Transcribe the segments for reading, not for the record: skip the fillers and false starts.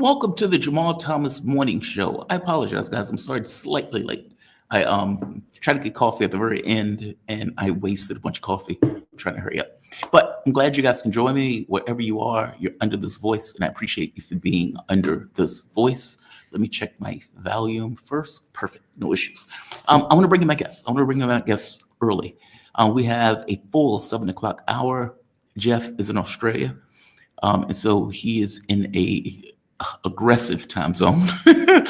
Welcome to the Jamal Thomas Morning Show. I apologize, guys. I'm sorry, it's slightly late. I tried to get coffee at the very end, and I wasted a bunch of coffee trying to hurry up. But I'm glad you guys can join me wherever you are. You're under this voice, and I appreciate you for being under this voice. Let me check my volume first. Perfect, no issues. I want to bring in my guests. Early. We have a full 7 o'clock hour. Jeff is in Australia, and so he is in a aggressive time zone at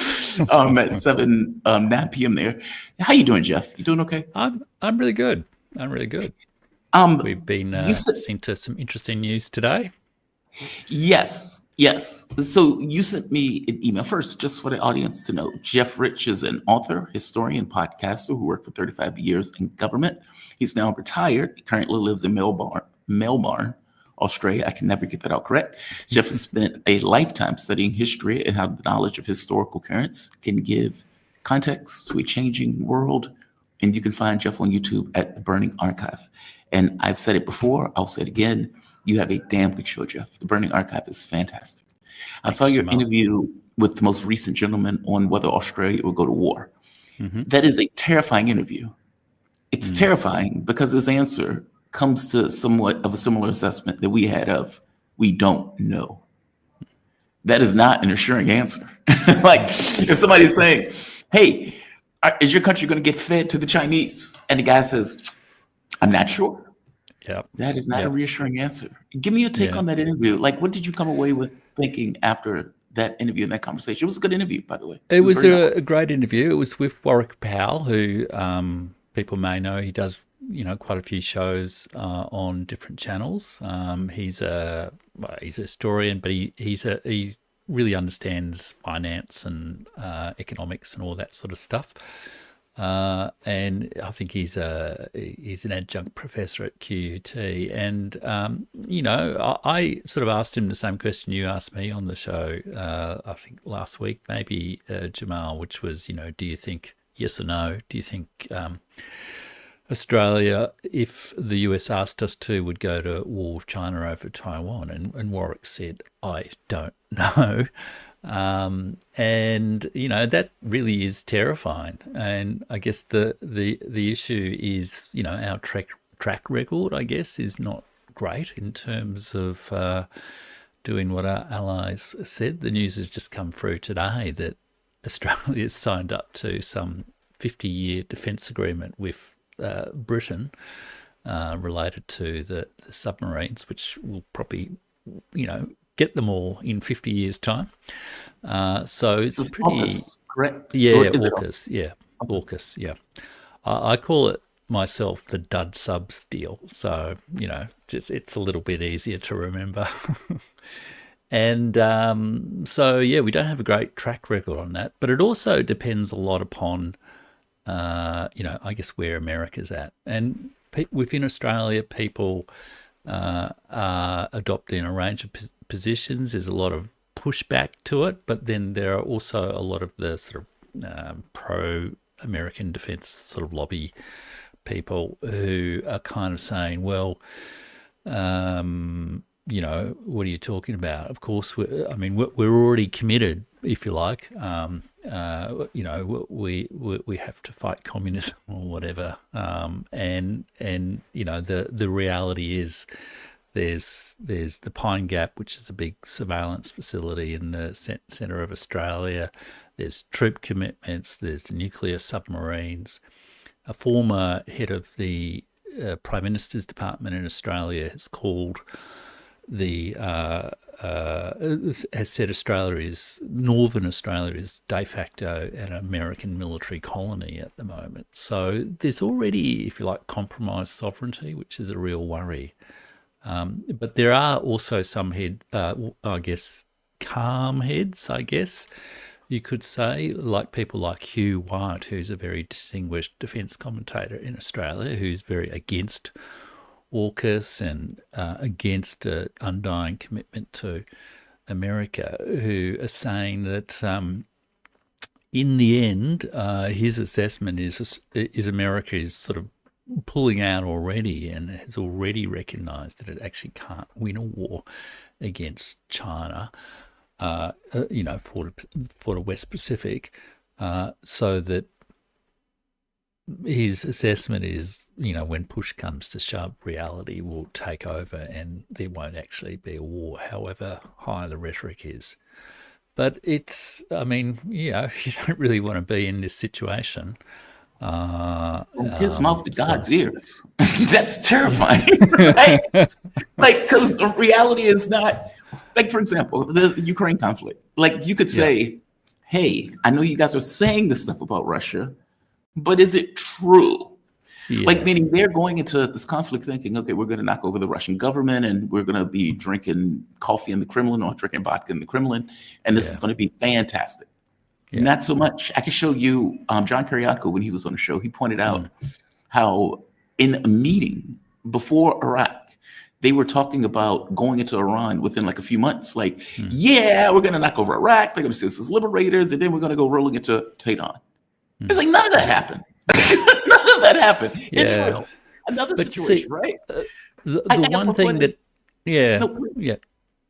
9 p.m. there. How you doing, Jeff? You doing okay? I'm really good. We've been sent to some interesting news today. Yes. So you sent me an email first, just for the audience to know. Jeff Rich is an author, historian, podcaster who worked for 35 years in government. He's now retired. He currently lives in Melbourne, Australia. I can never get that out correct. Jeff has spent a lifetime studying history and how the knowledge of historical currents can give context to a changing world. And you can find Jeff on YouTube at The Burning Archive. And I've said it before, I'll say it again. You have a damn good show, Jeff. The Burning Archive is fantastic. I saw your interview with the most recent gentleman on whether Australia will go to war. Mm-hmm. That is a terrifying interview. It's terrifying because his answer comes to somewhat of a similar assessment that we had of, we don't know. That is not an assuring answer. Like if somebody's saying, hey, is your country going to get fed to the Chinese? And the guy says, I'm not sure. Yeah, that is not a reassuring answer. Give me your take on that interview. Like, what did you come away with thinking after that interview and that conversation? It was a good interview, by the way. It was a great interview. It was with Warwick Powell, who people may know. He does, quite a few shows on different channels. He's a historian, but he really understands finance and economics and all that sort of stuff. And I think he's an adjunct professor at QUT. And, I sort of asked him the same question you asked me on the show, I think last week, maybe, Jamal, which was, do you think, yes or no, do you think Australia, if the US asked us to, would go to war with China over Taiwan? And Warwick said, I don't know. And that really is terrifying. And I guess the issue is, our track record, I guess, is not great in terms of doing what our allies said. The news has just come through today that Australia has signed up to some 50-year defence agreement with Britain related to the submarines, which will probably, get them all in 50 years' time. So it's pretty... AUKUS, correct? AUKUS, yeah. AUKUS, yeah. I call it myself the dud subs deal. So, it's a little bit easier to remember. And we don't have a great track record on that. But it also depends a lot upon, I guess where America's at. And within Australia, people are adopting a range of positions. There's a lot of pushback to it, but then there are also a lot of the sort of pro-American defence sort of lobby people who are kind of saying, well, what are you talking about? Of course, we're already committed, if you like. We have to fight communism or whatever. And the reality is there's the Pine Gap, which is a big surveillance facility in the centre of Australia. There's troop commitments. There's the nuclear submarines. A former head of the Prime Minister's Department in Australia has called has said Northern Australia is de facto an American military colony at the moment. So there's already, if you like, compromised sovereignty, which is a real worry. But there are also some calm heads, I guess you could say, like people like Hugh White, who's a very distinguished defence commentator in Australia, who's very against AUKUS and against an undying commitment to America, who are saying that in the end, his assessment is America is sort of pulling out already and has already recognised that it actually can't win a war against China. for the West Pacific, so that his assessment is, when push comes to shove, reality will take over and there won't actually be a war, however high the rhetoric is. But it's, you don't really want to be in this situation. From his mouth to God's ears. That's terrifying, right? Like, because reality is not, like, for example, the Ukraine conflict. Like, you could say, hey, I know you guys are saying this stuff about Russia, but is it true? Yeah. Like, meaning they're going into this conflict thinking, okay, we're going to knock over the Russian government and we're going to be drinking coffee in the Kremlin or drinking vodka in the Kremlin. And this is going to be fantastic. Yeah. Not so much. I can show you John Carl Jacqu, when he was on the show, he pointed out how in a meeting before Iraq, they were talking about going into Iran within like a few months. Like, yeah, we're going to knock over Iraq. They're going to see us as liberators. And then we're going to go rolling into Tehran. It's like, none of that happened. None of that happened. Yeah. Israel, another situation, right? The one thing that,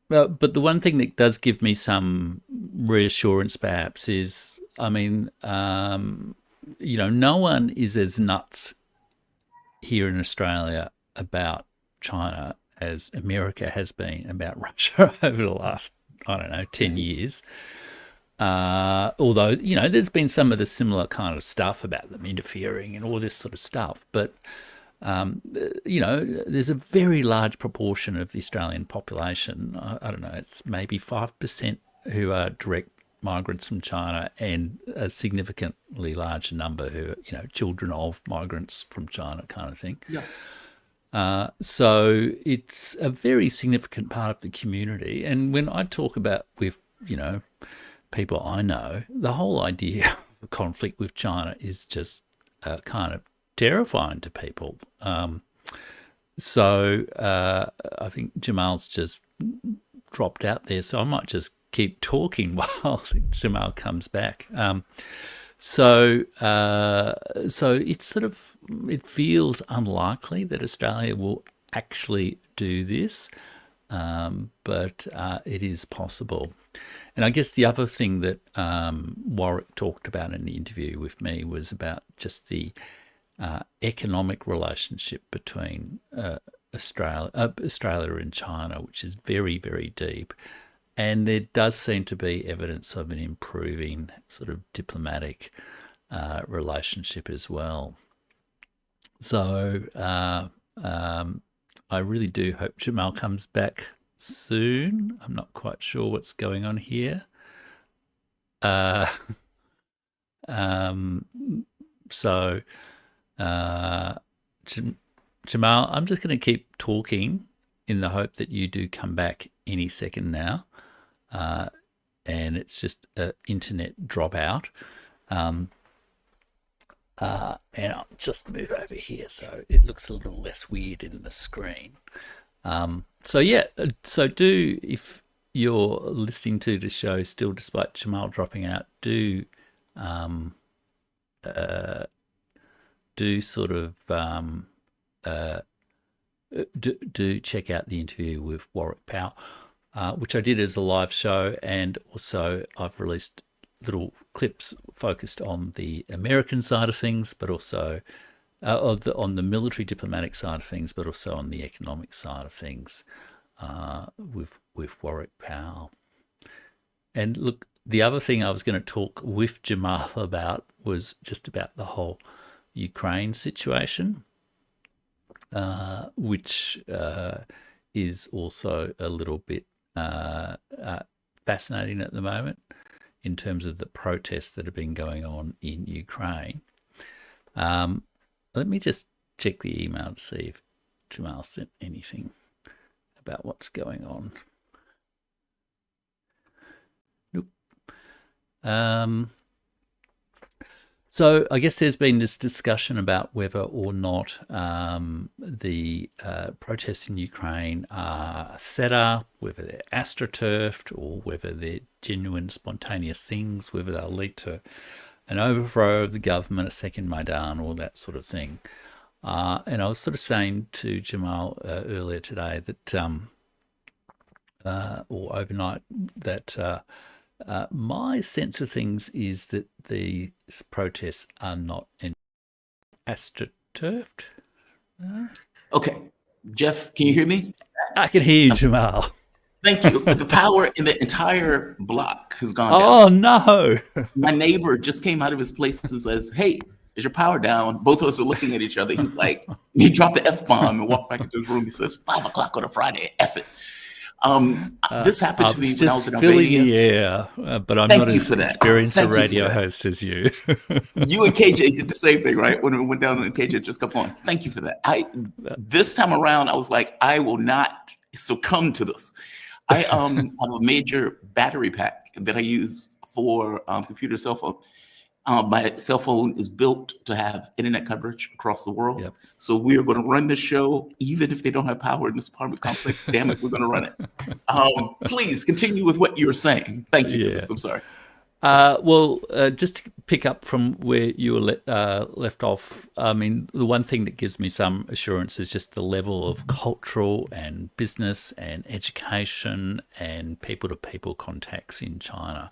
but the one thing that does give me some reassurance, perhaps, is, no one is as nuts here in Australia about China as America has been about Russia over the last, 10 years. Although, there's been some of the similar kind of stuff about them interfering and all this sort of stuff. But, there's a very large proportion of the Australian population, I don't know, it's maybe 5% who are direct migrants from China, and a significantly larger number who are, children of migrants from China kind of thing. Yeah. So it's a very significant part of the community. And when I talk about with, people I know, the whole idea of conflict with China is just kind of terrifying to people. So I think Jamal's just dropped out there, so I might just keep talking while Jamal comes back. So it's sort of, it feels unlikely that Australia will actually do this, but it is possible. And I guess the other thing that Warwick talked about in the interview with me was about just the economic relationship between Australia and China, which is very, very deep. And there does seem to be evidence of an improving sort of diplomatic relationship as well. So I really do hope Jamal comes back soon. I'm not quite sure what's going on here. Jamal, I'm just going to keep talking in the hope that you do come back any second now. And it's just an internet dropout. And I'll just move over here so it looks a little less weird in the screen. So do, if you're listening to the show still despite Jamal dropping out, do sort of do check out the interview with Warwick Powell, which I did as a live show, and also I've released little clips focused on the American side of things, but also on the military diplomatic side of things, but also on the economic side of things with Warwick Powell. And look, the other thing I was going to talk with Jamal about was just about the whole Ukraine situation, which is also a little bit fascinating at the moment in terms of the protests that have been going on in Ukraine. Let me just check the email to see if Jamal sent anything about what's going on. Nope. So I guess there's been this discussion about whether or not the protests in Ukraine are set up, whether they're astroturfed, or whether they're genuine, spontaneous things, whether they'll lead to an overthrow of the government, a second Maidan, all that sort of thing. And I was sort of saying to Jamal earlier today that or overnight, that my sense of things is that these protests are not astroturfed. Okay, Jeff, can you hear me? I can hear you, Jamal. Thank you. The power in the entire block has gone down. Oh, no. My neighbor just came out of his place and says, "Hey, is your power down?" Both of us are looking at each other. He's like, he dropped the F-bomb and walked back into his room. He says, 5 o'clock on a Friday, F it. This happened to me when I was in filling Albania. the air, but I'm Thank not you as for that. experienced a Thank you for radio that. host as you. You and KJ did the same thing, right? When it went down and KJ just kept going. Thank you for that. This time around, I was like, I will not succumb to this. I have a major battery pack that I use for computer cell phone. My cell phone is built to have internet coverage across the world. Yep. So we are going to run this show, even if they don't have power in this apartment complex. Damn it, we're going to run it. Please continue with what you were saying. Thank you for this. I'm sorry. Just to pick up from where you were left off, I mean, the one thing that gives me some assurance is just the level of cultural and business and education and people-to-people contacts in China.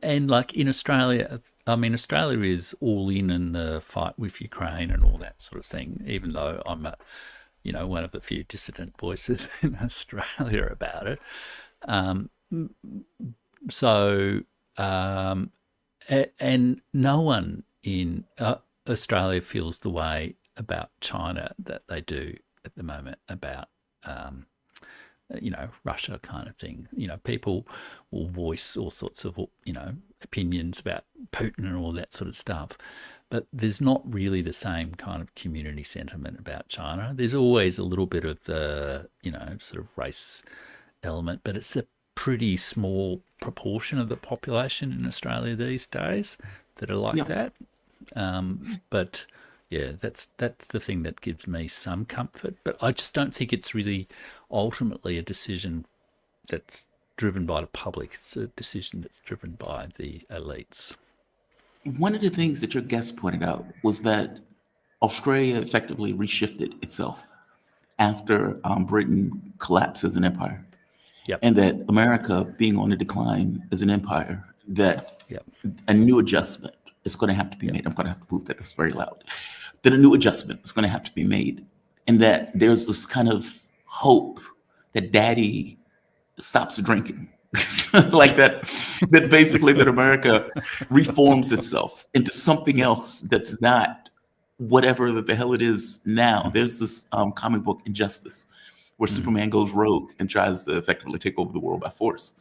And like in Australia, I mean, Australia is all in the fight with Ukraine and all that sort of thing, even though I'm one of the few dissident voices in Australia about it. And no one in Australia feels the way about China that they do at the moment about, Russia kind of thing. People will voice all sorts of, opinions about Putin and all that sort of stuff. But there's not really the same kind of community sentiment about China. There's always a little bit of the, sort of race element, but it's a pretty small proportion of the population in Australia these days that are like that. But yeah, that's the thing that gives me some comfort. But I just don't think it's really ultimately a decision that's driven by the public. It's a decision that's driven by the elites. One of the things that your guest pointed out was that Australia effectively reshifted itself after Britain collapsed as an empire. Yep. And that America being on the decline as an empire, that Yep. a new adjustment is going to have to be made. I'm going to have to prove that that's very loud. That a new adjustment is going to have to be made. And that there's this kind of hope that daddy stops drinking. Like that basically that America reforms itself into something else that's not whatever the hell it is now. There's this comic book Injustice where Superman goes rogue and tries to effectively take over the world by force.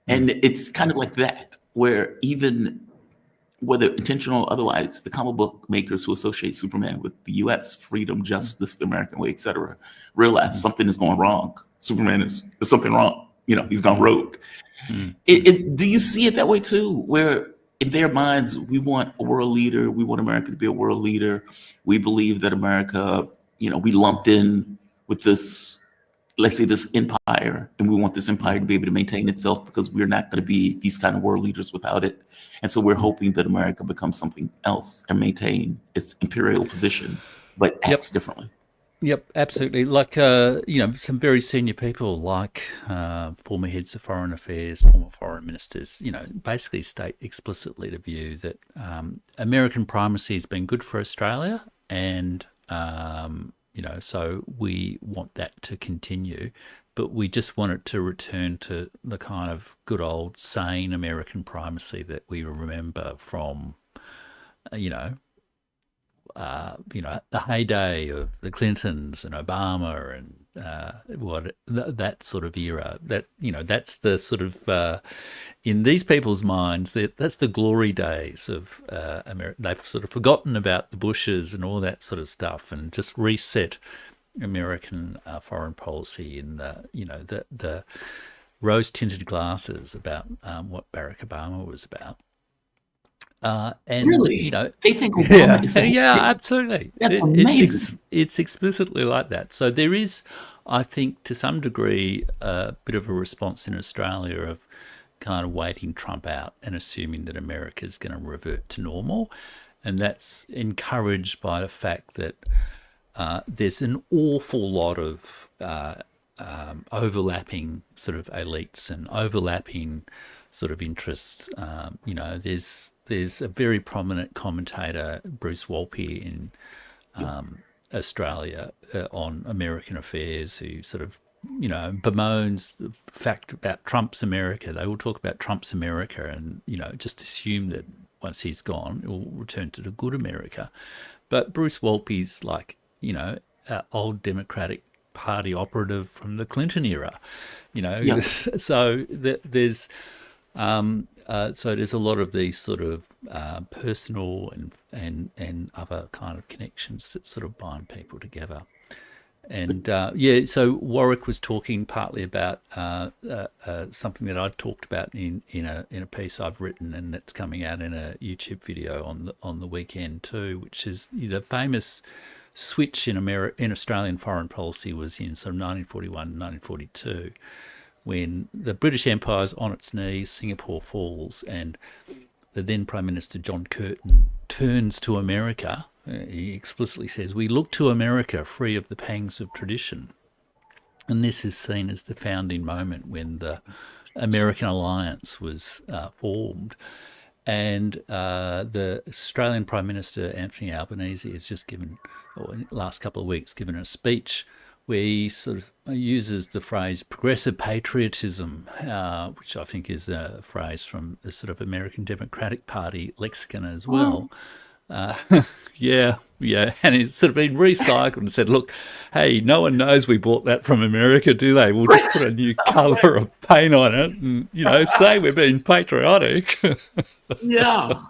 And it's kind of like that, where even whether intentional or otherwise, the comic book makers who associate Superman with the US, freedom, justice, the American way, etc., realize something is going wrong. There's something wrong. He's gone rogue. Do you see it that way too, where in their minds, we want a world leader, we want America to be a world leader. We believe that America, we lumped in with this, let's say, this empire, and we want this empire to be able to maintain itself because we're not going to be these kind of world leaders without it. And so we're hoping that America becomes something else and maintain its imperial position, but acts differently. Yep, absolutely. Like, some very senior people like former heads of foreign affairs, former foreign ministers, basically state explicitly the view that American primacy has been good for Australia and, so we want that to continue, but we just want it to return to the kind of good old sane American primacy that we remember from, the heyday of the Clintons and Obama and that sort of era. That that's the sort of in these people's minds that's the glory days of America. They've sort of forgotten about the Bushes and all that sort of stuff and just reset American foreign policy in the rose-tinted glasses about what Barack Obama was about. And really, they think Obama is absolutely. That's amazing. It's explicitly like that. So there is, I think, to some degree, a bit of a response in Australia of kind of waiting Trump out and assuming that America is going to revert to normal, and that's encouraged by the fact that there's an awful lot of overlapping sort of elites and overlapping sort of interests. There's a very prominent commentator, Bruce Wolpe, in Australia on American affairs, who sort of bemoans the fact about Trump's America. They will talk about Trump's America and just assume that once he's gone, it will return to the good America. But Bruce Wolpe's like old Democratic Party operative from the Clinton era, so there's a lot of these sort of personal and other kind of connections that sort of bind people together. And so Warwick was talking partly about something that I talked about in a piece I've written, and that's coming out in a YouTube video on the weekend too, which is the famous switch in Australian foreign policy was in sort of 1941, 1942, when the British Empire's on its knees, Singapore falls, and the then Prime Minister John Curtin turns to America. He explicitly says, "We look to America free of the pangs of tradition." And this is seen as the founding moment when the American alliance was formed. And the Australian Prime Minister, Anthony Albanese, has just given, or in the last couple of weeks, given a speech where he sort of uses the phrase progressive patriotism, which I think is a phrase from the sort of American Democratic Party lexicon as well. Yeah, and it's sort of been recycled and said, look, hey, no one knows we bought that from America, do they? We'll just put a new colour of paint on it and, say we're being patriotic. Yeah.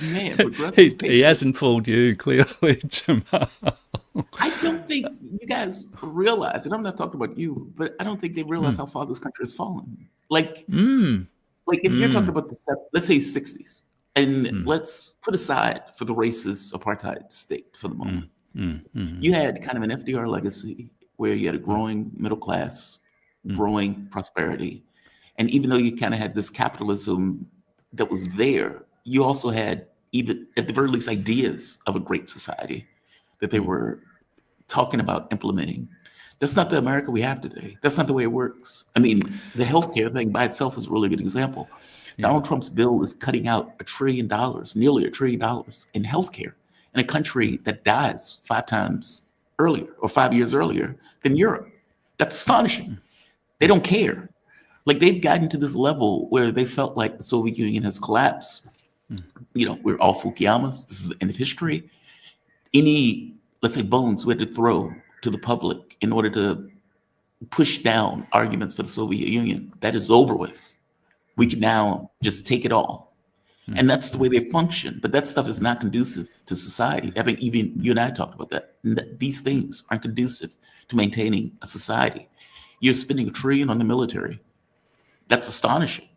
Man, he hasn't fooled you, clearly, Jamal. I don't think you guys realize, and I'm not talking about you, but I don't think they realize how far this country has fallen. Like if you're talking about let's say 60s, and let's put aside for the racist apartheid state for the moment. You had kind of an FDR legacy where you had a growing middle class, growing prosperity. And even though you kind of had this capitalism that was there, you also had, even at the very least, ideas of a great society that they were talking about implementing. That's not the America we have today. That's not the way it works. I mean, the healthcare thing by itself is a really good example. Donald Trump's bill is cutting out $1 trillion, nearly $1 trillion in healthcare in a country that dies 5 times earlier or 5 years earlier than Europe. That's astonishing. They don't care. Like, they've gotten to this level where they felt like the Soviet Union has collapsed. We're all Fukuyamas. This is the end of history. Any, let's say, bones we had to throw to the public in order to push down arguments for the Soviet Union, that is over with. We can now just take it all. And that's the way they function. But that stuff is not conducive to society. I think even you and I talked about that. These things aren't conducive to maintaining a society. You're spending $1 trillion on the military. That's astonishing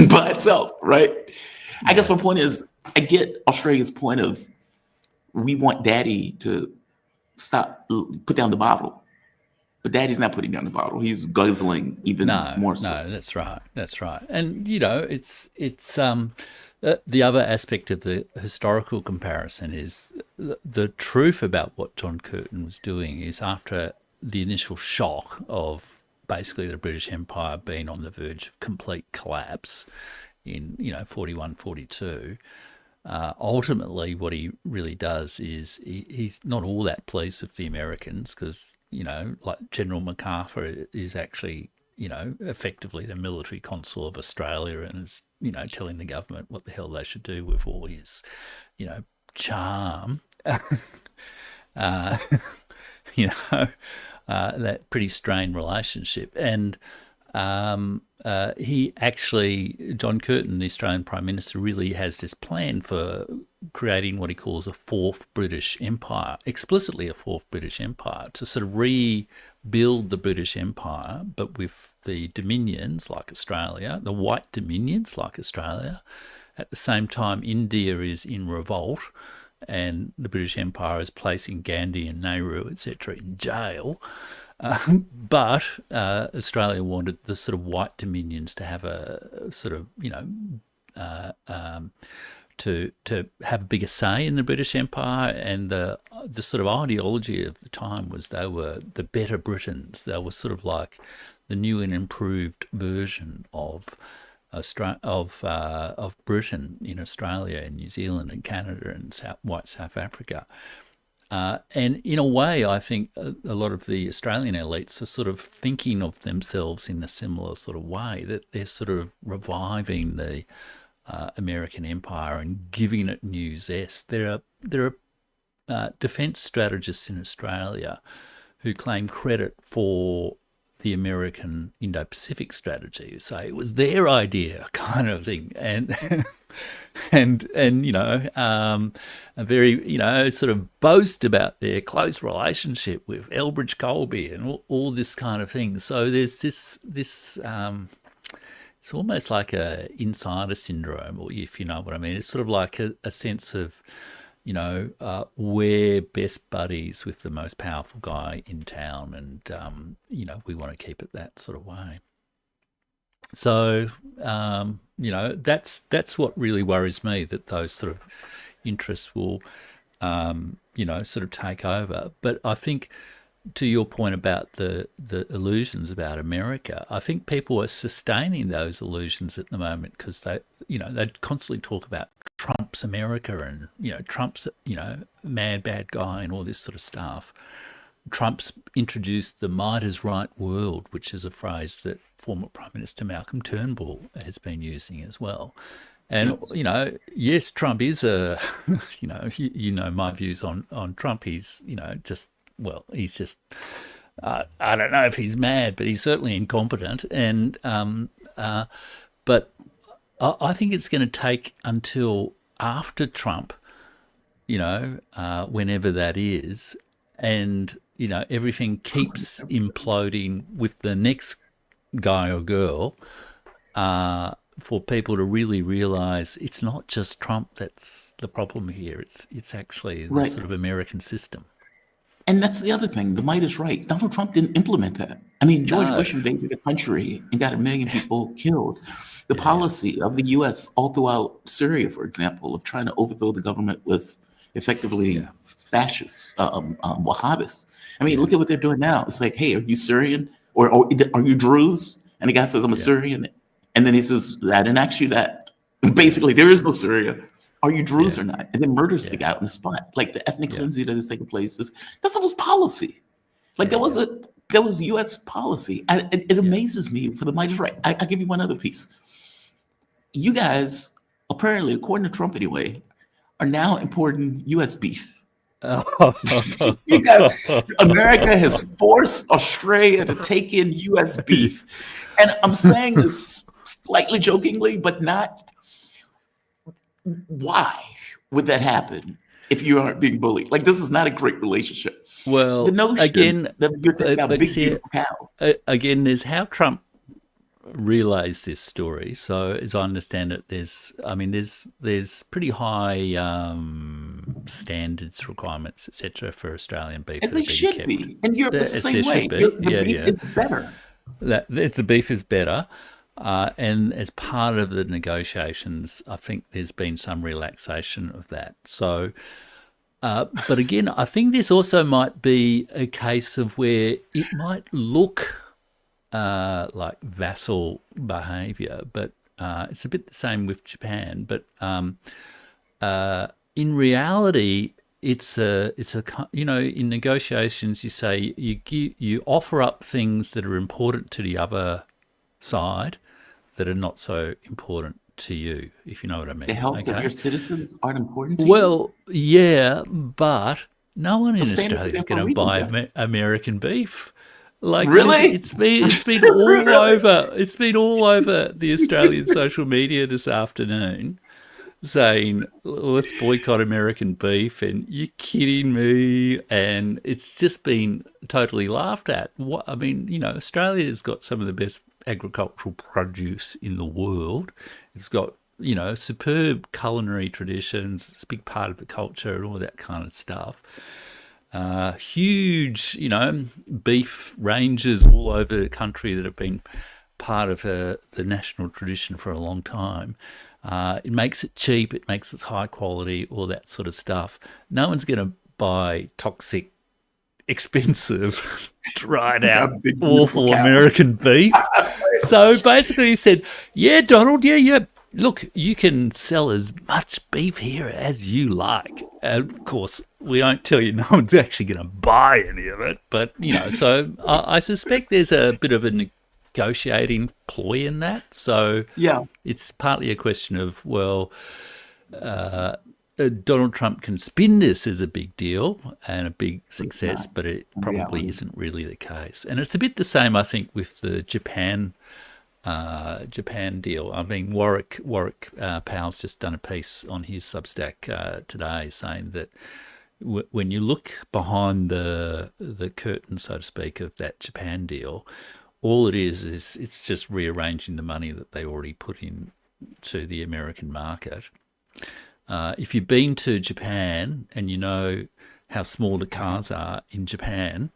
by itself, right? I guess my point is, I get Australia's point of, we want daddy to put down the bottle. But daddy's not putting down the bottle. He's guzzling even more so. No, that's right. And, it's the other aspect of the historical comparison is the truth about what John Curtin was doing is, after the initial shock of basically the British Empire being on the verge of complete collapse in, 41, 42, ultimately what he really does is he's not all that pleased with the Americans because, like General MacArthur is actually, effectively the military consul of Australia and is, telling the government what the hell they should do with all his, charm, that pretty strained relationship. And he actually, John Curtin, the Australian Prime Minister, really has this plan for creating what he calls a fourth British Empire, explicitly a fourth British Empire, to sort of rebuild the British Empire, but with the dominions like Australia, the white dominions like Australia. At the same time, India is in revolt, and the British Empire is placing Gandhi and Nehru, etc., in jail. But Australia wanted the sort of white dominions to have a sort of, to have a bigger say in the British Empire, and the sort of ideology of the time was they were the better Britons. They were sort of like the new and improved version of Britain in Australia and New Zealand and Canada and white South Africa. And in a way, I think a lot of the Australian elites are sort of thinking of themselves in a similar sort of way, that they're sort of reviving the American empire and giving it new zest. There are defence strategists in Australia who claim credit for the American Indo-Pacific strategy, who say it was their idea, kind of thing, and a very sort of boast about their close relationship with Elbridge Colby and all this kind of thing. So there's this it's almost like a insider syndrome, or if you know what I mean. It's sort of like a sense of, we're best buddies with the most powerful guy in town, and we want to keep it that sort of way. So that's what really worries me, that those sort of interests will sort of take over. But I think, to your point about the illusions about America, I think people are sustaining those illusions at the moment because they constantly talk about Trump's America and Trump's mad bad guy and all this sort of stuff. Trump's introduced the might is right world, which is a phrase that former Prime Minister Malcolm Turnbull has been using as well. And yes, Trump is a my views on Trump. He's he's just, I don't know if he's mad, but he's certainly incompetent. And but I think it's going to take until after Trump, whenever that is, and everything keeps imploding with the next guy or girl, for people to really realise it's not just Trump that's the problem here. It's actually the sort of American system. And that's the other thing. The might is right. Donald Trump didn't implement that. I mean, George Bush invaded the country and got 1 million people killed. The policy of the U.S. all throughout Syria, for example, of trying to overthrow the government with effectively fascist Wahhabists. I mean, look at what they're doing now. It's like, hey, are you Syrian? Or are you Druze? And the guy says, I'm a Syrian. And then he says, I didn't ask you that. Basically, there is no Syria. Are you Druze or not? And then murders the guy on the spot. Like the ethnic cleansing that is taking place. That's was policy. Like that was U.S. policy. It amazes me for the might is right. I'll give you one other piece. You guys, apparently, according to Trump anyway, are now importing U.S. beef. You guys, America has forced Australia to take in U.S. beef. And I'm saying this slightly jokingly, but not. Why would that happen if you aren't being bullied? Like, this is not a great relationship. Well, the notion again, that you're taking out big, beautiful cows. Again, there's how Trump realized this story. So, as I understand it, there's pretty high standards, requirements, etc., for Australian beef. As they should be. And Europe is the same way. The beef is better. The beef is better. And as part of the negotiations, I think there's been some relaxation of that. So, but again, I think this also might be a case of where it might look like vassal behaviour, but it's a bit the same with Japan. But in reality, it's a in negotiations you say you offer up things that are important to the other side that are not so important to you, if you know what I mean. The health of your citizens aren't important to you? Well, yeah, but no one in Australia is going to buy American beef. Like, really? It's been all over. It's been all over the Australian social media this afternoon, saying let's boycott American beef, and you're kidding me, and it's just been totally laughed at. Australia's got some of the best agricultural produce in the world. It's got superb culinary traditions. It's a big part of the culture and all that kind of stuff. Huge beef ranges all over the country that have been part of the national tradition for a long time. It makes it cheap, it makes it high quality, all that sort of stuff. No one's going to buy toxic, expensive, dried out, Big, beautiful awful cow. American beef. So basically he said, yeah, Donald, yeah. Look, you can sell as much beef here as you like. And of course, we won't tell you no one's actually going to buy any of it. But, so I suspect there's a bit of a negotiating ploy in that. So Yeah. it's partly a question of, well, Donald Trump can spin this as a big deal and a big success, but it probably isn't really the case. And it's a bit the same, I think, with the Japan deal. I mean, Warwick Powell's just done a piece on his Substack today saying that when you look behind the curtain, so to speak, of that Japan deal, all it is it's just rearranging the money that they already put in to the American market. If you've been to Japan and you know how small the cars are in Japan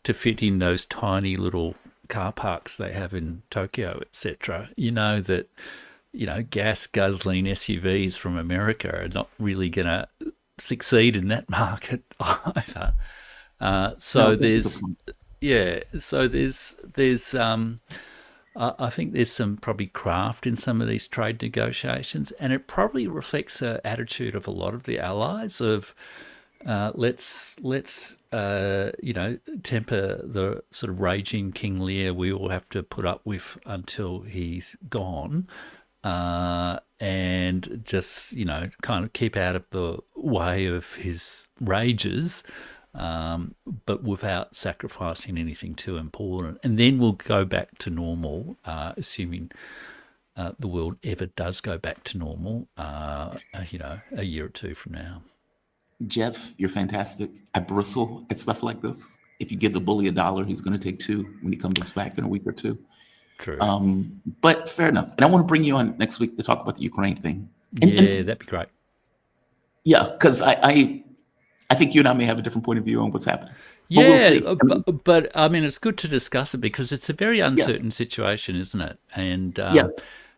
to fit in those tiny little car parks they have in Tokyo, etc., you know that gas guzzling SUVs from America are not really going to succeed in that market either. So there's I think there's some probably craft in some of these trade negotiations, and it probably reflects an attitude of a lot of the allies of let's temper the sort of raging King Lear we all have to put up with until he's gone, and just kind of keep out of the way of his rages, but without sacrificing anything too important. And then we'll go back to normal, assuming the world ever does go back to normal, a year or two from now. Jeff, you're fantastic. I bristle at stuff like this. If you give the bully $1, he's going to take $2 when he comes back in a week or two. True. But fair enough. And I want to bring you on next week to talk about the Ukraine thing. And that'd be great. Yeah, because I think you and I may have a different point of view on what's happening. Yeah, we'll see. But I mean, it's good to discuss it because it's a very uncertain situation, isn't it? And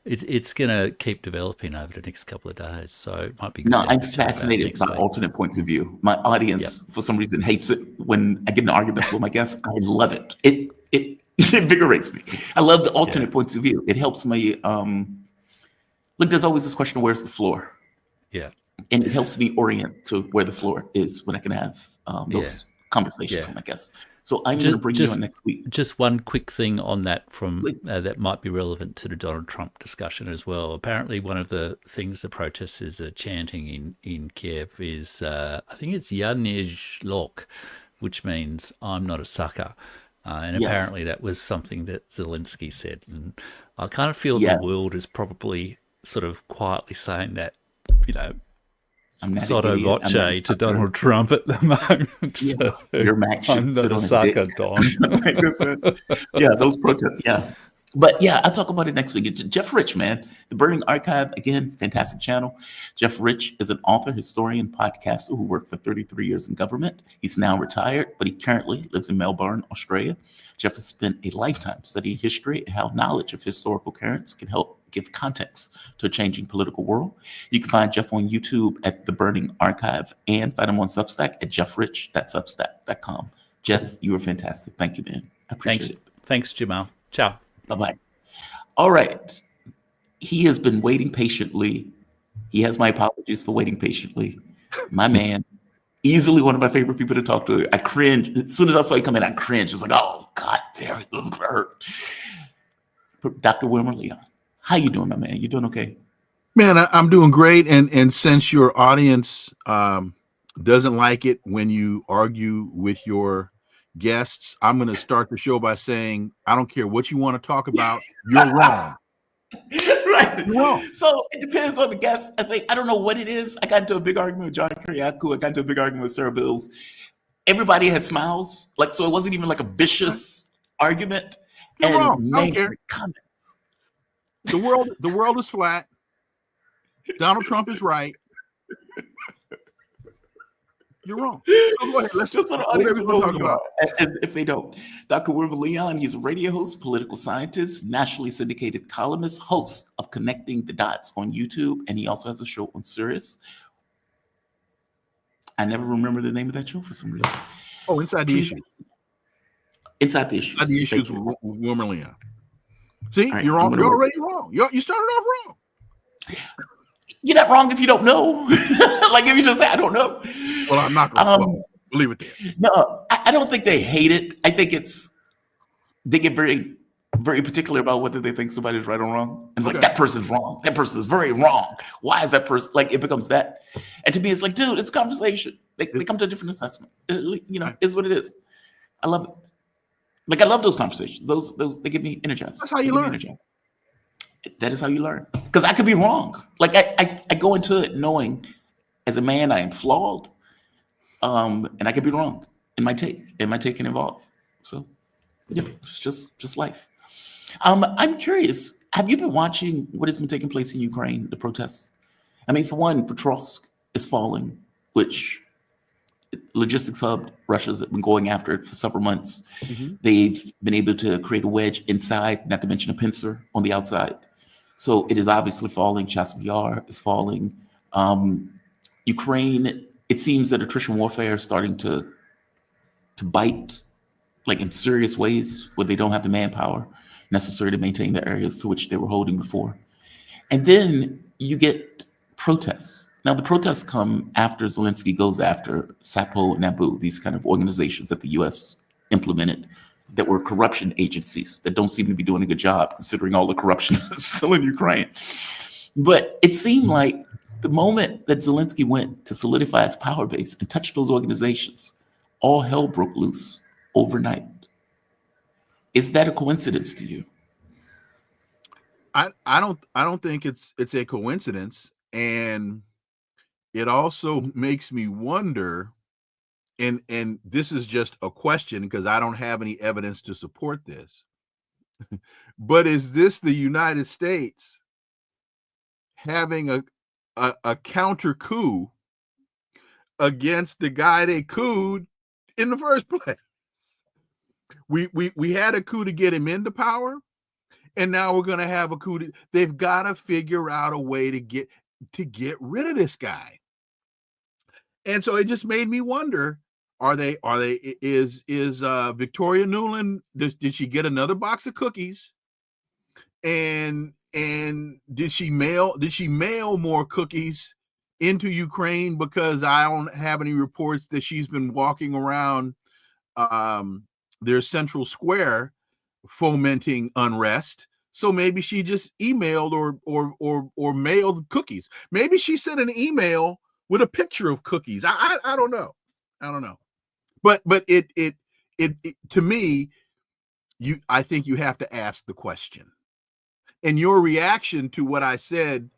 it's going to keep developing over the next couple of days. So it might be good. No, I'm fascinated by alternate points of view. My audience, for some reason, hates it when I get in arguments with my guests. I love it. It invigorates me. I love the alternate points of view. It helps me. Look, there's always this question of where's the floor? Yeah. And it helps me orient to where the floor is when I can have those conversations with my guests. So I'm going to bring you on next week. Just one quick thing on that that might be relevant to the Donald Trump discussion as well. Apparently, one of the things the protesters are chanting in Kiev is, I think it's "Я не жлоб," which means "I'm not a sucker." And apparently that was something that Zelensky said. And I kind of feel the world is probably sort of quietly saying that, sotto voce to Donald Trump at the moment. So your Mac should I'm not sit a on sucker, Don. Those protests. Yeah. But I'll talk about it next week. Jeff Rich, man, The Burning Archive, again, fantastic channel. Jeff Rich is an author, historian, podcaster who worked for 33 years in government. He's now retired, but he currently lives in Melbourne, Australia. Jeff has spent a lifetime studying history and how knowledge of historical currents can help give context to a changing political world. You can find Jeff on YouTube at The Burning Archive and find him on Substack at jeffrich.substack.com. Jeff, you were fantastic. Thank you, man. I appreciate it. Thanks, Jamal. Ciao. Bye-bye. All right. He has been waiting patiently. He has my apologies for waiting patiently. My man, easily one of my favorite people to talk to. I cringe. As soon as I saw you come in, I cringed. It's like, oh, God damn it. This is going to hurt. Dr. Wilmer Leon, how you doing, my man? You doing okay? Man, I'm doing great. And since your audience doesn't like it when you argue with your guests, I'm going to start the show by saying, I don't care what you want to talk about. You're wrong. Right. You're wrong. So it depends on the guest. I don't know what it is. I got into a big argument with Carl Jacqu. I got into a big argument with Sarah Bills. Everybody had smiles. So it wasn't even like a vicious argument. You're wrong. Negative comments. The world is flat. Donald Trump is right. You're wrong. So go ahead. Let's Just so the audience will know who you are, as if they don't. Dr. Wilmer Leon, he's a radio host, political scientist, nationally syndicated columnist, host of Connecting the Dots on YouTube, and he also has a show on Sirius. I never remember the name of that show for some reason. Oh, Inside the Issues. Inside the Issues. Inside the Issues with Wilmer Leon. See, right, you're wrong. You're already wrong. You started off wrong. You're not wrong if you don't know. Like if you just say, I don't know. Well, I'm not going to leave it there. No, I don't think they hate it. I think they get very, very particular about whether they think somebody's right or wrong. It's like, that person's wrong. That person is very wrong. Why is that person, like, it becomes that. And to me, it's like, dude, it's a conversation. They come to a different assessment. Is what it is. I love it. Like, I love those conversations. Those they get me energized. That's how you learn. That is how you learn. Because I could be wrong. Like I go into it knowing, as a man, I am flawed, and I could be wrong in my take. And my take can evolve. So, yeah, it's just life. I'm curious. Have you been watching what has been taking place in Ukraine, the protests? I mean, for one, Pokrovsk is falling, which logistics hub, Russia's been going after it for several months. Mm-hmm. They've been able to create a wedge inside, not to mention a pincer on the outside. So it is obviously falling. Chasiv Yar is falling. Ukraine, it seems that attrition warfare is starting to bite, like in serious ways, where they don't have the manpower necessary to maintain the areas to which they were holding before. And then you get protests. Now, the protests come after Zelensky goes after SAPO and NABU, these kind of organizations that the U.S. implemented that were corruption agencies that don't seem to be doing a good job considering all the corruption that's still in Ukraine. But it seemed like the moment that Zelensky went to solidify his power base and touch those organizations, all hell broke loose overnight. Is that a coincidence to you? I don't think it's a coincidence. And it also makes me wonder, and this is just a question because I don't have any evidence to support this, but is this the United States having a counter coup against the guy they couped in the first place? We had a coup to get him into power, and now we're going to have a coup. They've got to figure out a way to get rid of this guy. And so it just made me wonder, is Victoria Nuland, did she get another box of cookies? And did she mail more cookies into Ukraine? Because I don't have any reports that she's been walking around their central square fomenting unrest. So maybe she just emailed or mailed cookies. Maybe she sent an email with a picture of cookies. I don't know. But it to me, I think you have to ask the question. And your reaction to what I said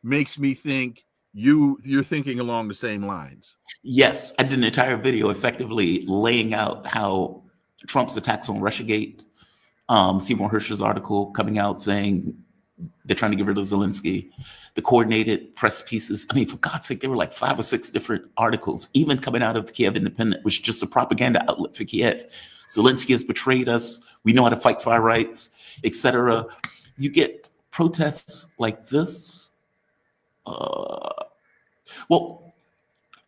makes me think you're thinking along the same lines. Yes, I did an entire video effectively laying out how Trump's attacks on Russiagate, Seymour Hersh's article coming out saying they're trying to get rid of Zelensky, the coordinated press pieces. I mean, for God's sake, there were like 5 or 6 different articles, even coming out of the Kiev Independent, which is just a propaganda outlet for Kiev. Zelensky has betrayed us. We know how to fight for our rights, etc. You get protests like this. Well,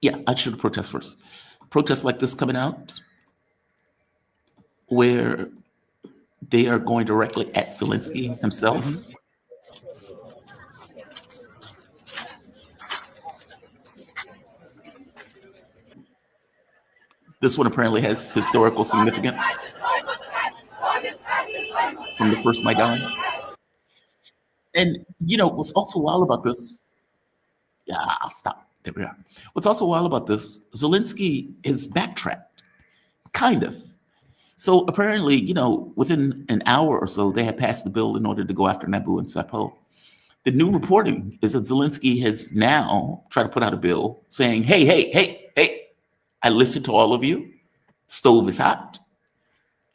yeah, I should have protest first. Protests like this coming out where they are going directly at Zelensky himself. Mm-hmm. This one apparently has historical significance from the first Maidan. And, what's also wild about this, I'll stop. There we are. What's also wild about this, Zelensky is backtracked, kind of. So apparently, within an hour or so, they had passed the bill in order to go after NABU and SAPO. The new reporting is that Zelensky has now tried to put out a bill saying, hey, I listened to all of you. Stove is hot.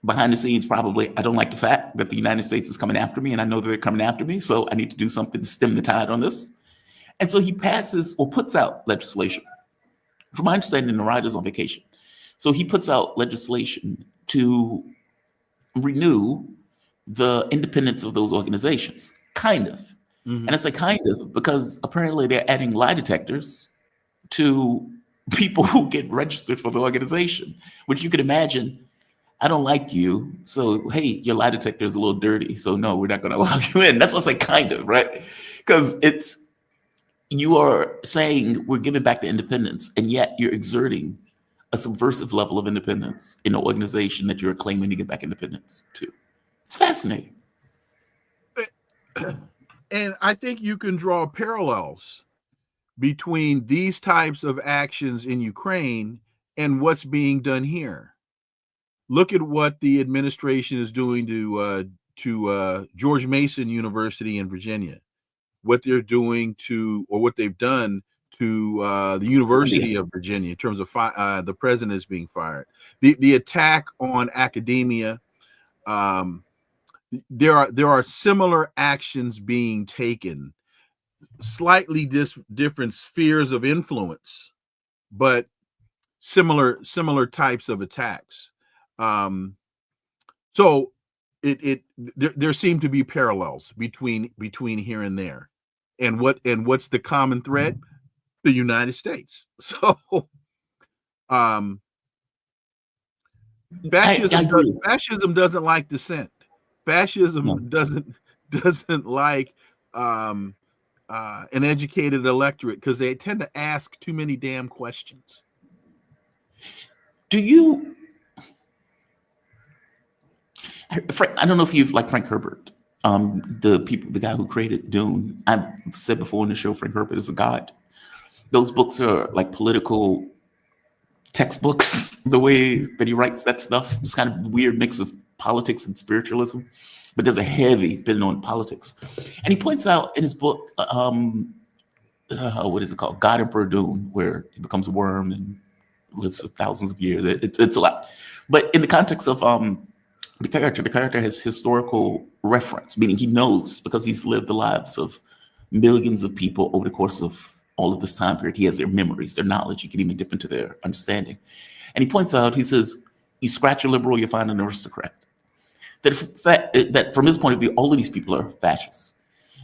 Behind the scenes, probably, I don't like the fact that the United States is coming after me, and I know that they're coming after me, so I need to do something to stem the tide on this. And so he passes or puts out legislation From my understanding, Narendra's on vacation. So he puts out legislation to renew the independence of those organizations, kind of. And I say kind of because apparently they're adding lie detectors to people who get registered for the organization, which you can imagine. I don't like you, so hey, your lie detector is a little dirty, so no, we're not going to allow you in. That's what I say, kind of, right? Because you are saying we're giving back the independence, and yet you're exerting a subversive level of independence in an organization that you're claiming to give back independence to. It's fascinating. And I think you can draw parallels between these types of actions in Ukraine and what's being done here. Look at what the administration is doing to George Mason University in Virginia, what they're doing to, or what they've done to the University of Virginia in terms of the president is being fired. The attack on academia. There are similar actions being taken, slightly different spheres of influence, but similar types of attacks. So there seem to be parallels between here and there, and what's the common thread? The United States. So fascism doesn't like dissent. Fascism doesn't like an educated electorate because they tend to ask too many damn questions. I don't know if you've like Frank Herbert, the guy who created Dune. I've said before in the show, Frank Herbert is a god. Those books are like political textbooks. The way that he writes that stuff, it's kind of a weird mix of politics and spiritualism, but there's a heavy bit on politics. And he points out in his book, what is it called? God Emperor Dune, where he becomes a worm and lives for thousands of years. It's a lot. But in the context of the character has historical reference, meaning he knows because he's lived the lives of millions of people over the course of all of this time period. He has their memories, their knowledge. He can even dip into their understanding. And he points out, he says, you scratch a liberal, you find an aristocrat. That from his point of view, all of these people are fascists.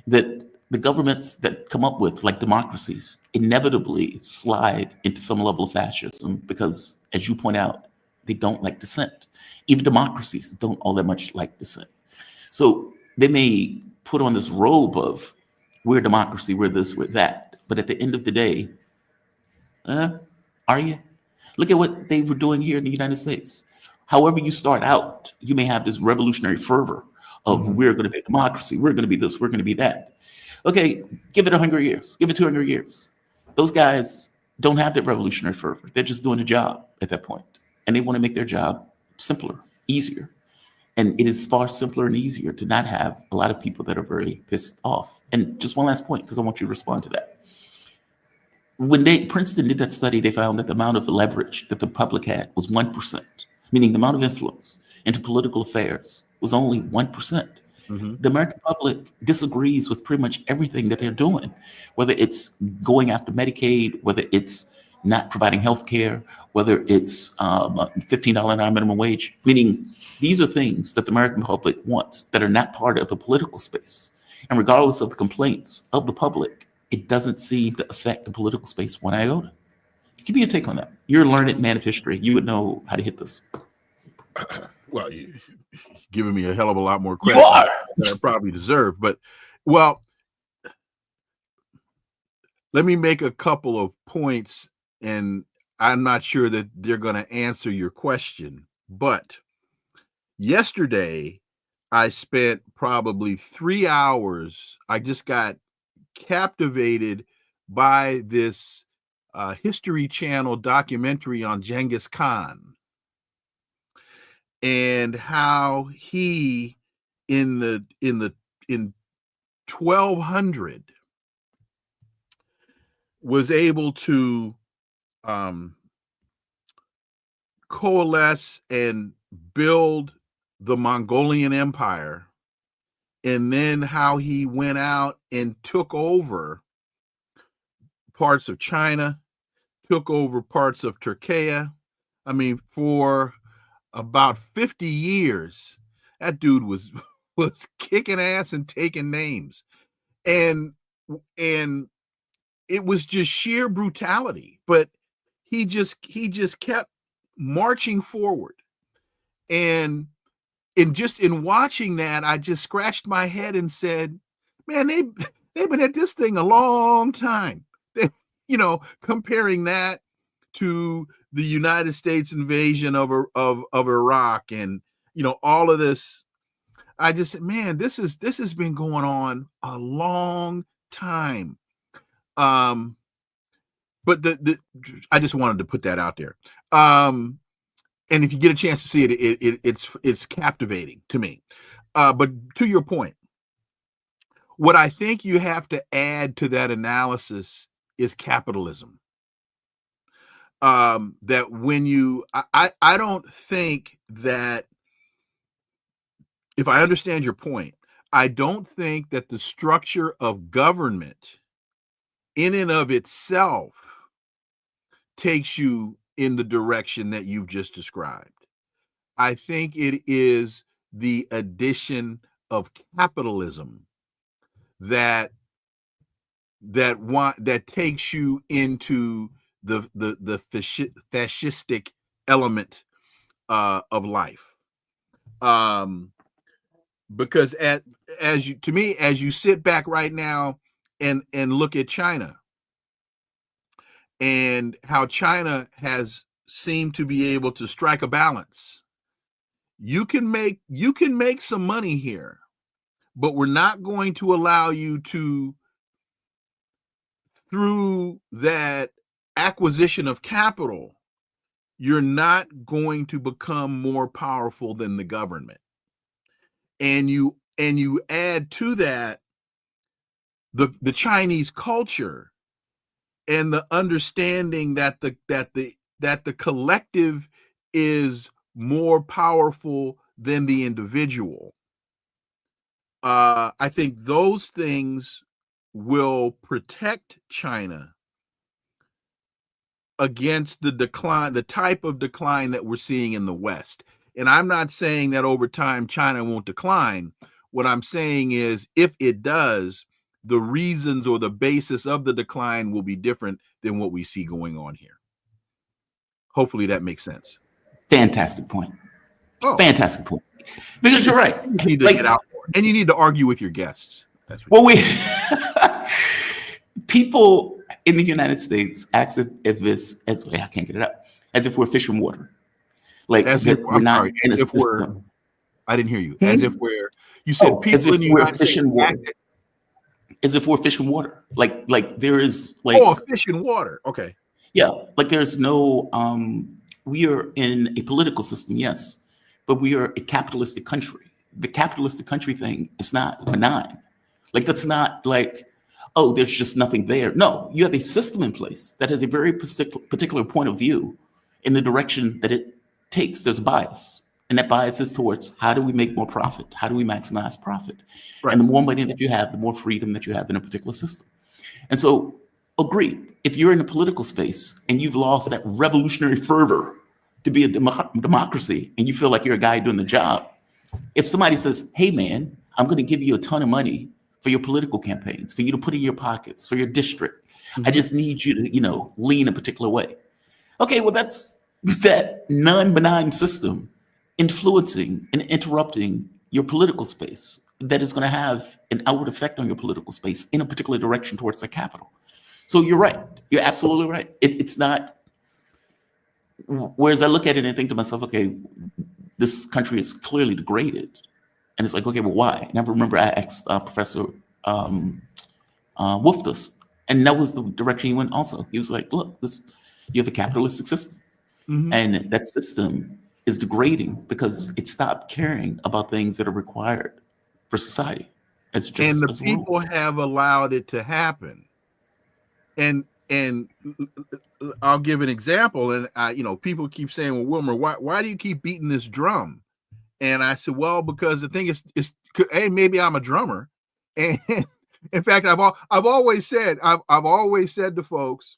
That the governments that come up with, like democracies, inevitably slide into some level of fascism because, as you point out, they don't like dissent. Even democracies don't all that much like dissent. So they may put on this robe of, we're democracy, we're this, we're that. But at the end of the day, are you? Look at what they were doing here in the United States. However you start out, you may have this revolutionary fervor of we're going to be a democracy, we're going to be this, we're going to be that. Okay, give it 100 years, give it 200 years. Those guys don't have that revolutionary fervor. They're just doing a job at that point. And they want to make their job simpler, easier. And it is far simpler and easier to not have a lot of people that are very pissed off. And just one last point, because I want you to respond to that. When Princeton did that study, they found that the amount of leverage that the public had was 1%, meaning the amount of influence into political affairs was only 1%. The American public disagrees with pretty much everything that they're doing, whether it's going after Medicaid, whether it's not providing health care, whether it's $15 an hour minimum wage, meaning these are things that the American public wants that are not part of the political space. And regardless of the complaints of the public, it doesn't seem to affect the political space one iota. Give me a take on that. You're a learned man of history. You would know how to hit this. Well, you're giving me a hell of a lot more credit than I probably deserve. But, well, let me make a couple of points, and I'm not sure that they're going to answer your question. But yesterday, I spent probably 3 hours. I just got captivated by this History Channel documentary on Genghis Khan and how he in 1200 was able to coalesce and build the Mongolian Empire, and then how he went out and took over parts of China, took over parts of Turkey. I mean, for about 50 years, that dude was kicking ass and taking names. And it was just sheer brutality, but he just kept marching forward. And in watching that, I just scratched my head and said, man, they've been at this thing a long time. Comparing that to the United States invasion of Iraq and all of this, I just said, man, this has been going on a long time. But I just wanted to put that out there. And if you get a chance to see it, it's captivating to me. But to your point, what I think you have to add to that analysis is capitalism. That when I don't think that, if I understand your point, I don't think that the structure of government in and of itself takes you in the direction that you've just described. I think it is the addition of capitalism that takes you into the fascistic element of life. Because as you sit back right now and look at China and how China has seemed to be able to strike a balance, you can make some money here, but we're not going to allow you to, through that acquisition of capital, you're not going to become more powerful than the government. And you add to that the Chinese culture and the understanding that the collective is more powerful than the individual. I think those things will protect China against the decline, the type of decline that we're seeing in the West. And I'm not saying that over time China won't decline. What I'm saying is, if it does, the reasons or the basis of the decline will be different than what we see going on here. Hopefully that makes sense. Fantastic point. Oh. Fantastic point. Because you're right. You need to get out more, and you need to argue with your guests. That's what people in the United States act if this, as I can't get it up, as if we're fish in water. Like, as if we're not in a system. I didn't hear you. As if we're, you said people in the United States as if we're fish in water. Like there is like, oh, fish in water. Okay. Yeah, like there's no we are in a political system, yes, but we are a capitalistic country. The capitalistic country thing is not benign. Like, that's not like, oh, there's just nothing there. No, you have a system in place that has a very particular point of view in the direction that it takes. There's a bias, and that bias is towards, how do we make more profit? How do we maximize profit? Right. And the more money that you have, the more freedom that you have in a particular system. And so, agree, if you're in a political space and you've lost that revolutionary fervor to be a democracy, and you feel like you're a guy doing the job, if somebody says, hey man, I'm going to give you a ton of money for your political campaigns, for you to put in your pockets, for your district, I just need you to, lean a particular way. Okay, well, that's that non-benign system influencing and interrupting your political space that is going to have an outward effect on your political space in a particular direction towards the capital. So you're right. You're absolutely right. It's not, whereas I look at it and think to myself, okay, this country is clearly degraded. And it's like, okay, well, why? And I remember I asked Professor Wolftus, and that was the direction he went also. He was like, look, you have a capitalistic system. Mm-hmm. And that system is degrading because it stopped caring about things that are required for society. It's just, and the people have allowed it to happen. And I'll give an example. And people keep saying, well, Wilmer, why do you keep beating this drum? And I said, well, because the thing is, hey, maybe I'm a drummer. And in fact, I've always said to folks,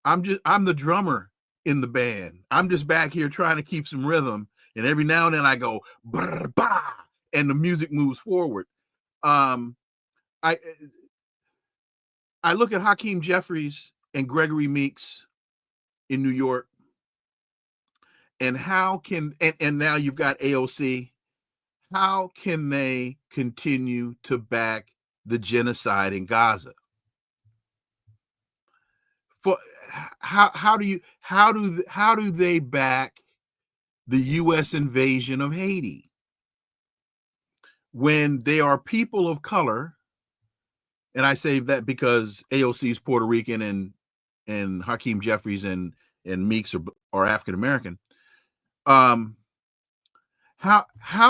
I'm the drummer in the band. I'm just back here trying to keep some rhythm, and every now and then I go brr, bah, and the music moves forward. I look at Hakeem Jeffries and Gregory Meeks in New York, and how can and now you've got AOC. How can they continue to back the genocide in Gaza? For how do they back the U.S. invasion of Haiti when they are people of color? And I say that because AOC is Puerto Rican and Hakeem Jeffries and Meeks are African American. How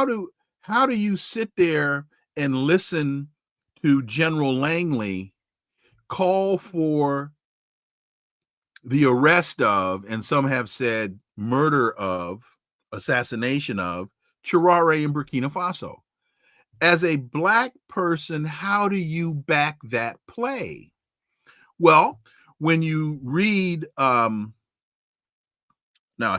do you sit there and listen to General Langley call for the arrest of, and some have said murder of, assassination of Traoré in Burkina Faso? As a Black person, how do you back that play? Well, when you read, now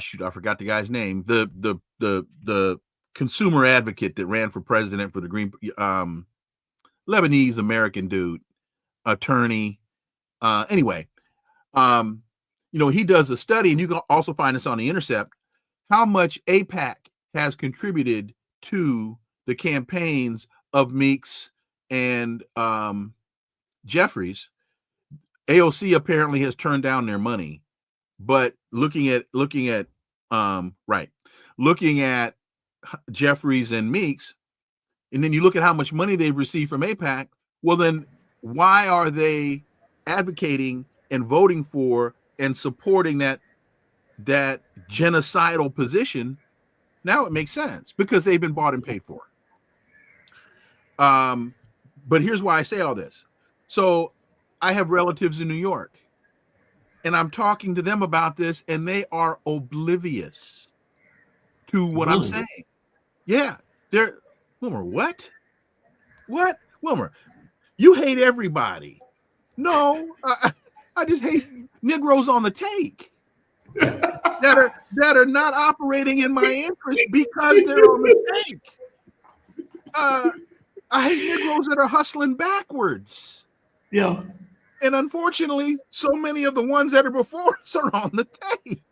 shoot, I forgot the guy's name. The consumer advocate that ran for president for the Green, Lebanese American dude, attorney. Anyway, he does a study, and you can also find this on The Intercept, how much AIPAC has contributed to the campaigns of Meeks and Jeffries. AOC apparently has turned down their money, but looking at Jeffries and Meeks, and then you look at how much money they've received from AIPAC, well then why are they advocating and voting for and supporting that genocidal position? Now it makes sense, because they've been bought and paid for. But here's why I say all this. So I have relatives in New York, and I'm talking to them about this, and they are oblivious to what I'm saying. Yeah, they're Wilmer. What? Wilmer? You hate everybody. No, I just hate Negroes on the take that are not operating in my interest because they're on the take. I hate Negroes that are hustling backwards. Yeah. And unfortunately, so many of the ones that are before us are on the take.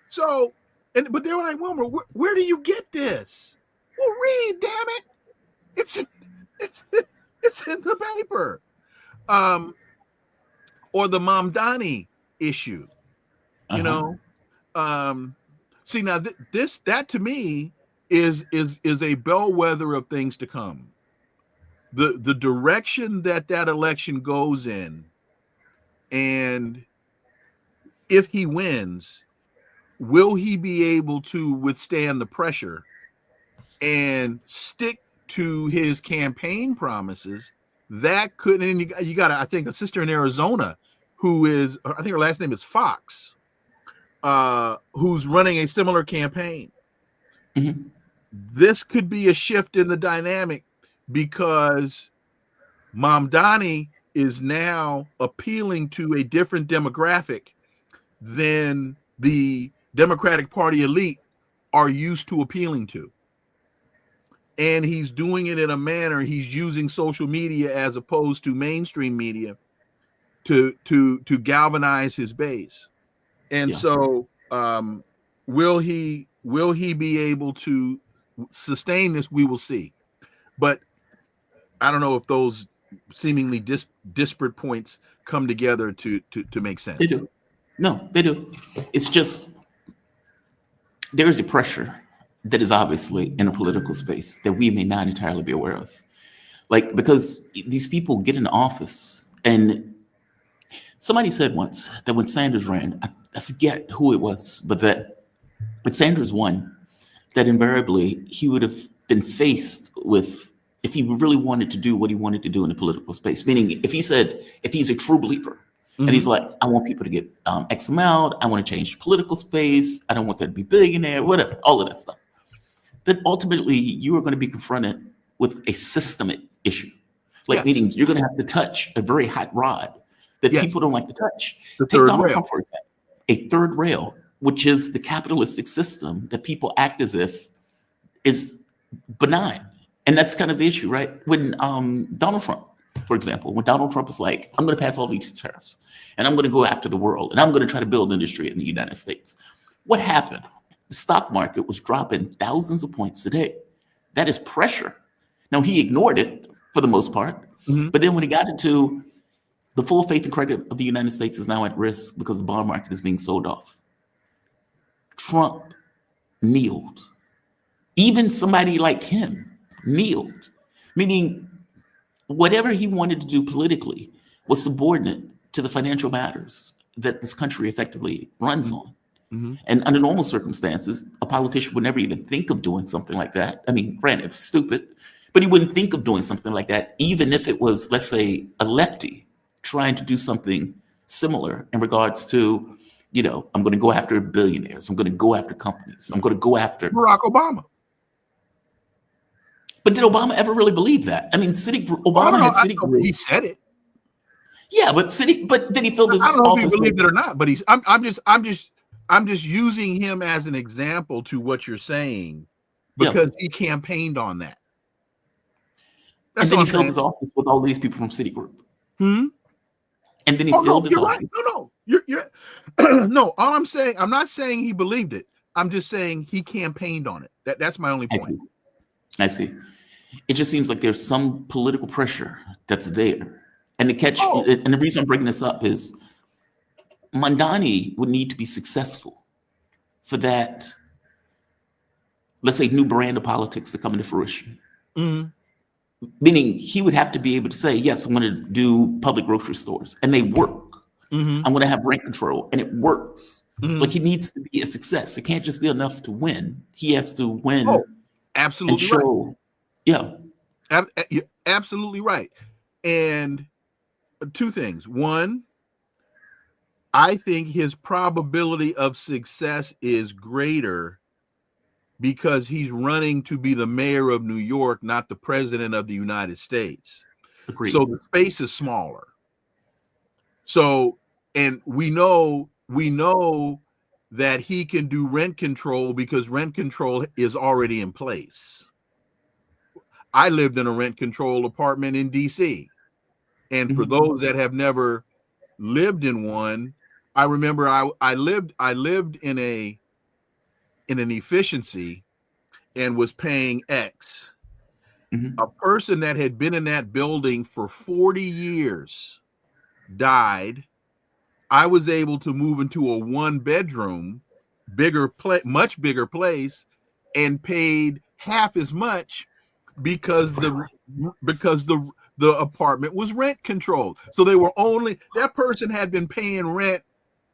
So, but they're like, Wilmer, where do you get this? Well, read, damn it. It's in the paper. Or the Mamdani issue. You know, see, now that to me is a bellwether of things to come. The direction that election goes in, and if he wins, will he be able to withstand the pressure and stick to his campaign promises? That could, and you got, I think, a sister in Arizona who is, I think her last name is Fox, who's running a similar campaign. Mm-hmm. This could be a shift in the dynamic, because Mamdani is now appealing to a different demographic than the Democratic Party elite are used to appealing to. And he's doing it in a manner, he's using social media as opposed to mainstream media to galvanize his base. And so will he be able to sustain this? We will see. But I don't know if those seemingly disparate points come together to make sense. They do. No, they do. It's just there is a pressure that is obviously in a political space that we may not entirely be aware of. Like, because these people get in office, and somebody said once that when Sanders ran, I forget who it was, but that if Sanders won, that invariably he would have been faced with, if he really wanted to do what he wanted to do in the political space, meaning if he's a true believer, mm-hmm. and he's like, I want people to get X amount, I want to change the political space, I don't want there to be billionaire, whatever, all of that stuff, then ultimately you are going to be confronted with a systemic issue. Like, meaning you're going to have to touch a very hot rod that Yes. people don't like to touch. The Take third Donald rail. Trump, for example. A third rail, which is the capitalistic system that people act as if is benign. And that's kind of the issue, right? When Donald Trump, for example, when Donald Trump is like, I'm going to pass all these tariffs and I'm going to go after the world and I'm going to try to build industry in the United States. What happened? The stock market was dropping thousands of points a day. That is pressure. Now, he ignored it for the most part. But then when he got into the full faith and credit of the United States is now at risk because the bond market is being sold off, Trump kneeled. Even somebody like him kneeled, meaning whatever he wanted to do politically was subordinate to the financial matters that this country effectively runs on. And under normal circumstances, a politician would never even think of doing something like that. I mean, granted, it's stupid, but he wouldn't think of doing something like that, even if it was, let's say, a lefty trying to do something similar in regards to, I'm going to go after billionaires. I'm going to go after companies. I'm going to go after Barack Obama. But did Obama ever really believe that? I mean, Obama had Citigroup. He said it. Yeah, but then he filled his I don't know if office he believed it or not, but I'm just using him as an example to what you're saying because he campaigned on that. And then he filled his office with all these people from Citigroup. And then he filled his office. No, you're no. All I'm saying, I'm not saying he believed it. I'm just saying he campaigned on it. That's my only point. I see. It just seems like there's some political pressure that's there. And and the reason I'm bringing this up is Mandani would need to be successful for that, let's say, new brand of politics to come into fruition. Meaning he would have to be able to say, yes, I'm going to do public grocery stores, and they work. I'm going to have rent control, and it works. Like, he needs to be a success. It can't just be enough to win. He has to win. Absolutely and show, right. Yeah. You're absolutely right. And two things. One, I think his probability of success is greater because he's running to be the mayor of New York, not the president of the United States. Agreed. So the space is smaller. So, and we know that he can do rent control because rent control is already in place. I lived in a rent control apartment in DC. And for those that have never lived in one, I remember I lived in an efficiency and was paying X. A person that had been in that building for 40 years died. I was able to move into a 1-bedroom, much bigger place, and paid half as much because the apartment was rent controlled. So that person had been paying rent,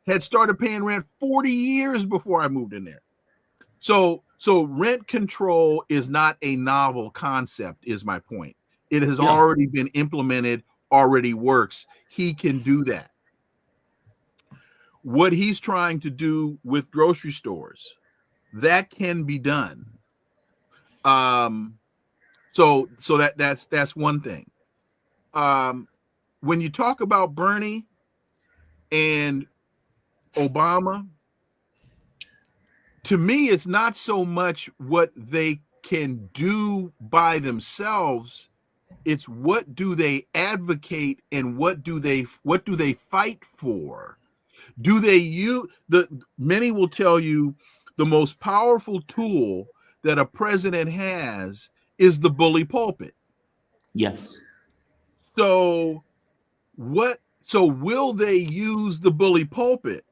had started paying rent 40 years before I moved in there. So rent control is not a novel concept, is my point. It has already been implemented, already works. He can do that. What he's trying to do with grocery stores, that can be done. So that's one thing. When you talk about Bernie and Obama, to me, it's not so much what they can do by themselves. It's what do they advocate and what do they fight for? Do they use many will tell you the most powerful tool that a president has is the bully pulpit. Yes. So will they use the bully pulpit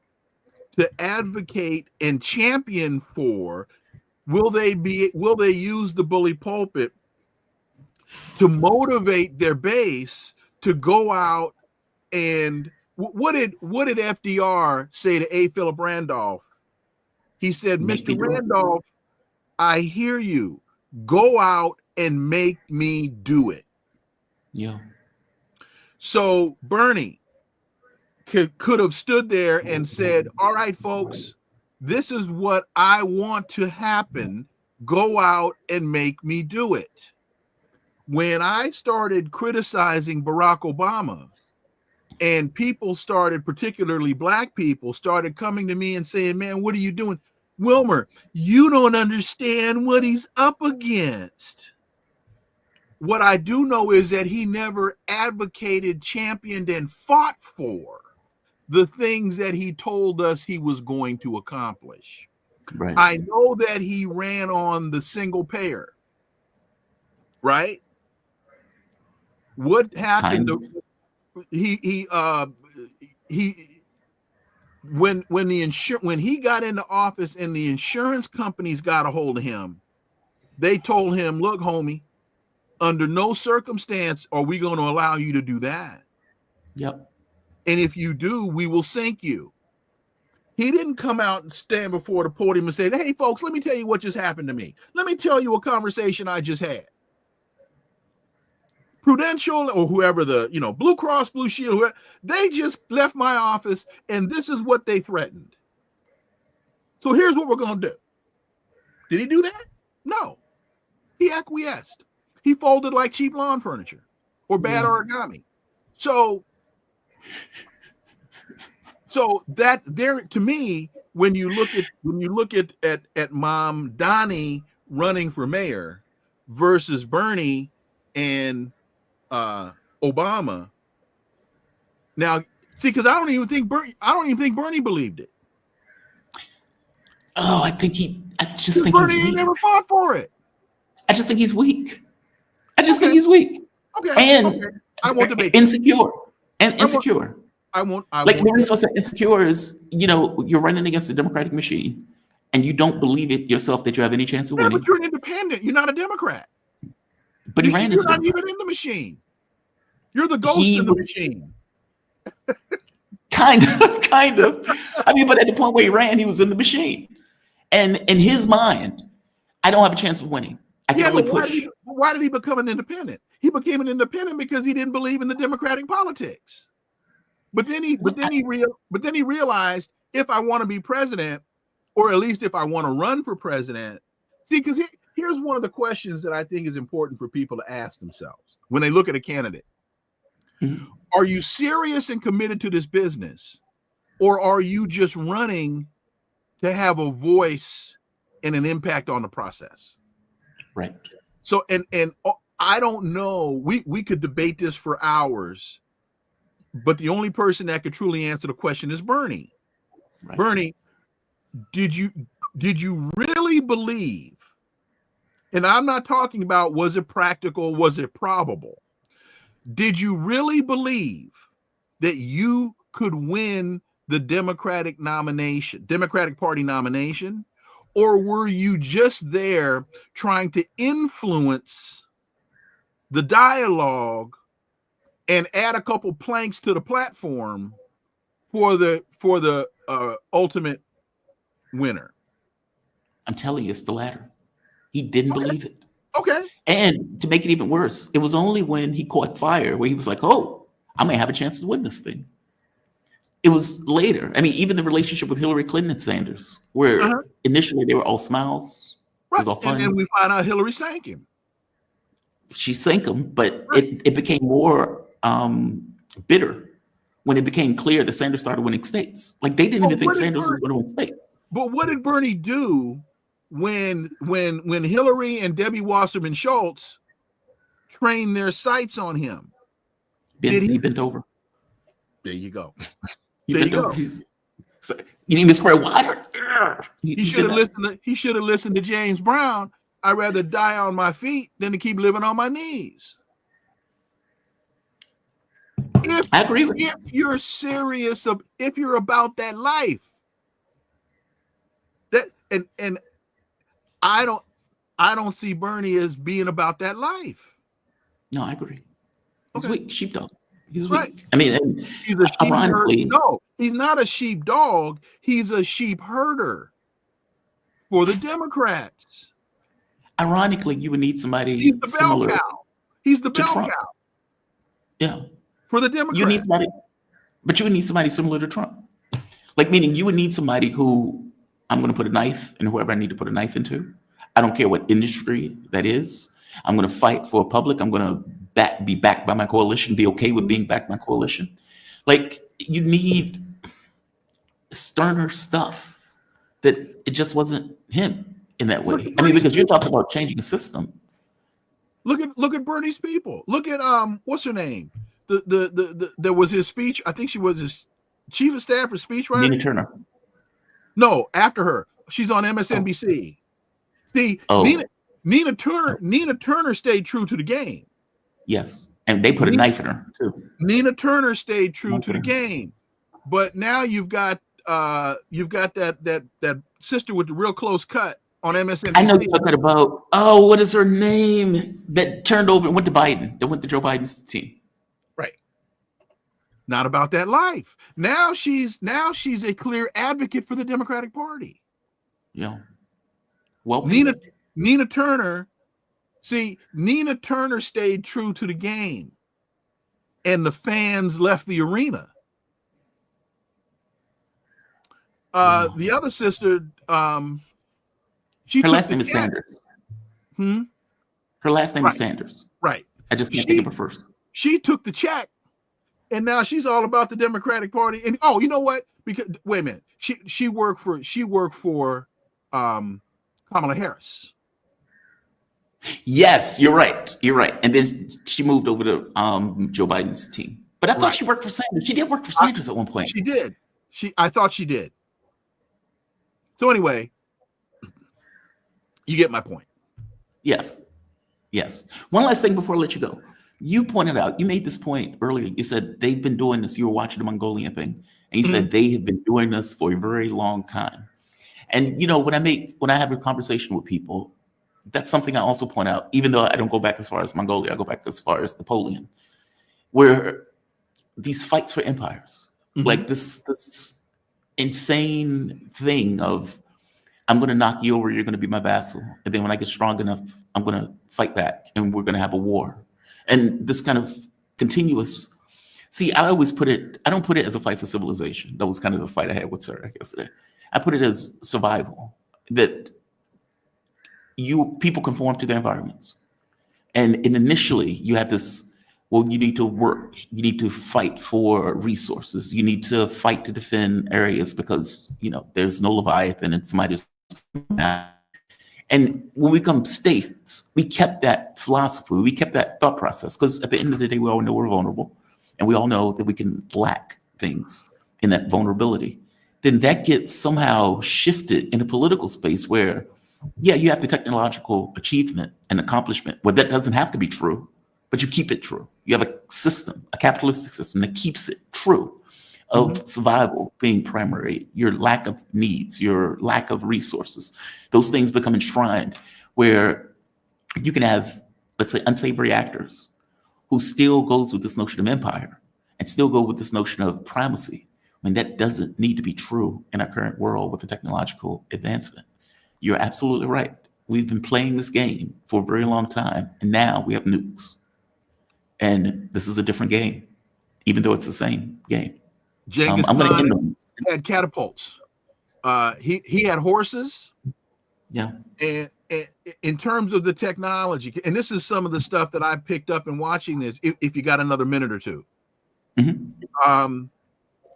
to advocate and champion for? Will they use the bully pulpit to motivate their base to go out and what did FDR say to A. Philip Randolph? He said, Mr. Randolph, I hear you. Go out and make me do it. Yeah. So Bernie could have stood there and said, all right, folks, this is what I want to happen. Go out and make me do it. When I started criticizing Barack Obama, And people started, particularly black people, started coming to me and saying, man, what are you doing? Wilmer, you don't understand what he's up against. What I do know is that he never advocated, championed, and fought for the things that he told us he was going to accomplish. Right. I know that he ran on the single payer, right? What happened? When he got into office and the insurance companies got a hold of him, they told him, look, homie, under no circumstance are we going to allow you to do that. Yep. And if you do, we will sink you. He didn't come out and stand before the podium and say, hey, folks, let me tell you what just happened to me. Let me tell you a conversation I just had. Prudential or whoever Blue Cross, Blue Shield, whoever, they just left my office and this is what they threatened. So here's what we're going to do. Did he do that? No. He acquiesced. He folded like cheap lawn furniture or bad origami. So that there, to me, when you look at Mom Donnie running for mayor versus Bernie and Obama. Now, see, because I don't even think Bernie believed it. Oh, I just think Bernie he's weak. ain't never fought for it. I just think he's weak. I just think he's weak. Okay. And I won't debate. Insecure. And insecure. I won't. Maurice was insecure is, you're running against the Democratic machine and you don't believe it yourself that you have any chance of winning. But you're an independent. You're not a Democrat. But you're not even in the machine. You're the ghost in the machine. Kind of. I mean, but at the point where he ran, he was in the machine. And in his mind, I don't have a chance of winning. I can only push. Why did he become an independent? He became an independent because he didn't believe in the democratic politics. But then he realized, if I want to be president, or at least if I want to run for president, see, because here's one of the questions that I think is important for people to ask themselves when they look at a candidate. Mm-hmm. Are you serious and committed to this business, or are you just running to have a voice and an impact on the process? Right. So, and I don't know, we could debate this for hours, but the only person that could truly answer the question is Bernie. Right. Bernie, did you really believe? And I'm not talking about, was it practical? Was it probable? Did you really believe that you could win the Democratic Party nomination? Or were you just there trying to influence the dialogue and add a couple planks to the platform for the ultimate winner? I'm telling you, it's the latter. He didn't believe it. Okay. And to make it even worse, it was only when he caught fire where he was like, oh, I may have a chance to win this thing. It was later. I mean, even the relationship with Hillary Clinton and Sanders, where initially they were all smiles. Right. It was all fun. And we find out Hillary sank him. She sank him, but it became more bitter when it became clear that Sanders started winning states. Like, they didn't even think Sanders was going to win states. But what did Bernie do when Hillary and Debbie Wasserman Schultz trained their sights on him? He bent over. There you go. You need to spread wider. He should have listened to James Brown. I'd rather die on my feet than to keep living on my knees. I agree with you. If you're serious, if you're about that life, and I don't see Bernie as being about that life. No, I agree. He's weak, sheepdog. He's right. weak. I mean, he's a sheep herder. No, he's not a sheepdog. He's a sheep herder for the Democrats. Ironically, you would need somebody. He's the bell cow. He's the bell cow. Yeah. For the Democrats. You need somebody, but you would need somebody similar to Trump. Like, meaning you would need somebody who, I'm going to put a knife in whoever I need to put a knife into. I don't care what industry that is. I'm going to fight for a public. I'm going to be backed by my coalition, be okay with being backed by my coalition. Like, you need sterner stuff that it just wasn't him in that way. I mean, because you're talking about changing the system. Look at Bernie's people. Look at what's her name? There was his speech. I think she was his chief of staff or speechwriter. Nina Turner. No, after her. She's on MSNBC. See, Nina Turner stayed true to the game. Yes. And they put a knife in her too. Nina Turner stayed true to the game. But now you've got that sister with the real close cut on MSNBC. I know you're talking about, what is her name? That turned over and went to Biden. That went to Joe Biden's team. Right. Not about that life. Now she's a clear advocate for the Democratic Party. Yeah. Well, Nina Turner. See, Nina Turner stayed true to the game, and the fans left the arena. The other sister, her last name is Sanders. Her last name is Sanders. Right. I just can't think of her first. She took the check, and now she's all about the Democratic Party. And you know what? Because wait a minute, she worked for Kamala Harris. Yes, you're right. You're right. And then she moved over to Joe Biden's team. But I thought she worked for Sanders. She did work for Sanders at one point. She did. I thought she did. So anyway, you get my point. Yes. Yes. One last thing before I let you go. You pointed out, you made this point earlier. You said they've been doing this. You were watching the Mongolian thing. And you said they have been doing this for a very long time. And when I have a conversation with people, that's something I also point out, even though I don't go back as far as Mongolia, I go back as far as Napoleon, where these fights for empires, like this insane thing of, I'm going to knock you over, you're going to be my vassal. And then when I get strong enough, I'm going to fight back and we're going to have a war. And this kind of continuous, I always I don't put it as a fight for civilization. That was kind of the fight I had with Sarah yesterday. I put it as survival, that people conform to their environments. And initially you have this, well, you need to work, you need to fight for resources, you need to fight to defend areas because, there's no Leviathan and somebody's. And when we become states, we kept that philosophy, we kept that thought process, because at the end of the day, we all know we're vulnerable and we all know that we can lack things in that vulnerability. Then that gets somehow shifted in a political space where, you have the technological achievement and accomplishment. Well, that doesn't have to be true, but you keep it true. You have a system, a capitalistic system that keeps it true of survival being primary, your lack of needs, your lack of resources. Those things become enshrined where you can have, let's say, unsavory actors who still goes with this notion of empire and still go with this notion of primacy. I mean, that doesn't need to be true in our current world with the technological advancement. You're absolutely right. We've been playing this game for a very long time, and now we have nukes. And this is a different game, even though it's the same game. Genghis Khan had catapults. He had horses. Yeah. And in terms of the technology, and this is some of the stuff that I picked up in watching this, if you got another minute or two.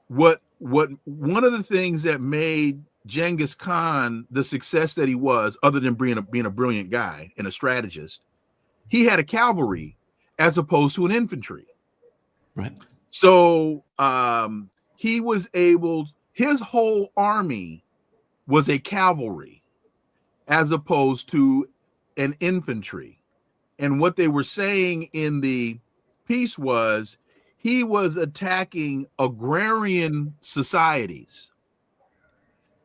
What one of the things that made Genghis Khan the success that he was, other than being a brilliant guy and a strategist, he had a cavalry as opposed to an infantry. Right. So he was his whole army was a cavalry as opposed to an infantry. And what they were saying in the piece was he was attacking agrarian societies.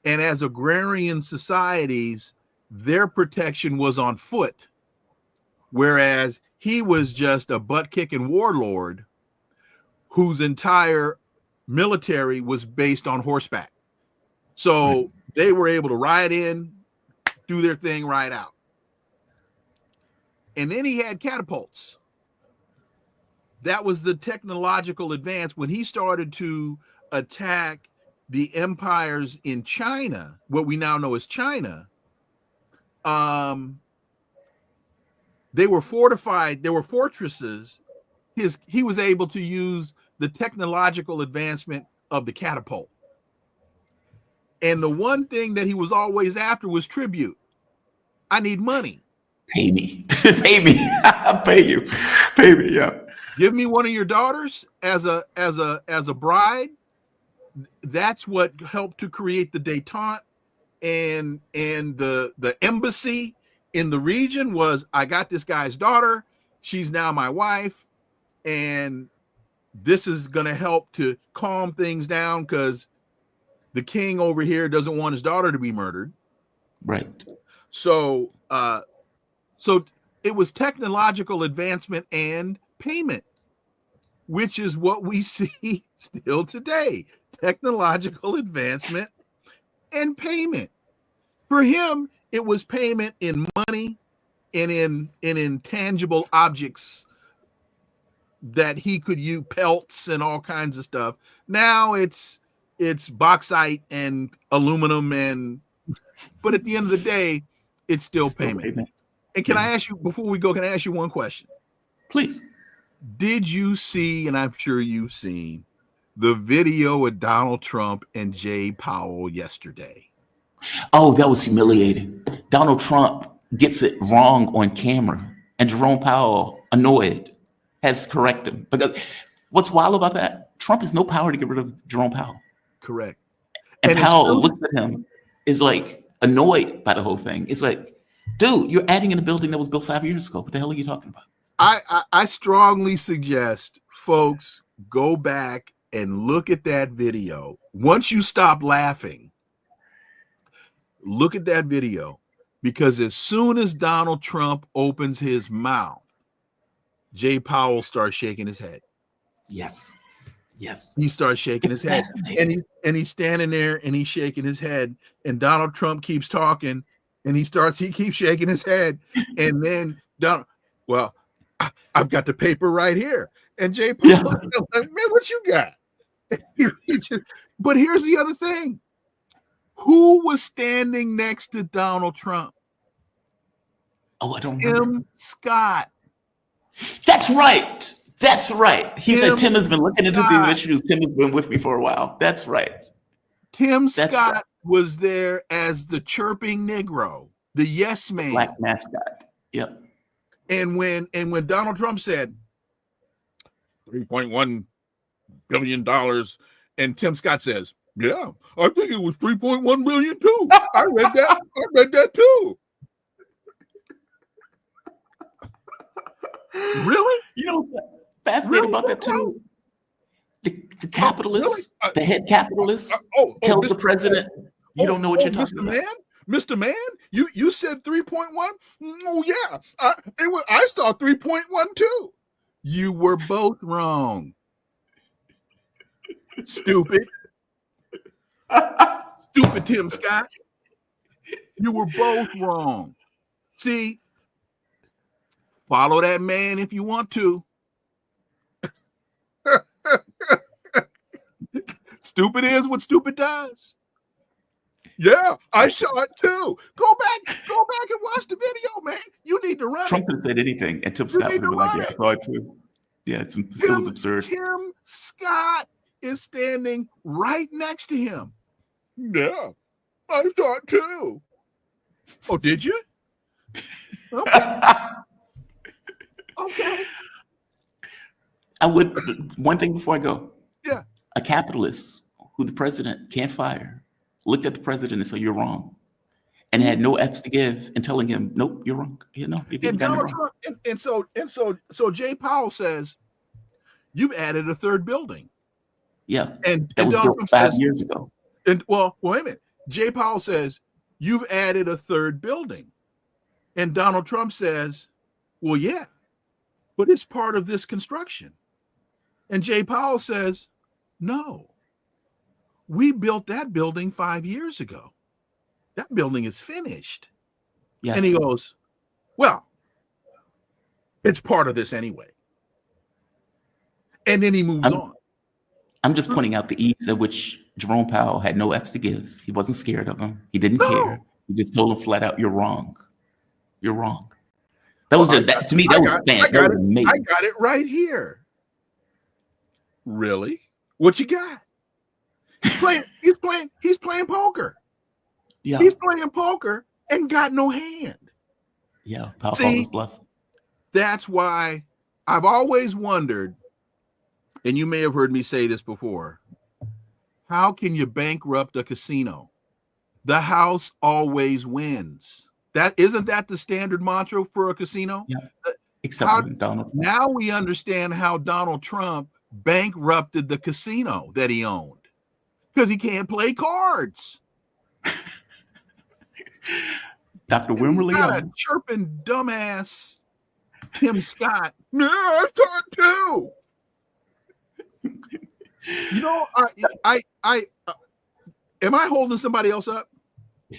And as agrarian societies, their protection was on foot, whereas he was just a butt-kicking warlord whose entire military was based on horseback. So they were able to ride in, do their thing, ride out. And then he had catapults. That was the technological advance. When he started to attack the empires in China, what we now know as China, they were fortified. There were fortresses. He was able to use the technological advancement of the catapult. And the one thing that he was always after was tribute. I need money. Pay me. Pay me. I'll pay you. Pay me, yeah. Give me one of your daughters as a bride. That's what helped to create the détente and the embassy in the region was, I got this guy's daughter. She's now my wife. And this is going to help to calm things down because the king over here doesn't want his daughter to be murdered. Right. So it was technological advancement and payment, which is what we see still today. Technological advancement and payment. For him, it was payment in money and in intangible objects that he could use, pelts and all kinds of stuff. Now it's bauxite and aluminum, but at the end of the day, it's still payment. And can I ask you, before we go, can I ask you one question? Please. Did you see, and I'm sure you've seen, the video of Donald Trump and Jay Powell yesterday? Oh, that was humiliating. Donald Trump gets it wrong on camera, and Jerome Powell, annoyed, has corrected him. Because what's wild about that? Trump has no power to get rid of Jerome Powell. Correct. And Powell looks at him, is like annoyed by the whole thing. It's like, dude, you're adding in a building that was built 5 years ago. What the hell are you talking about? I strongly suggest folks go back and look at that video. Once you stop laughing, look at that video, because as soon as Donald Trump opens his mouth, Jay Powell starts shaking his head. Yes. Yes. He starts shaking his head. And he's standing there and he's shaking his head. And Donald Trump keeps talking and he keeps shaking his head. And then I've got the paper right here. And Jay Powell, like, man, what you got? But here's the other thing. Who was standing next to Donald Trump? Oh, I don't remember. Tim Scott. That's right. That's right. He said Tim has been looking into these issues. Tim has been with me for a while. That's right. Tim Scott was there as the chirping Negro, the yes man, black mascot. Yep. And when Donald Trump said $3.1 billion, and Tim Scott says, yeah, I think it was 3.1 billion too. I read that too. Really? You know what's fascinating about that too? The capitalists, the head capitalists, tells the president, you don't know what you're talking about. Mr. Man, you said 3.1? Oh yeah, I saw 3.1 too. You were both wrong. Stupid. Stupid Tim Scott. You were both wrong. See, follow that man if you want to. Stupid is what stupid does. Yeah, I saw it too. Go back and watch the video, man. You need to run. Trump could have said anything, and Tim Scott would have been like, yeah, I saw it too. Yeah, it was absurd. Tim Scott is standing right next to him. Yeah, I saw it too. Oh, did you? Okay. Okay. I would, one thing before I go. Yeah. A capitalist who the president can't fire looked at the president and said, you're wrong. And had no F's to give and telling him, nope, you're wrong. You know, you and Donald Trump, so Jay Powell says, you've added a third building. Yeah. And that was Donald built Trump 5 years ago. And well, wait a minute. Jay Powell says, you've added a third building. And Donald Trump says, well, yeah, but it's part of this construction. And Jay Powell says, no, we built that building 5 years ago. That building is finished. Yes. And he goes, well, it's part of this anyway. And then he moves on. I'm just pointing out the ease at which Jerome Powell had no F's to give. He wasn't scared of him. He didn't care. He just told him flat out, you're wrong. You're wrong. That was to me, that was amazing. I got it right here. Really? What you got? He's playing poker. Yeah. He's playing poker and got no hand. Yeah. Power See, his bluff. That's why I've always wondered, and you may have heard me say this before, how can you bankrupt a casino? The house always wins. Isn't that the standard mantra for a casino? Yeah. Except for Donald Trump. Now we understand how Donald Trump bankrupted the casino that he owned because he can't play cards. Dr. Wilmer Leon. Got a chirping dumbass Tim Scott. No, I thought too. You know, am I holding somebody else up?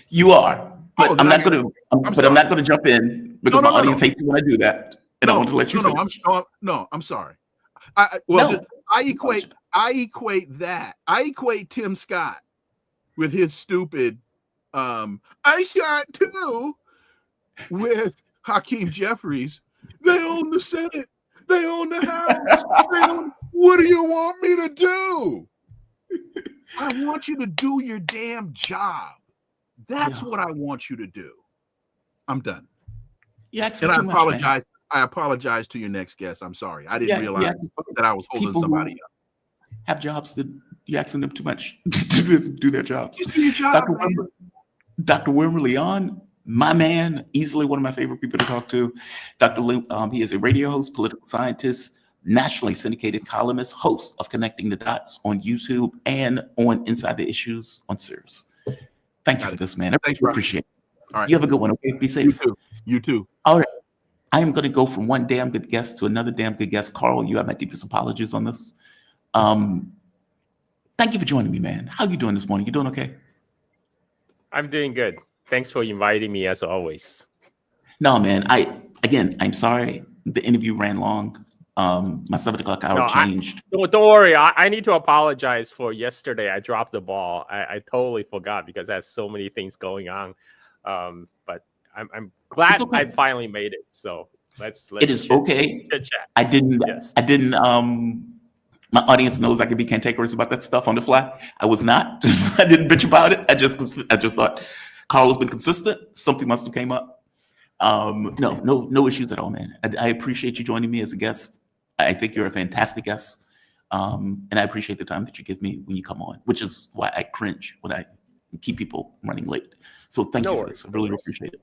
You are, but Oh, I'm not going to. But I'm not going to jump in because my audience hates when I do that, and I want to let you. I'm sorry. I equate that. I equate Tim Scott with his stupid. I shot too with Hakeem Jeffries. They own the Senate. They own the House. What do you want me to do? I want you to do your damn job. That's what I want you to do. I'm done. Yeah, and I apologize. I apologize to your next guest. I'm sorry. I didn't realize that I was holding somebody up. Have jobs that you're asking them too much to do their jobs. Just do your job, Dr. Wilmer Leon, my man, easily one of my favorite people to talk to. He is a radio host, political scientist, nationally syndicated columnist, host of Connecting the Dots on YouTube and on Inside the Issues on Sirius. Thank you for this, man. I appreciate it. All right. You have a good one, okay? Be safe. You too. All right. I am going to go from one damn good guest to another damn good guest. Carl, you have my deepest apologies on this. Thank you for joining me, man. How you doing this morning? You doing okay? I'm doing good. Thanks for inviting me as always. No, man. I'm sorry. The interview ran long. My 7 o'clock hour changed. Don't worry. I need to apologize for yesterday. I dropped the ball. I totally forgot because I have so many things going on. But I'm glad I finally made it. So let's it is okay. Chat. I didn't. My audience knows I can be cantankerous about that stuff on the fly. I was not. I didn't bitch about it. I just thought Carl has been consistent. Something must have came up. No issues at all, man. I appreciate you joining me as a guest. I think you're a fantastic guest. And I appreciate the time that you give me when you come on, which is why I cringe when I keep people running late. So thank you for this. I really appreciate it.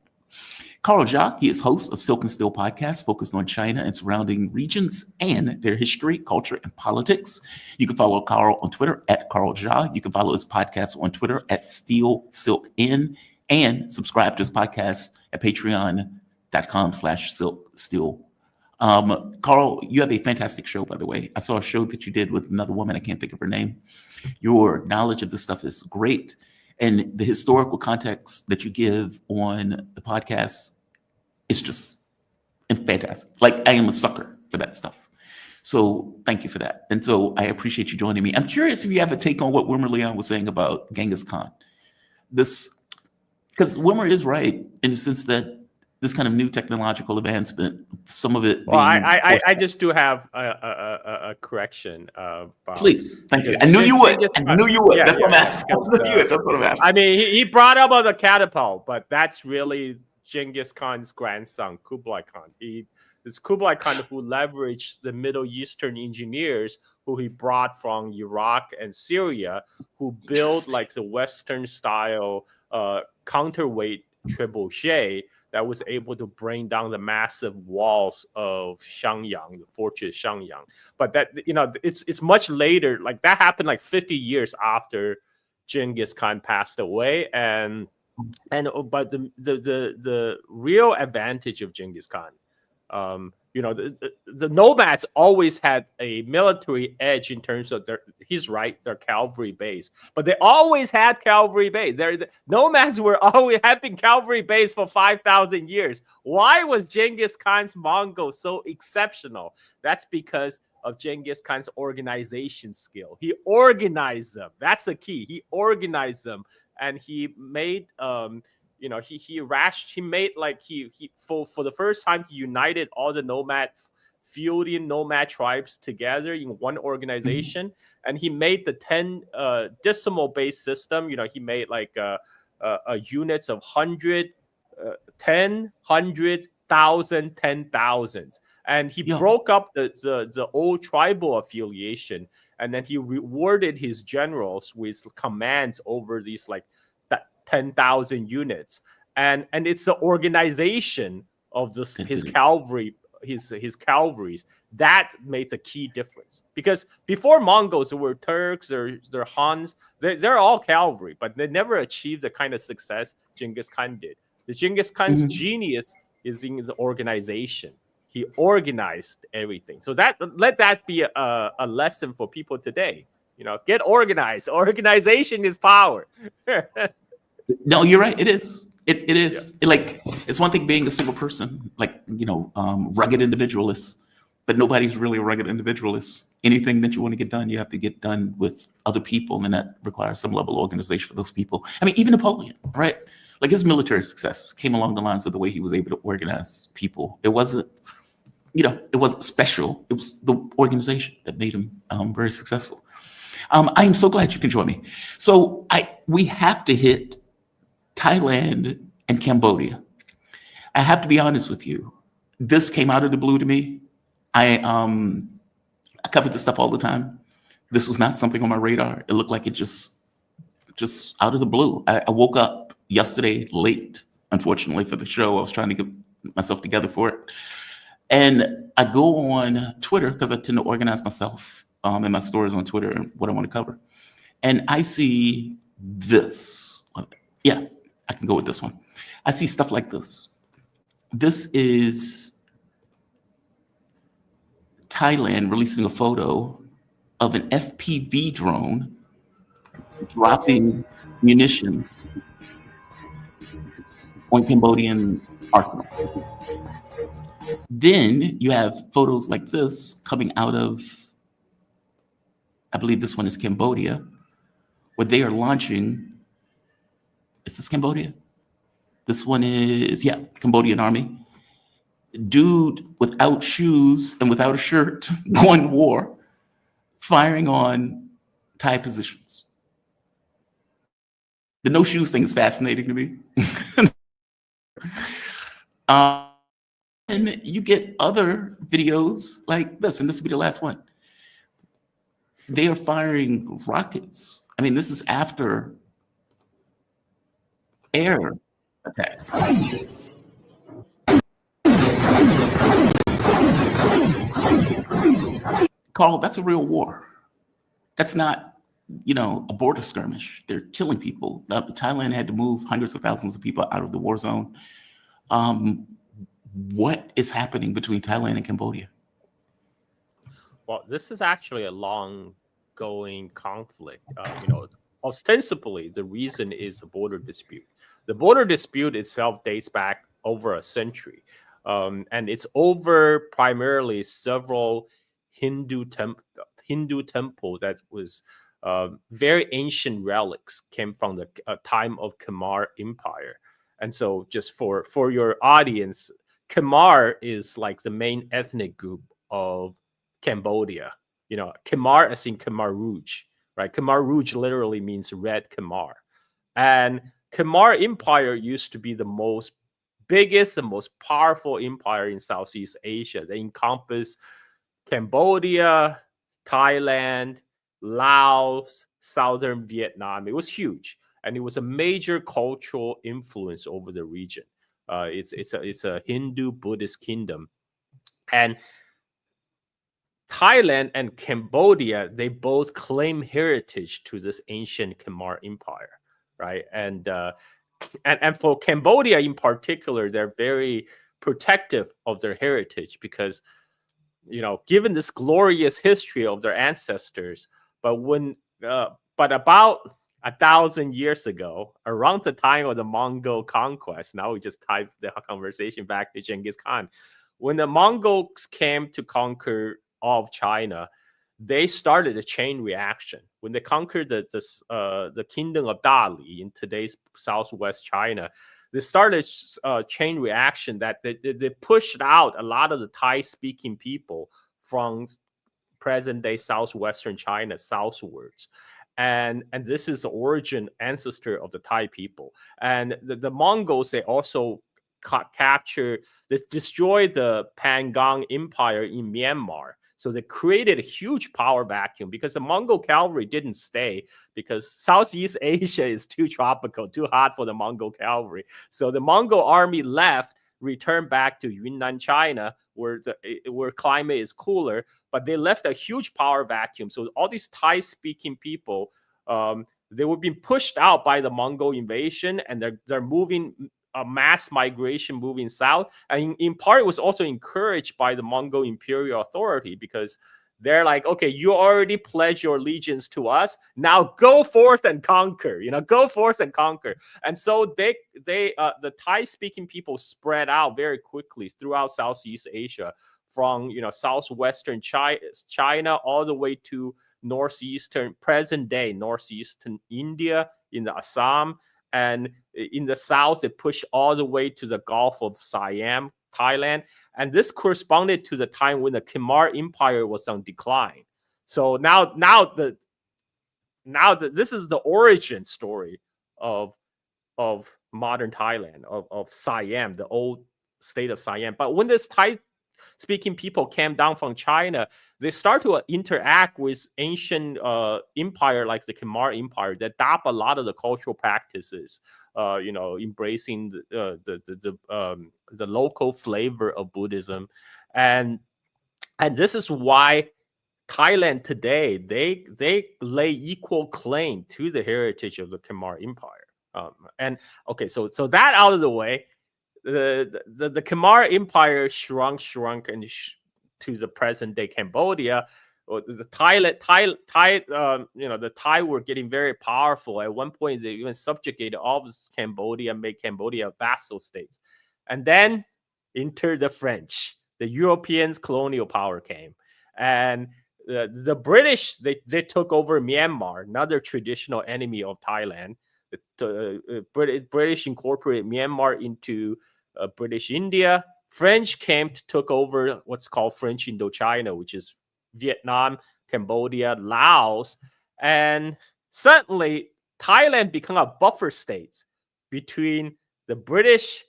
Carl Jacqu, he is host of Silk and Steel podcast, focused on China and surrounding regions and their history, culture, and politics. You can follow Carl on Twitter at Carl Jacqu. You can follow his podcast on Twitter at SteelSilkN and subscribe to his podcast at patreon.com/silksteel. Carl, you have a fantastic show, by the way. I saw a show that you did with another woman. I can't think of her name. Your knowledge of this stuff is great. And the historical context that you give on the podcast is just fantastic. Like, I am a sucker for that stuff. So thank you for that. And so I appreciate you joining me. I'm curious if you have a take on what Wilmer Leon was saying about Genghis Khan. Because Wilmer is right in the sense that this kind of new technological advancement, some of it. Well, I just do have a correction. Please, thank you. I knew you would. I knew you would. That's what I'm asking. That's what I'm asking. I mean, he brought up the catapult, but that's really Genghis Khan's grandson, Kublai Khan. It's Kublai Khan who leveraged the Middle Eastern engineers who he brought from Iraq and Syria, who built like the Western style counterweight trebuchet that was able to bring down the massive walls of Xiangyang, the fortress Xiangyang. But that, it's much later. Like that happened like 50 years after Genghis Khan passed away, but the real advantage of Genghis Khan, the nomads always had a military edge in terms of their cavalry base, but they always had cavalry base. The nomads have been cavalry base for 5,000 years. Why was Genghis Khan's Mongols so exceptional? That's because of Genghis Khan's organization skill. He organized them. That's the key. He organized them, and he made for the first time he united all the nomad feuding nomad tribes together in one organization, and he made the 10 decimal based system. He made like units of 100, 10, 100, 1,000, 10,000, and he broke up the old tribal affiliation, and then he rewarded his generals with commands over these like 10,000 units, and it's the organization of his cavalry, his cavalries that made the key difference. Because before Mongols, there were Turks, they're Huns, they're all cavalry, but they never achieved the kind of success Genghis Khan did. The Genghis Khan's genius is in the organization. He organized everything. So let that be a lesson for people today. Get organized. Organization is power. No, you're right. It is. It is. Like, it's one thing being a single person, like, rugged individualist, but nobody's really a rugged individualist. Anything that you want to get done, you have to get done with other people, and that requires some level of organization for those people. I mean, even Napoleon, right? Like, his military success came along the lines of the way he was able to organize people. It wasn't, it wasn't special. It was the organization that made him very successful. I am so glad you can join me. So we have to hit Thailand and Cambodia. I have to be honest with you. This came out of the blue to me. I covered this stuff all the time. This was not something on my radar. It looked like it just out of the blue. I woke up yesterday late, unfortunately, for the show. I was trying to get myself together for it. And I go on Twitter, because I tend to organize myself in my stories on Twitter and what I want to cover. And I see this. Yeah, I can go with this one. I see stuff like this. This is Thailand releasing a photo of an FPV drone dropping munitions on Cambodian arsenal. Then you have photos like this coming out of, I believe this one is Cambodia, where they are launching. Is this Cambodia? This one is, Cambodian army. Dude without shoes and without a shirt going to war, firing on Thai positions. The no shoes thing is fascinating to me. And you get other videos like this, and this will be the last one. They are firing rockets. I mean, this is after air attacks. Carl, that's a real war. That's not, a border skirmish. They're killing people. Thailand had to move hundreds of thousands of people out of the war zone. What is happening between Thailand and Cambodia? Well, this is actually a long-going conflict. Ostensibly, the reason is a border dispute. The border dispute itself dates back over a century, and it's over primarily several Hindu temple that was very ancient relics came from the time of Khmer Empire. And so, just for your audience, Khmer is like the main ethnic group of Cambodia. Khmer as in Khmer Rouge, right? Khmer Rouge literally means red Khmer. And Khmer Empire used to be the biggest and most powerful empire in Southeast Asia. They encompass Cambodia, Thailand, Laos, southern Vietnam. It was huge, and it was a major cultural influence over the region. It's a Hindu Buddhist kingdom, and Thailand and Cambodia, they both claim heritage to this ancient Khmer Empire, right? And for Cambodia in particular, they're very protective of their heritage because, given this glorious history of their ancestors, but about 1,000 years ago, around the time of the Mongol conquest, now we just type the conversation back to Genghis Khan. When the Mongols came to conquer all of China, they started a chain reaction. When they conquered the kingdom of Dali in today's southwest China, they started a chain reaction that they pushed out a lot of the Thai-speaking people from present-day southwestern China southwards. And this is the origin ancestor of the Thai people. And the Mongols, they also they destroyed the Pangong Empire in Myanmar. So they created a huge power vacuum because the Mongol cavalry didn't stay because Southeast Asia is too tropical, too hot for the Mongol cavalry. So the Mongol army left, returned back to Yunnan, China, where climate is cooler, but they left a huge power vacuum. So all these Thai-speaking people, they were being pushed out by the Mongol invasion, and they're moving a mass migration moving south. And in part, it was also encouraged by the Mongol Imperial authority because they're like, okay, you already pledged your allegiance to us. Now go forth and conquer, go forth and conquer. And so the Thai-speaking people spread out very quickly throughout Southeast Asia from, southwestern China all the way to present day northeastern India in the Assam. And in the south, it pushed all the way to the Gulf of Siam, Thailand. And this corresponded to the time when the Khmer Empire was on decline. So now this is the origin story of modern Thailand, of Siam, the old state of Siam. But when this Thai-speaking people came down from China, they start to interact with ancient empire like the Khmer Empire that adopt a lot of the cultural practices, embracing the local flavor of Buddhism, and this is why Thailand today they lay equal claim to the heritage of the Khmer Empire. And okay, so that out of the way, the Khmer Empire shrunk and to the present day Cambodia. The Thai were getting very powerful. At one point, they even subjugated all of Cambodia, made Cambodia vassal states. And then entered the French. The Europeans' colonial power came. And the British, they took over Myanmar, another traditional enemy of Thailand. British incorporated Myanmar into British India. French took over what's called French Indochina, which is Vietnam, Cambodia, Laos, and suddenly Thailand became a buffer state between the British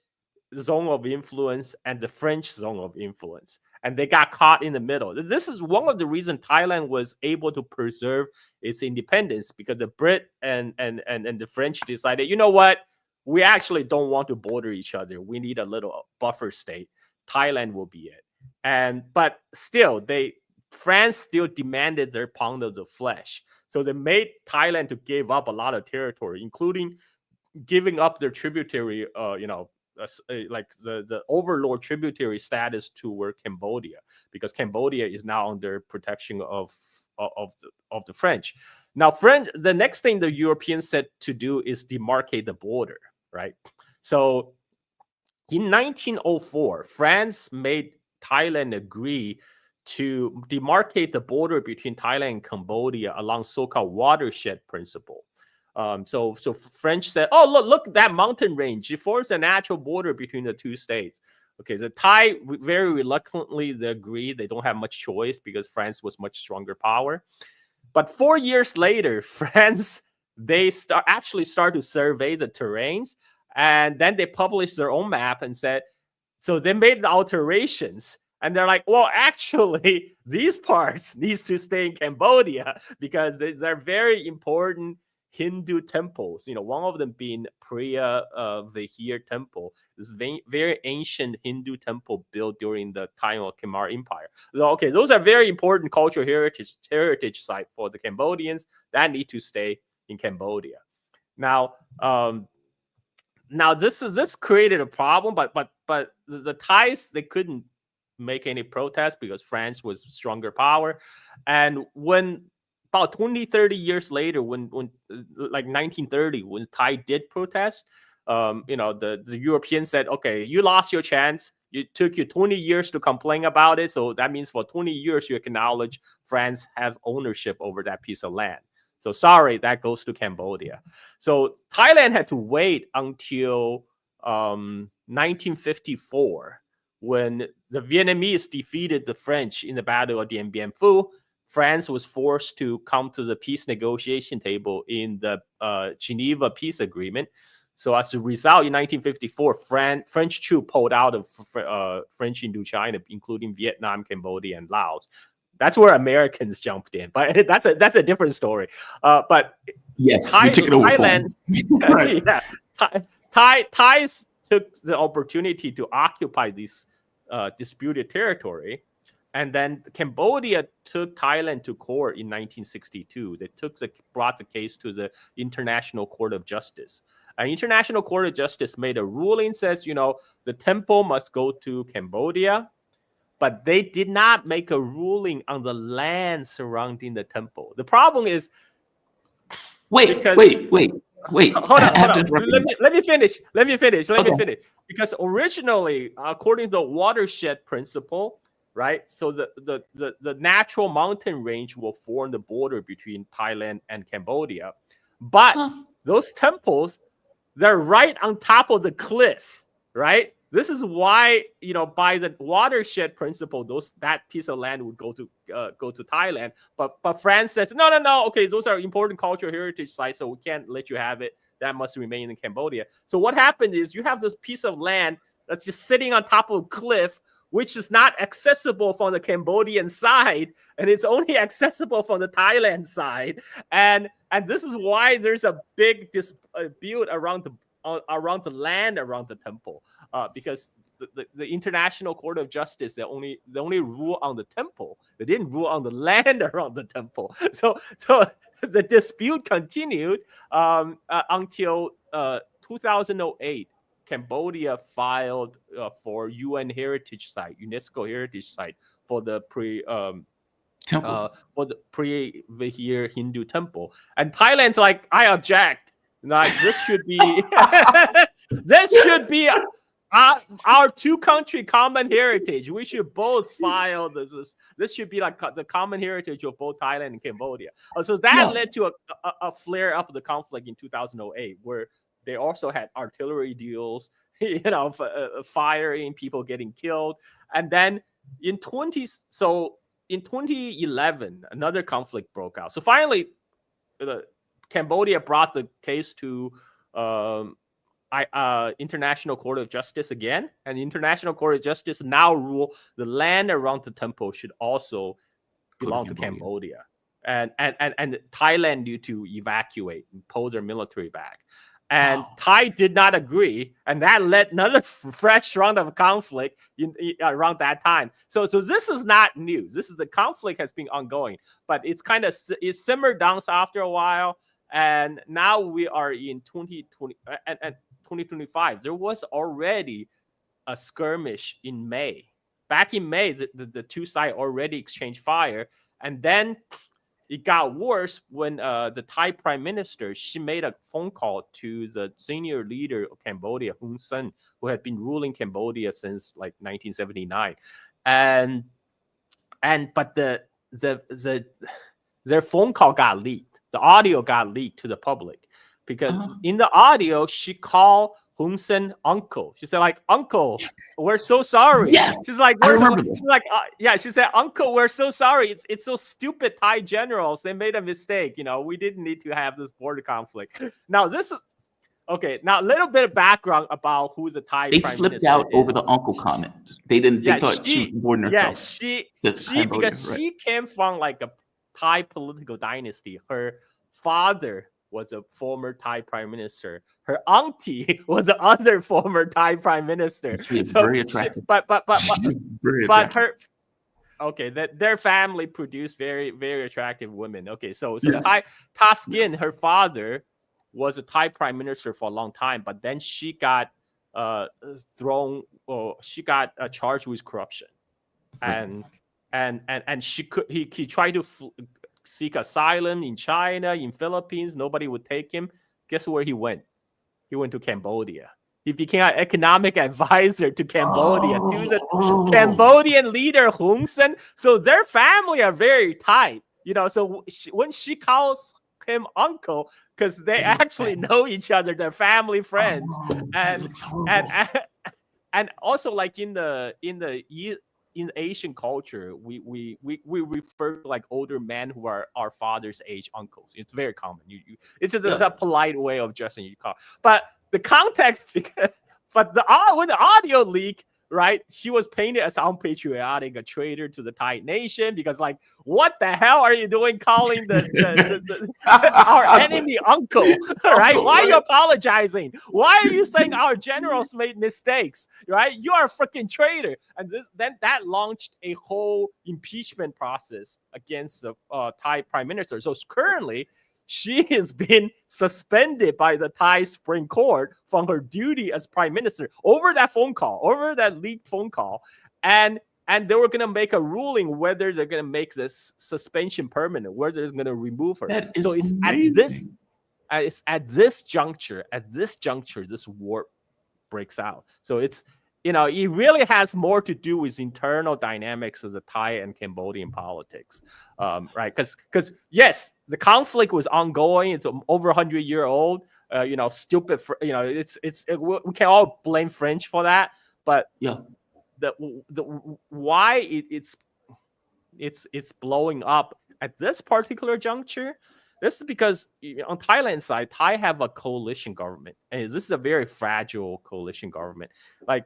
zone of influence and the French zone of influence, and they got caught in the middle. This is one of the reasons Thailand was able to preserve its independence, because the Brit and the French decided, you know what, we actually don't want to border each other. We need a little buffer state. Thailand will be it. But still, France still demanded their pound of the flesh. So they made Thailand to give up a lot of territory, including giving up their tributary, like the overlord tributary status toward Cambodia, because Cambodia is now under protection of the French. Now, the next thing the Europeans said to do is demarcate the border, right? So in 1904, France made Thailand agree to demarcate the border between Thailand and Cambodia along so-called watershed principle. So French said, oh, look at that mountain range. It forms a natural border between the two states. Okay, the Thai very reluctantly they agree. They don't have much choice because France was much stronger power. But 4 years later, France, they start to survey the terrains, and then they published their own map and said, so they made the alterations. And they're like, well, actually, these parts needs to stay in Cambodia because they're very important Hindu temples. One of them being Priya Vihir Temple. This very ancient Hindu temple built during the time of Khmer Empire. So, okay, those are very important cultural heritage site for the Cambodians that need to stay in Cambodia. Now, this created a problem, but the Thais, they couldn't make any protest because France was stronger power. And when about 20-30 years later, when like 1930, when Thai did protest, the Europeans said, okay, you lost your chance. It took you 20 years to complain about it, so that means for 20 years you acknowledge France has ownership over that piece of land. So sorry, that goes to Cambodia. So Thailand had to wait until 1954, when the Vietnamese defeated the French in the Battle of Dien Bien Phu. France was forced to come to the peace negotiation table in the Geneva Peace Agreement. So as a result, in 1954, French troops pulled out of French Indochina, including Vietnam, Cambodia, and Laos. That's where Americans jumped in, but that's a different story. But yes, we took it over. Thailand, Right. Thais took the opportunity to occupy this disputed territory. And then Cambodia took Thailand to court in 1962. They brought the case to the International Court of Justice. An International Court of Justice made a ruling, says, the temple must go to Cambodia, but they did not make a ruling on the land surrounding the temple. The problem is, wait. Hold on. Let me finish. Because originally, according to the watershed principle, right? So the natural mountain range will form the border between Thailand and Cambodia. But those temples, they're right on top of the cliff, right? This is why, by the watershed principle, that piece of land would go to Thailand. But France says, no. Okay, those are important cultural heritage sites, so we can't let you have it. That must remain in Cambodia. So what happened is you have this piece of land that's just sitting on top of a cliff, which is not accessible from the Cambodian side, and it's only accessible from the Thailand side. And this is why there's a big dispute around the land around the temple, because the International Court of Justice, they only rule on the temple. They didn't rule on the land around the temple. So the dispute continued until 2008. Cambodia filed for UN heritage site, UNESCO heritage site for the pre-Vihir Hindu temple, and Thailand's like, I object. Like, this should be our two country common heritage. We should both file this. This should be like the common heritage of both Thailand and Cambodia. So that led to a flare up of the conflict in 2008, where they also had artillery deals, firing, people getting killed. And then in 2011, another conflict broke out. So finally, Cambodia brought the case to International Court of Justice again. And the International Court of Justice now rule the land around the temple should also belong to Cambodia. And Thailand need to evacuate and pull their military back. And Thai did not agree, and that led another fresh round of conflict around that time. So this is not news. The conflict has been ongoing, but it simmered down after a while, and now we are in 2020 and 2025. There was already a skirmish in May. Back in May, the two sides already exchanged fire, and then it got worse when the Thai prime minister, she made a phone call to the senior leader of Cambodia, Hun Sen, who had been ruling Cambodia since like 1979, but their phone call got leaked. The audio got leaked to the public because in the audio she called Hun Sen uncle. She said, like, uncle, we're so sorry. Yes, she's like, I remember this. She's like, she said, uncle, we're so sorry. It's so stupid. Thai generals, they made a mistake. We didn't need to have this border conflict. Now this is okay. Now a little bit of background about who the Thai prime flipped minister out is. over the uncle comment. They didn't. They thought she was born herself. She came from like a Thai political dynasty. Her father was a former Thai prime minister. Her auntie was the other former Thai prime minister. She is very attractive. But very her, their family produced very, very attractive women. Okay, so Thai Taskin, her father, was a Thai prime minister for a long time, but then she got charged with corruption, and he tried to seek asylum in China, in Philippines. Nobody would take him. Guess where he went? He went to Cambodia. He became an economic advisor to Cambodia, to the Cambodian leader Hun Sen. So their family are very tight, So when she calls him uncle because they actually know each other. They're family friends, and also like in Asian culture, we refer to like older men who are our father's age uncles. It's very common. It's just a polite way of addressing you. But the context, when the audio leak, right? She was painted as unpatriotic, a traitor to the Thai nation, because like, what the hell are you doing calling our enemy uncle, right? Why are you apologizing? Why are you saying our generals made mistakes, right? You are a freaking traitor. And then that launched a whole impeachment process against the Thai prime minister. So currently, she has been suspended by the Thai Supreme Court from her duty as prime minister over that leaked phone call. And they were going to make a ruling whether they're going to make this suspension permanent, whether they're going to remove her. So it's amazing. At this juncture, this war breaks out. So it's, it really has more to do with internal dynamics of the Thai and Cambodian politics, right? Because yes, the conflict was ongoing. It's over 100-year-old. Stupid. We can all blame French for that, but why it's blowing up at this particular juncture. This is because on Thailand's side, Thai have a coalition government, and this is a very fragile coalition government. Like,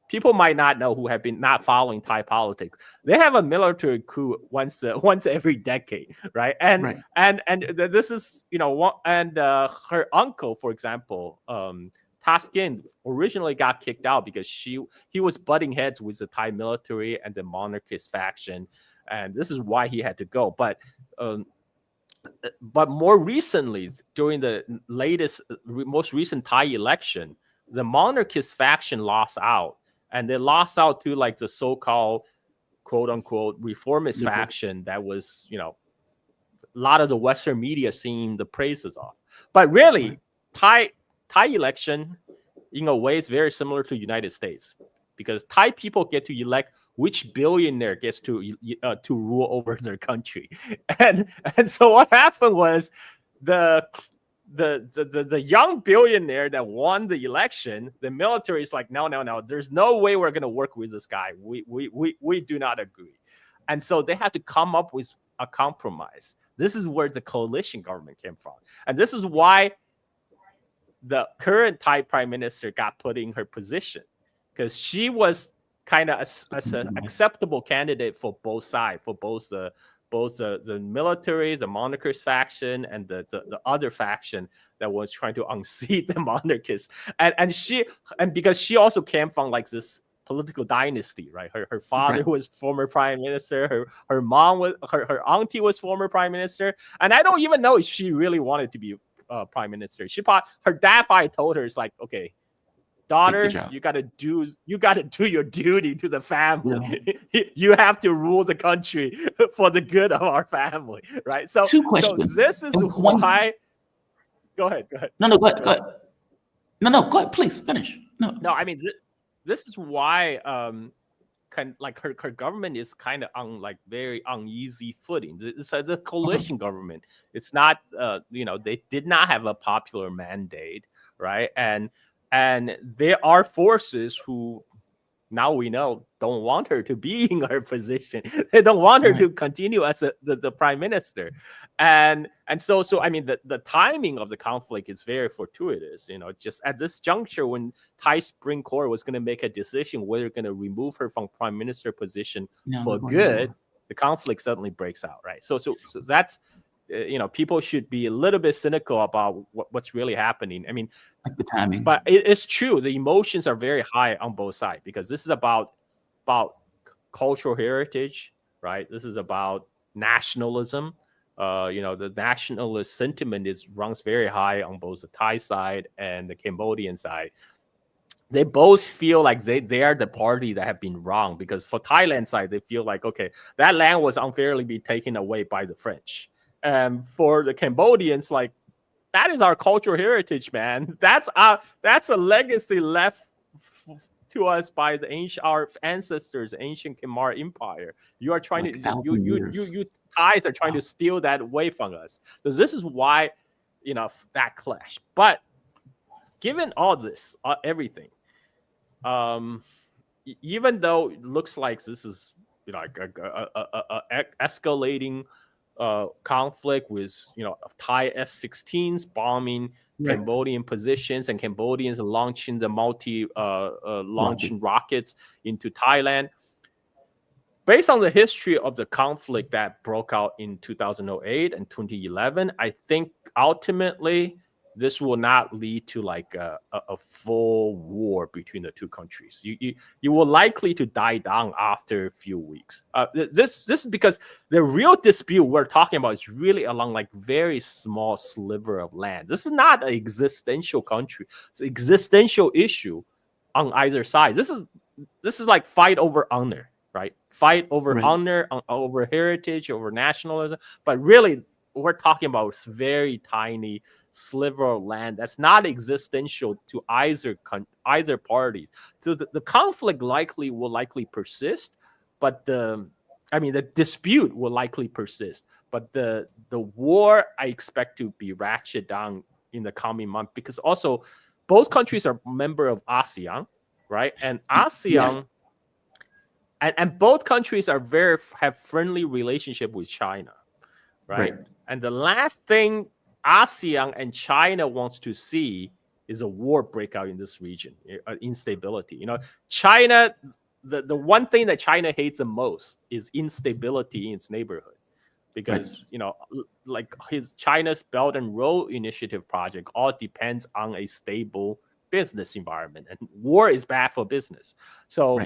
people might not know who have been not following Thai politics. They have a military coup once every decade, right? And this is her uncle, for example, Taskin, originally got kicked out because he was butting heads with the Thai military and the monarchist faction, and this is why he had to go. But more recently, during the most recent Thai election, the monarchist faction lost out. And they lost out to like the so-called quote unquote reformist faction that was, a lot of the Western media seeing the praises of. But really, Thai election, in a way, is very similar to United States, because Thai people get to elect which billionaire gets to rule over their country. And so what happened was the young billionaire that won the election, the military is like, no, there's no way we're going to work with this guy. We do not agree. And so they had to come up with a compromise. This is where the coalition government came from. And this is why the current Thai prime minister got put in her position, because she was kind of an acceptable candidate for both sides, for both the military, the monarchist faction, and the other faction that was trying to unseat the monarchists. And because she also came from like this political dynasty, right? Her father was former prime minister. Her mom was her auntie was former prime minister. And I don't even know if she really wanted to be prime minister. Her dad probably told her, it's like, okay, daughter, you gotta do your duty to the family. Yeah. You have to rule the country for the good of our family, right? So, two questions. So this is why. Go ahead. No, go ahead. No, go ahead. Please finish. No. I mean, this is why her government is kind of on like very uneasy footing. It's a coalition government. It's not they did not have a popular mandate, right? And there are forces who now we know don't want her to be in her position. They don't want her to continue as the prime minister. And so I mean, the timing of the conflict is very fortuitous. Just at this juncture when Thai Supreme Court was going to make a decision whether they're going to remove her from prime minister position for good, the conflict suddenly breaks out, right? So that's people should be a little bit cynical about what's really happening. I mean, like the timing. But it's true. The emotions are very high on both sides, because this is about cultural heritage, right? This is about nationalism. The nationalist sentiment runs very high on both the Thai side and the Cambodian side. They both feel like they are the party that have been wrong, because for Thailand side, they feel like, okay, that land was unfairly be taken away by the French. And for the Cambodians, like, that is our cultural heritage, man. That's a legacy left to us by our ancestors, ancient Khmer Empire. You are trying to Thais are trying to steal that away from us. So this is why, that clash. But given all this, everything, even though it looks like this is like a escalating conflict with Thai F-16s bombing Cambodian positions and Cambodians launching the launching rockets into Thailand. Based on the history of the conflict that broke out in 2008 and 2011, I think ultimately this will not lead to like a full war between the two countries. You will likely to die down after a few weeks. This is because the real dispute we're talking about is really along like very small sliver of land. This is not an existential country. It's an existential issue on either side. This is like fight over honor, right? Fight over honor, over heritage, over nationalism. But really, we're talking about very tiny sliver of land that's not existential to either party. So the conflict will likely persist, but the dispute will likely persist. But the war I expect to be ratcheted down in the coming month, because also both countries are member of ASEAN, right? And ASEAN and both countries have friendly relationship with China, right? And the last thing ASEAN and China wants to see is a war breakout in this region, instability. China, the one thing that China hates the most is instability in its neighborhood, because like China's Belt and Road Initiative project all depends on a stable business environment, and war is bad for business. So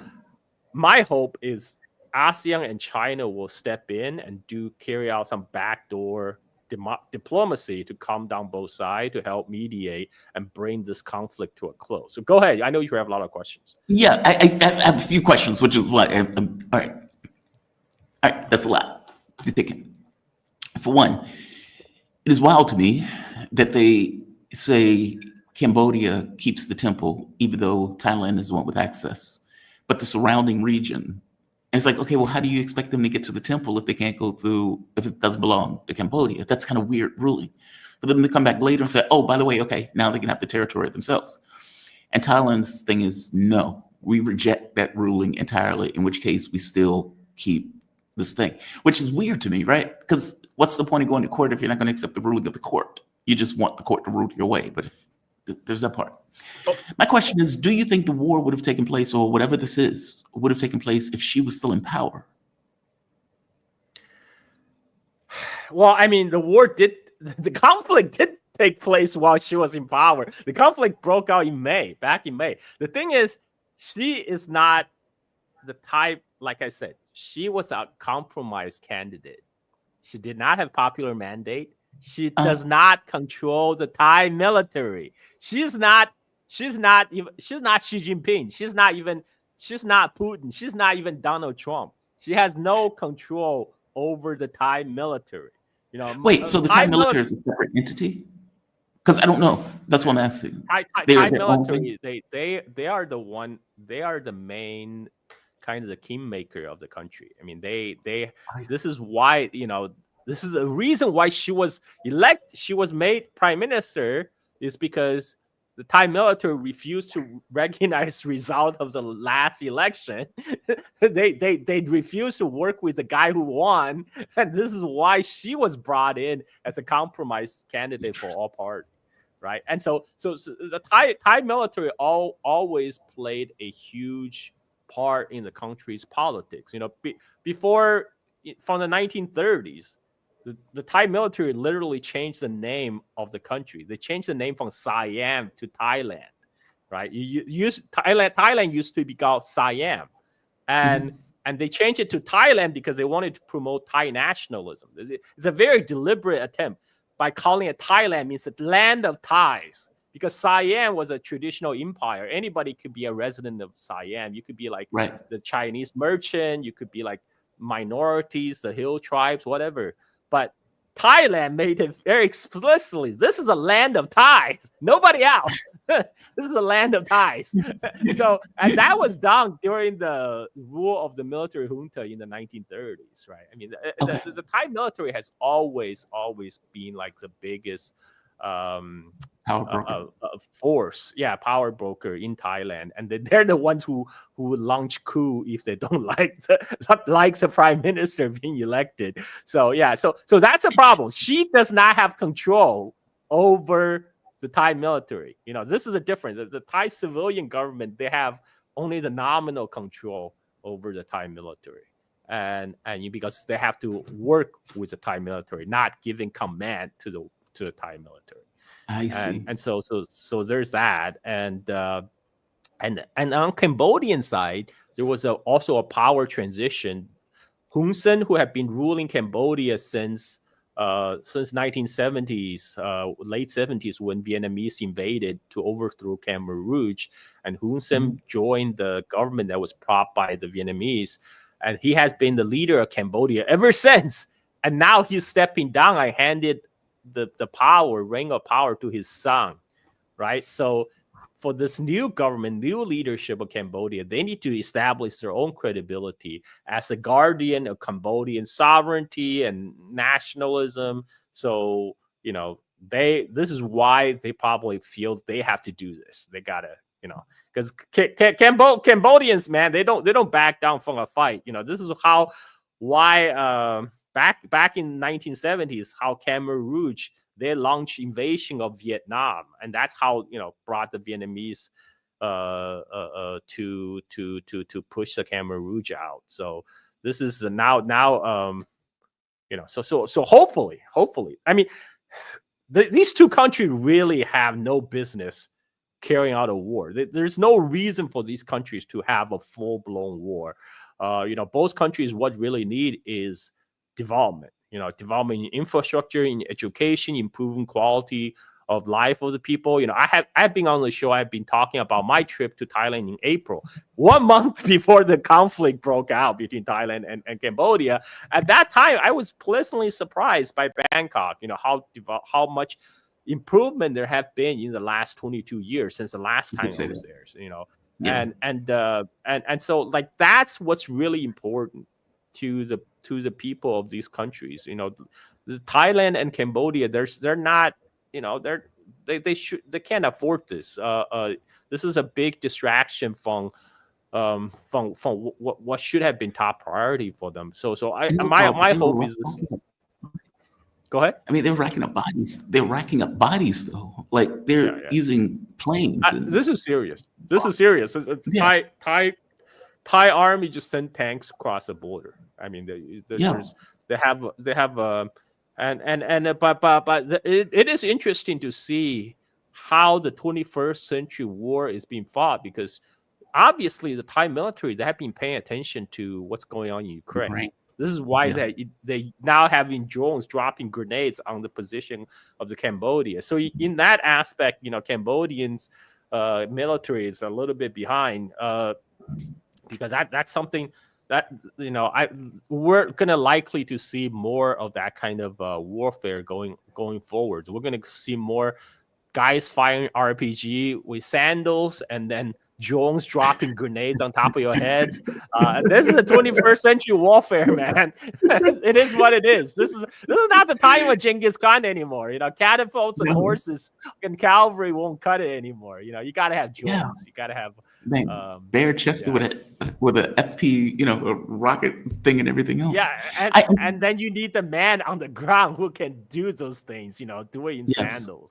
my hope is ASEAN and China will step in and carry out some backdoor diplomacy to calm down both sides, to help mediate and bring this conflict to a close. So go ahead. I know you have a lot of questions. Yeah, I have a few questions, which is what. All right, that's a lot to take in. For one, it is wild to me that they say Cambodia keeps the temple, even though Thailand is the one with access, but the surrounding region. And it's like, okay, well, how do you expect them to get to the temple if they can't go through, if it doesn't belong to Cambodia? That's kind of weird ruling. For them to come back later and say, oh, by the way, okay, now they can have the territory themselves. And Thailand's thing is, no, we reject that ruling entirely, in which case we still keep this thing, which is weird to me, right? Because what's the point of going to court if you're not going to accept the ruling of the court? You just want the court to rule your way. But there's that part. My question is, do you think the war would have taken place, or whatever this is, would have taken place if she was still in power? Well, I mean, the conflict did take place while she was in power. The conflict broke out back in May. The thing is, she is not the type, like I said, she was a compromise candidate. She did not have popular mandate. She does not control the Thai military. She's not Xi Jinping. She's not Putin. She's not even Donald Trump. She has no control over the Thai military. Wait, so the Thai military is a separate entity? Because I don't know. That's what I'm asking. Thai military, they are the one. They are the main kind of the kingmaker of the country. I mean, this is why this is the reason why she was made prime minister, is because the Thai military refused to recognize result of the last election. they refused to work with the guy who won, and this is why she was brought in as a compromise candidate for all parties, right? And so the Thai military always played a huge part in the country's politics. Before, from the 1930s. The Thai military literally changed the name of the country. They changed the name from Siam to Thailand, right? Thailand used to be called Siam, and they changed it to Thailand because they wanted to promote Thai nationalism. It's a very deliberate attempt. By calling it Thailand means the land of Thais, because Siam was a traditional empire. Anybody could be a resident of Siam. You could be like the Chinese merchant. You could be like minorities, the hill tribes, whatever. But Thailand made it very explicitly. This is a land of Thais. Nobody else. This is a land of Thais. So, and that was done during the rule of the military junta in the 1930s, right? I mean, the Thai military has always been like the biggest force, power broker in Thailand, and they're the ones who would launch coup if they don't like the prime minister being elected. So so that's a problem. She does not have control over the Thai military. This is a difference. The Thai civilian government, they have only the nominal control over the Thai military, and because they have to work with the Thai military, not giving command to the Thai military. I see. And so there's that, and on Cambodian side, there was also a power transition. Hun Sen, who had been ruling Cambodia since 1970s, late 70s, when Vietnamese invaded to overthrow Khmer Rouge, and Hun Sen joined the government that was propped by the Vietnamese, and he has been the leader of Cambodia ever since. And now he's stepping down. I handed the ring of power to his son, right? So for this new government, new leadership of Cambodia, they need to establish their own credibility as a guardian of Cambodian sovereignty and nationalism. So, this is why they probably feel they have to do this. They gotta, because Cambodians, man, they don't back down from a fight. This is why back in 1970s, how Khmer Rouge, they launched invasion of Vietnam, and that's how brought the Vietnamese to push the Khmer Rouge out. So this is now so hopefully, I mean, these two countries really have no business carrying out a war. There's no reason for these countries to have a full-blown war. Both countries, what really need is development, development in infrastructure, in education, improving quality of life of the people. I've been on the show. I've been talking about my trip to Thailand in April, 1 month before the conflict broke out between Thailand and Cambodia. At that time, I was pleasantly surprised by Bangkok, how much improvement there have been in the last 22 years since the last time I was there, Yeah. And so like that's what's really important to the people of these countries. The Thailand and Cambodia, they're not, they can't afford this. This is a big distraction from what should have been top priority for them. So my hope is this. Go ahead. I mean, they're racking up bodies. They're racking up bodies, though. Like they're using planes. This is serious. Thai army just sent tanks across the border. I mean, they have but it is interesting to see how the 21st century war is being fought, because obviously the Thai military, they have been paying attention to what's going on in Ukraine. Right. This is why they now having drones dropping grenades on the position of the Cambodia. So in that aspect, Cambodians military is a little bit behind, because that's something that we're gonna likely to see more of that kind of warfare going forward. We're gonna see more guys firing RPG with sandals and then drones dropping grenades on top of your heads. This is the 21st century warfare, man. It is what it is. This is not the time of Genghis Khan anymore. Catapults and horses and cavalry won't cut it anymore. You gotta have drones. Yeah. You gotta have bare chested with a FP, a rocket thing and everything else. Yeah, and then you need the man on the ground who can do those things. Do it in sandals.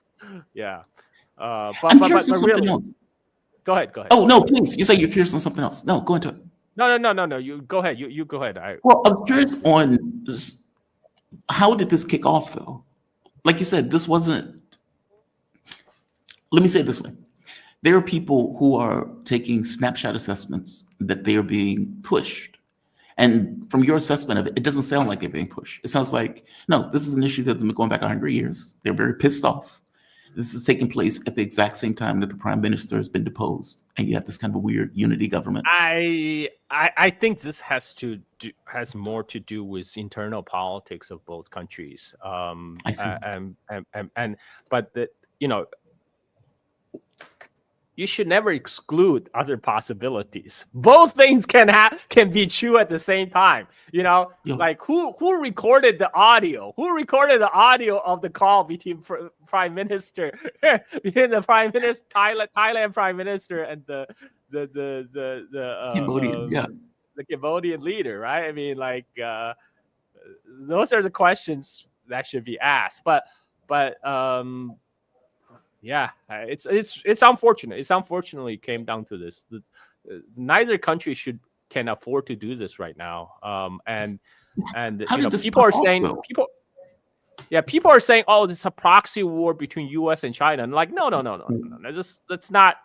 Yeah, but really. Else. Go ahead. Oh no, please! You say you're curious on something else. No, go into it. No. You go ahead. You go ahead. I was curious on this, how did this kick off, though? Like you said, this wasn't. Let me say it this way: there are people who are taking snapshot assessments that they are being pushed, and from your assessment of it, it doesn't sound like they're being pushed. It sounds like no, this is an issue that's been going back 100 years. They're very pissed off. This is taking place at the exact same time that the prime minister has been deposed, and you have this kind of weird unity government. I think this has more to do with internal politics of both countries. I see. But you should never exclude other possibilities. Both things can be true at the same time. Like who recorded the audio? Who recorded the audio of the call between Prime Minister, between the Prime Minister, Thailand Prime Minister, and the Cambodian, the Cambodian leader, right? I mean, like those are the questions that should be asked. But yeah, it's unfortunate. It's unfortunately came down to this. Neither country can afford to do this right now. And people are saying people are saying, oh, this is a proxy war between U.S. and China. And like, no. That's not.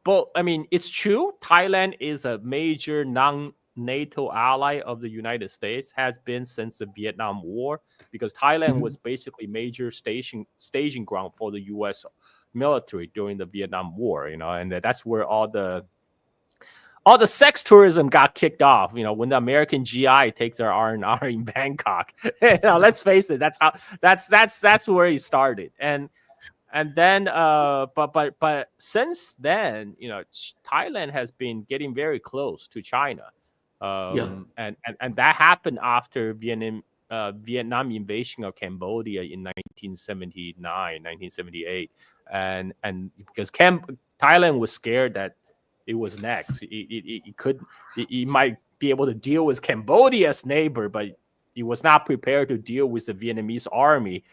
But I mean, it's true. Thailand is a major non-NATO ally of the United States, has been since the Vietnam War, because Thailand was basically major staging ground for the U.S. military during the Vietnam War. And that's where all the sex tourism got kicked off. When the American GI takes their R&R in Bangkok. Let's face it, that's where it started. And then, but since then, Thailand has been getting very close to China, and that happened after Vietnam invasion of Cambodia in 1979, 1978, and because Thailand was scared that it was next. It might be able to deal with Cambodia's neighbor, but it was not prepared to deal with the Vietnamese army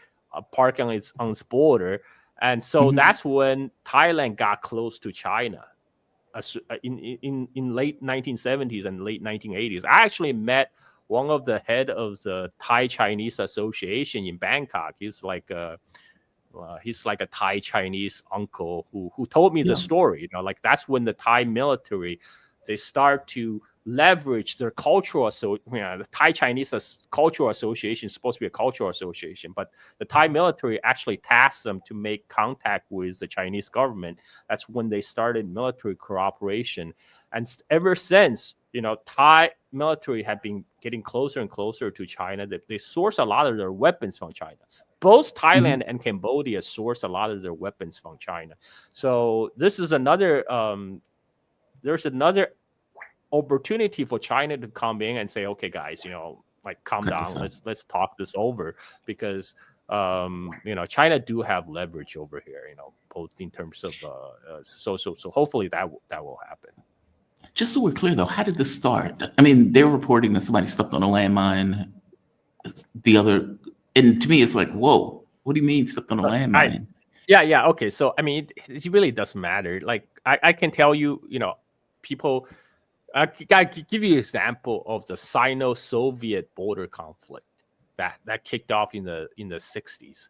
parking on its border. And so that's when Thailand got close to China in late 1970s and late 1980s. I actually met one of the head of the Thai-Chinese Association in Bangkok. He's like a Thai-Chinese uncle who told me the story. Like that's when the Thai military, they start to leverage their cultural the Thai-Chinese Cultural Association is supposed to be a cultural association, but the Thai military actually tasked them to make contact with the Chinese government. That's when they started military cooperation. And ever since, Thai military have been getting closer and closer to China. They source a lot of their weapons from China. Both Thailand and Cambodia source a lot of their weapons from China. So this is another, there's another opportunity for China to come in and say, okay, guys, calm down. Let's talk this over, because China do have leverage over here, both in terms of so hopefully that will happen. Just so we're clear, though, how did this start? I mean, they're reporting that somebody stepped on a landmine. And to me, it's like, whoa, what do you mean stepped on a landmine? Yeah. Okay. So, I mean, it really doesn't matter. Like, I can tell you, people, I give you an example of the Sino-Soviet border conflict that kicked off in the 60s.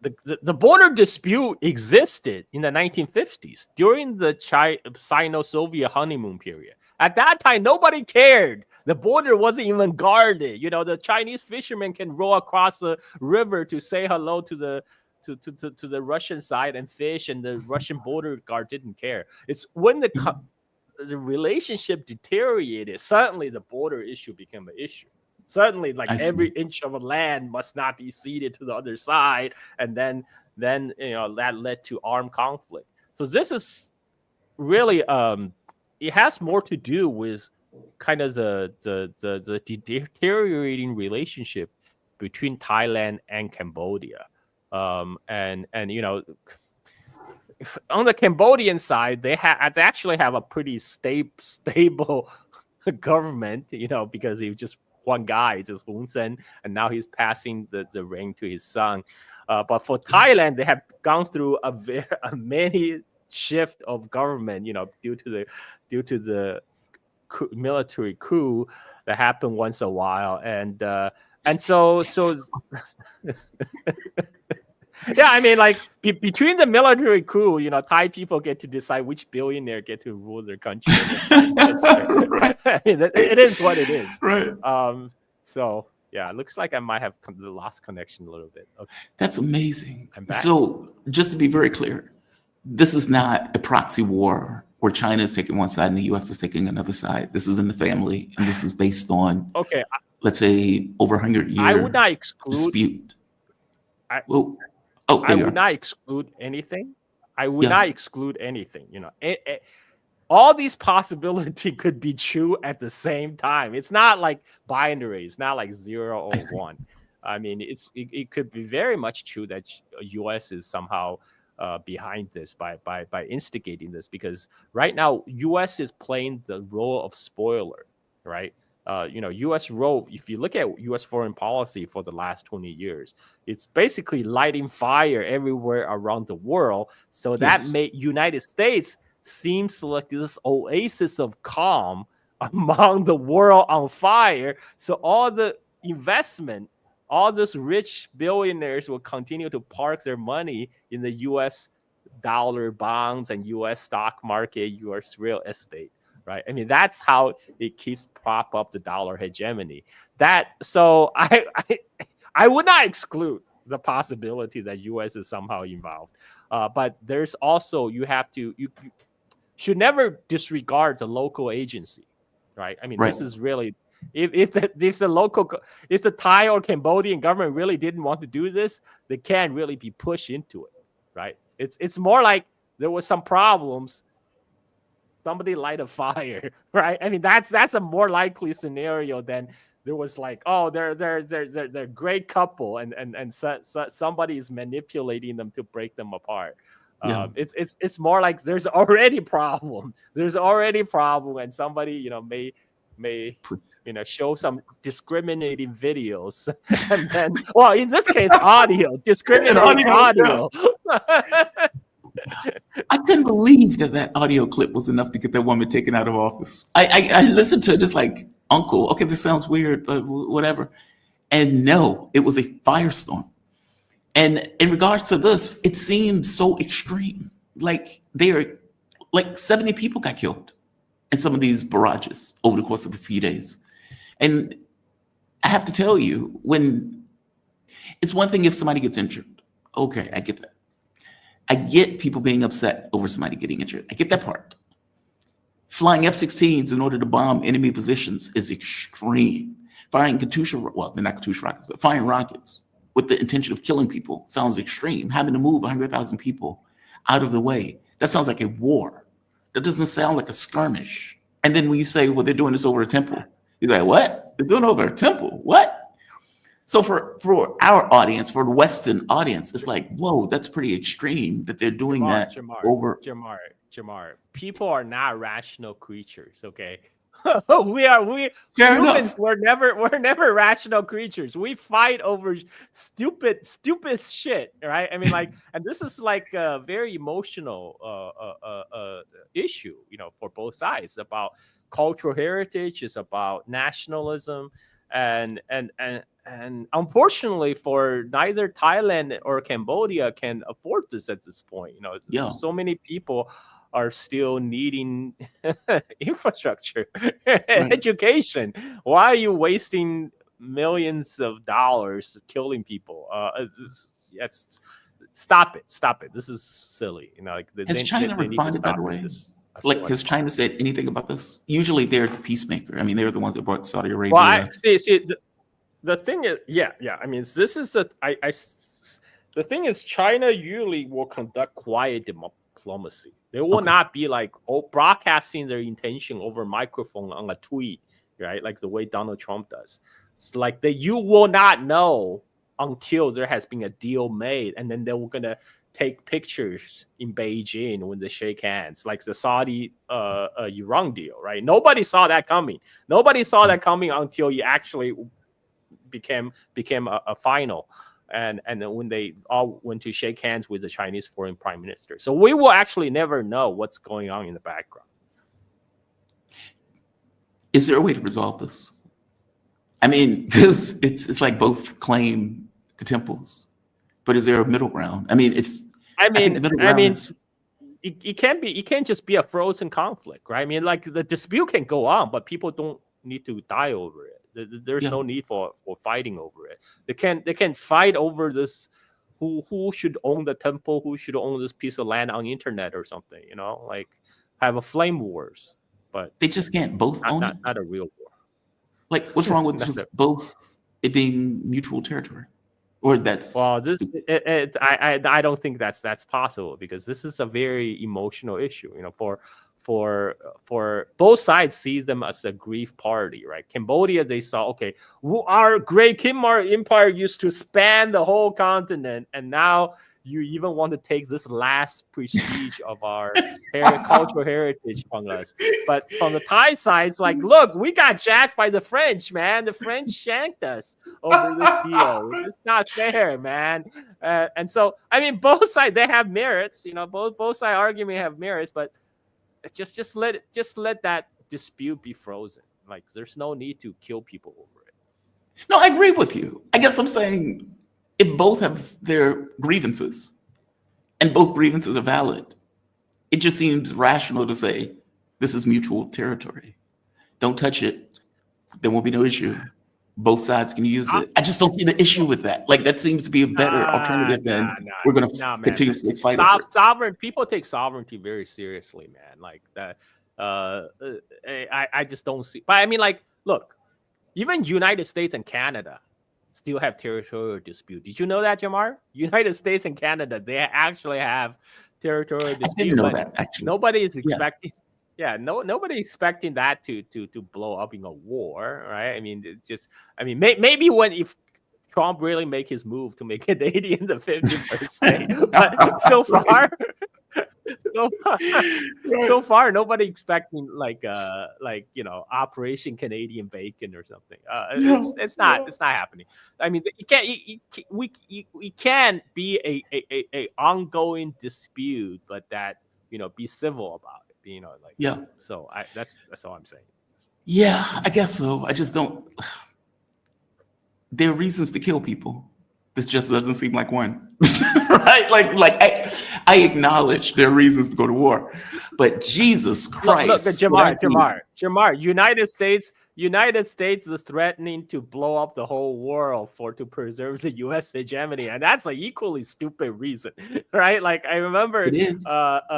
The border dispute existed in the 1950s during the Sino-Soviet honeymoon period. At that time, nobody cared. The border wasn't even guarded. The Chinese fishermen can row across the river to say hello to the Russian side and fish, and the Russian border guard didn't care. It's when the relationship deteriorated, suddenly the border issue became an issue. Suddenly, every inch of land must not be ceded to the other side, and then that led to armed conflict. So this is really it has more to do with kind of the deteriorating relationship between Thailand and Cambodia, and on the Cambodian side, they actually have a pretty stable government, because he was just one guy, it's just Hun Sen, and now he's passing the reign to his son. But for Thailand, they have gone through a many shift of government, due to the military coup that happened once a while, and so. Yeah, I mean, between the military coup, Thai people get to decide which billionaire get to rule their country. Right. I mean, it is what it is. Right. So Yeah, it looks like I might have lost connection a little bit. Okay, That's amazing. I'm back. So just to be very clear, this is not a proxy war where China is taking one side and the U.S. is taking another side. This is in the family, and this is based on, Okay, let's say, over 100-year I would not exclude. dispute. I Would not exclude anything. I would not exclude anything. You know, all these possibilities could be true at the same time. It's not like binary. It's not like 0 or 1. I mean, it could be very much true that U.S. is somehow behind this by instigating this, because right now U.S. is playing the role of spoiler, right? U.S. role, if you look at U.S. foreign policy for the last 20 years, it's basically lighting fire everywhere around the world. So that made United States seems like this oasis of calm among the world on fire. So all the investment, all those rich billionaires will continue to park their money in the U.S. dollar bonds and U.S. stock market, U.S. real estate. Right. I mean, that's how it keeps prop up the dollar hegemony. So I would not exclude the possibility that U.S. is somehow involved. But there's also, you should never disregard the local agency. Right. I mean, this is really, if the Thai or Cambodian government really didn't want to do this, they can't really be pushed into it. Right. It's more like there was some problems. Somebody light a fire, right? I mean, that's a more likely scenario than there was like, oh, they're a great couple, and somebody is manipulating them to break them apart. It's more like there's already problem. There's already problem, and somebody may show some discriminating videos, and then, well, in this case, audio, discriminating audio. I couldn't believe that audio clip was enough to get that woman taken out of office. I listened to it, just like, uncle, okay, this sounds weird, but whatever. And no, it was a firestorm. And in regards to this, it seems so extreme. Like 70 people got killed in some of these barrages over the course of a few days. And I have to tell you, when it's one thing if somebody gets injured. Okay, I get that. I get people being upset over somebody getting injured. I get that part. Flying F-16s in order to bomb enemy positions is extreme. Firing Katyusha, well, they're not Katyusha rockets, but firing rockets with the intention of killing people sounds extreme. Having to move 100,000 people out of the way, that sounds like a war. That doesn't sound like a skirmish. And then when you say, well, they're doing this over a temple, you're like, what? They're doing it over a temple? What? So for our audience, for the Western audience, it's like, whoa, that's pretty extreme that they're doing over. Jamar, people are not rational creatures, okay? we humans, we're never rational creatures. We fight over stupid shit, right? I mean, like, and this is like a very emotional issue, for both sides. About cultural heritage, it's about nationalism, and unfortunately, for neither Thailand or Cambodia can afford this at this point. So many people are still needing infrastructure, education. Why are you wasting millions of dollars killing people? Stop it. This is silly. Has China responded, by the way? Has China said anything about this? Usually they're the peacemaker. I mean, they're the ones that brought Saudi Arabia. Well, the thing is, I mean, this is the thing is, China usually will conduct quiet diplomacy. They will not be like broadcasting their intention over microphone on a tweet, right? Like the way Donald Trump does. It's like you will not know until there has been a deal made, and then they were gonna take pictures in Beijing when they shake hands, like the Saudi Iran deal, right? Nobody saw that coming. Nobody saw that coming until you actually became a final, and then when they all went to shake hands with the Chinese foreign prime minister. So we will actually never know what's going on in the background. Is there a way to resolve this? I mean, because it's like both claim the temples, but is there a middle ground? I mean, it can't just be a frozen conflict, right? I mean, like, the dispute can go on, but people don't need to die over it. There's no need for fighting over it. They can fight over this. Who should own the temple? Who should own this piece of land on the internet or something? Like have a flame wars. But they just can't both own it. Not a real war. Like, what's wrong with just both it being mutual territory? Or that's I don't think that's possible, because this is a very emotional issue. For both sides sees them as a grief party, right? Cambodia, they saw, okay, our great Khmer Empire used to span the whole continent, and now you even want to take this last prestige of our cultural heritage from us. But from the Thai side, it's like, look, we got jacked by the French, man. The French shanked us over this deal. It's not fair, man. And so, I mean, both sides, they have merits. Both side argument have merits, but just let that dispute be frozen. Like, there's no need to kill people over it. No, I agree with you. I guess I'm saying, if both have their grievances and both grievances are valid, it just seems rational to say this is mutual territory. Don't touch it. There won't be no issue. Both sides can use it. I just don't see the issue with that. Like, that seems to be a better alternative than we're going to continuously fight over. Sovereign people take sovereignty very seriously, man. Like that. I just don't see. But I mean, like, look, even United States and Canada still have territorial dispute. Did you know that, Jamar? United States and Canada, they actually have territorial dispute. I didn't know that, actually. Nobody is expecting. Yeah, nobody expecting that to blow up in a war, right? I mean, maybe if Trump really make his move to make Canadian the 51st state, but so far, nobody expecting like Operation Canadian Bacon or something. It's not happening. I mean, we can't be a ongoing dispute, but that be civil about it. So that's all I'm saying. Yeah, I guess so. I just don't. There are reasons to kill people. This just doesn't seem like one, right? Like I acknowledge there are reasons to go to war, but Jesus Christ! Look, Jamar. United States is threatening to blow up the whole world to preserve the U.S. hegemony, and that's an equally stupid reason, right? Like, I remember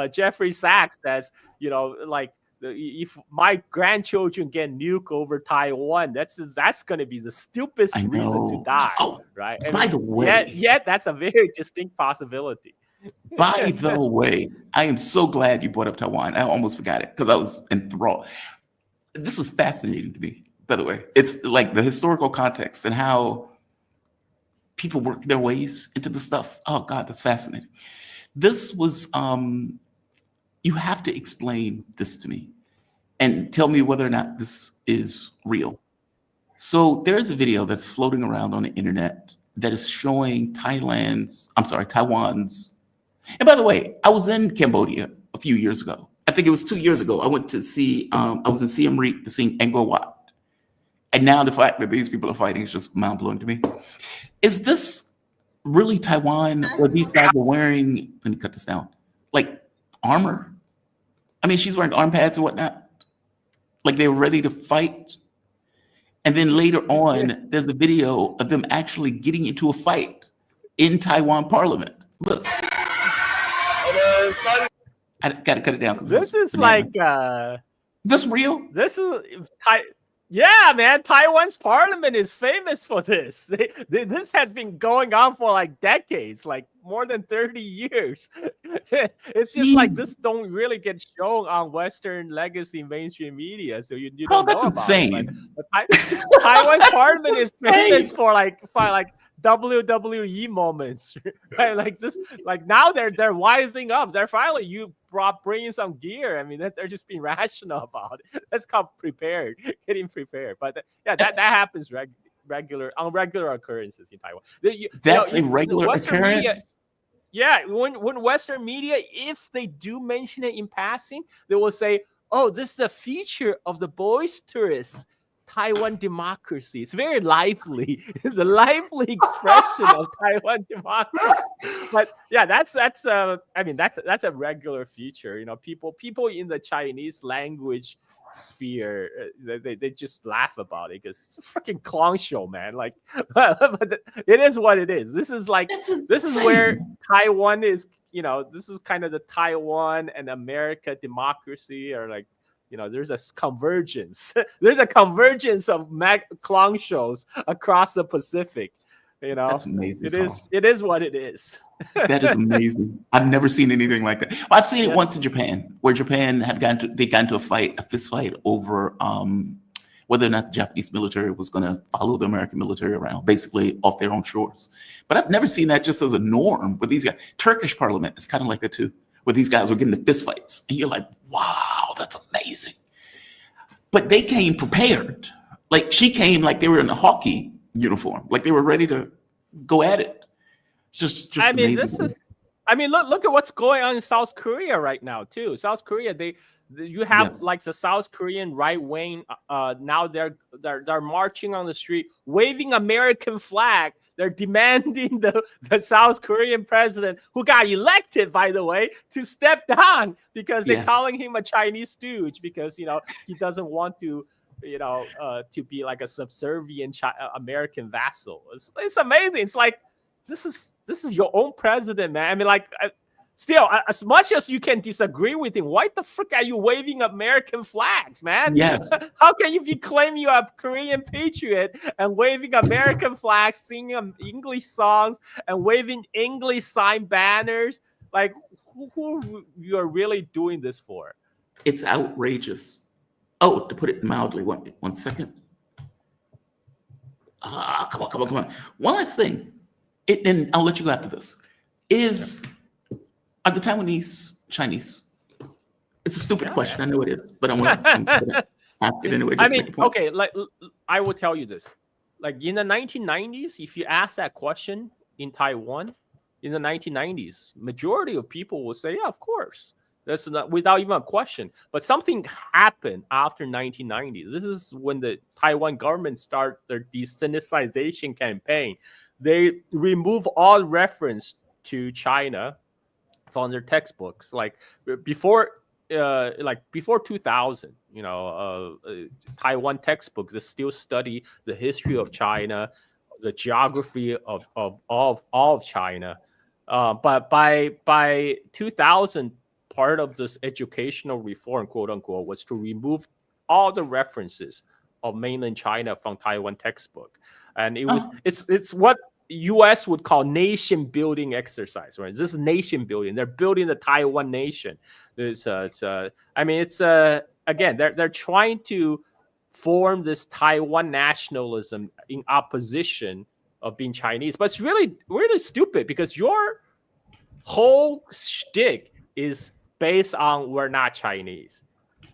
Jeffrey Sachs says, if my grandchildren get nuked over Taiwan, that's going to be the stupidest reason to die, right? And by the way, yet that's a very distinct possibility. By the way, I am so glad you brought up Taiwan. I almost forgot it because I was enthralled. This is fascinating to me, by the way. It's like the historical context and how people work their ways into the stuff. Oh God, that's fascinating. This was, you have to explain this to me and tell me whether or not this is real. So there's a video that's floating around on the internet that is showing Taiwan's, and by the way, I was in Cambodia a few years ago. I think it was 2 years ago. I went to see, I was in Siem Reap to see Angkor Wat. And now the fact that these people are fighting is just mind-blowing to me. Is this really Taiwan, or these guys are wearing, let me cut this down, like armor? I mean, she's wearing arm pads and whatnot. Like they were ready to fight. And then later on, there's a video of them actually getting into a fight in Taiwan Parliament. Look. I gotta cut it down. This is like, is this real? This is, yeah, man. Taiwan's parliament is famous for this. This has been going on for like decades, like more than 30 years. It's just like this don't really get shown on Western legacy mainstream media, so you don't know that's insane. But Taiwan's parliament is famous for like WWE moments, right? Like this, like now they're wising up. They're finally bringing some gear. I mean, they're just being rational about it. That's called getting prepared. But that happens regular occurrences in Taiwan. That's a regular occurrence. Yeah, when Western media, if they do mention it in passing, they will say, "Oh, this is a feature of the boisterous Taiwan democracy. It's very lively, the lively expression of Taiwan democracy. But yeah, that's I mean that's a regular feature. You know, people in the Chinese language sphere, they just laugh about it because it's a freaking clown show, man. Like, but it is what it is. This is like this is where Taiwan is. You know, this is kind of the Taiwan and America democracy, or like, you know, there's a convergence. There's a convergence of clown shows across the Pacific. You know, that's amazing. It is what it is. That is amazing. I've never seen anything like that. Well, I've seen it once in Japan, where Japan had got into a fist fight over whether or not the Japanese military was going to follow the American military around, basically off their own shores. But I've never seen that just as a norm with these guys. Turkish parliament is kind of like that too, where these guys were getting into fist fights, and you're like, wow, that's amazing. But they came prepared. Like, she came like they were in a hockey uniform, like they were ready to go at it. Just I mean, amazing. Look at what's going on in South Korea right now too. South Korea, you have like the South Korean right wing. Now they're marching on the street, waving American flag. They're demanding the South Korean president, who got elected, by the way, to step down because they're calling him a Chinese stooge because, you know, he doesn't want to, you know, to be like a subservient American vassal. It's amazing. It's like, this is your own president, man. I mean, like, still, as much as you can disagree with him, why the frick are you waving American flags, man? Yeah. How can you claim you're a Korean patriot and waving American flags, singing English songs, and waving English sign banners? Like, who you are really doing this for? It's outrageous. Oh, to put it mildly, one second. Come on. One last thing. And I'll let you go after this. Are the Taiwanese Chinese? It's a stupid question. I know it is, but I'm gonna ask it anyway. I mean, okay, like, I will tell you this. Like, in the 1990s, if you ask that question in Taiwan, in the 1990s, majority of people will say, yeah, of course. That's not, without even a question. But something happened after 1990s. This is when the Taiwan government started their desensitization campaign. They remove all reference to China from their textbooks. Like before 2000, you know, Taiwan textbooks that still study the history of China, the geography of all of China. But by 2000, part of this educational reform, quote unquote, was to remove all the references of mainland China from Taiwan textbook. And it was it's what U.S. would call nation building exercise, right? This is nation building. They're building the Taiwan nation. Again, they're trying to form this Taiwan nationalism in opposition of being Chinese. But it's really, really stupid because your whole shtick is based on we're not Chinese.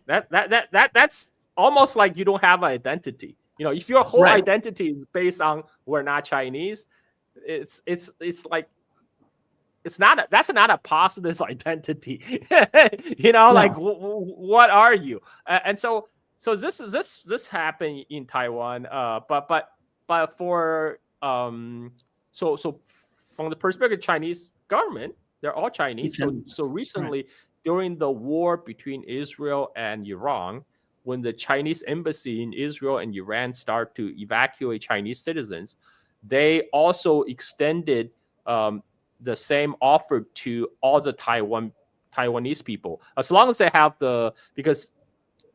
That's almost like you don't have an identity. You know, if your whole identity is based on we're not Chinese, it's like that's not a positive identity. You know, like what are you? And so this happened in Taiwan. But for so from the perspective of Chinese government, they're all Chinese. So recently, during the war between Israel and Iran, when the Chinese embassy in Israel and Iran start to evacuate Chinese citizens, they also extended the same offer to all the Taiwanese people, as long as they have because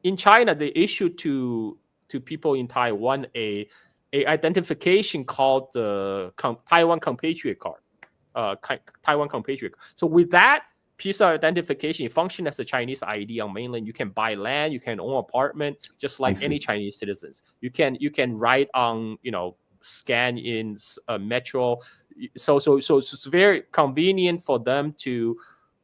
in China they issued to people in Taiwan a identification called the Taiwan compatriot card, Taiwan compatriot. So with that piece of identification, it functions as a Chinese ID on mainland. You can buy land, you can own apartment, just like any Chinese citizens. You can ride on, you know, scan in metro. So it's very convenient for them to,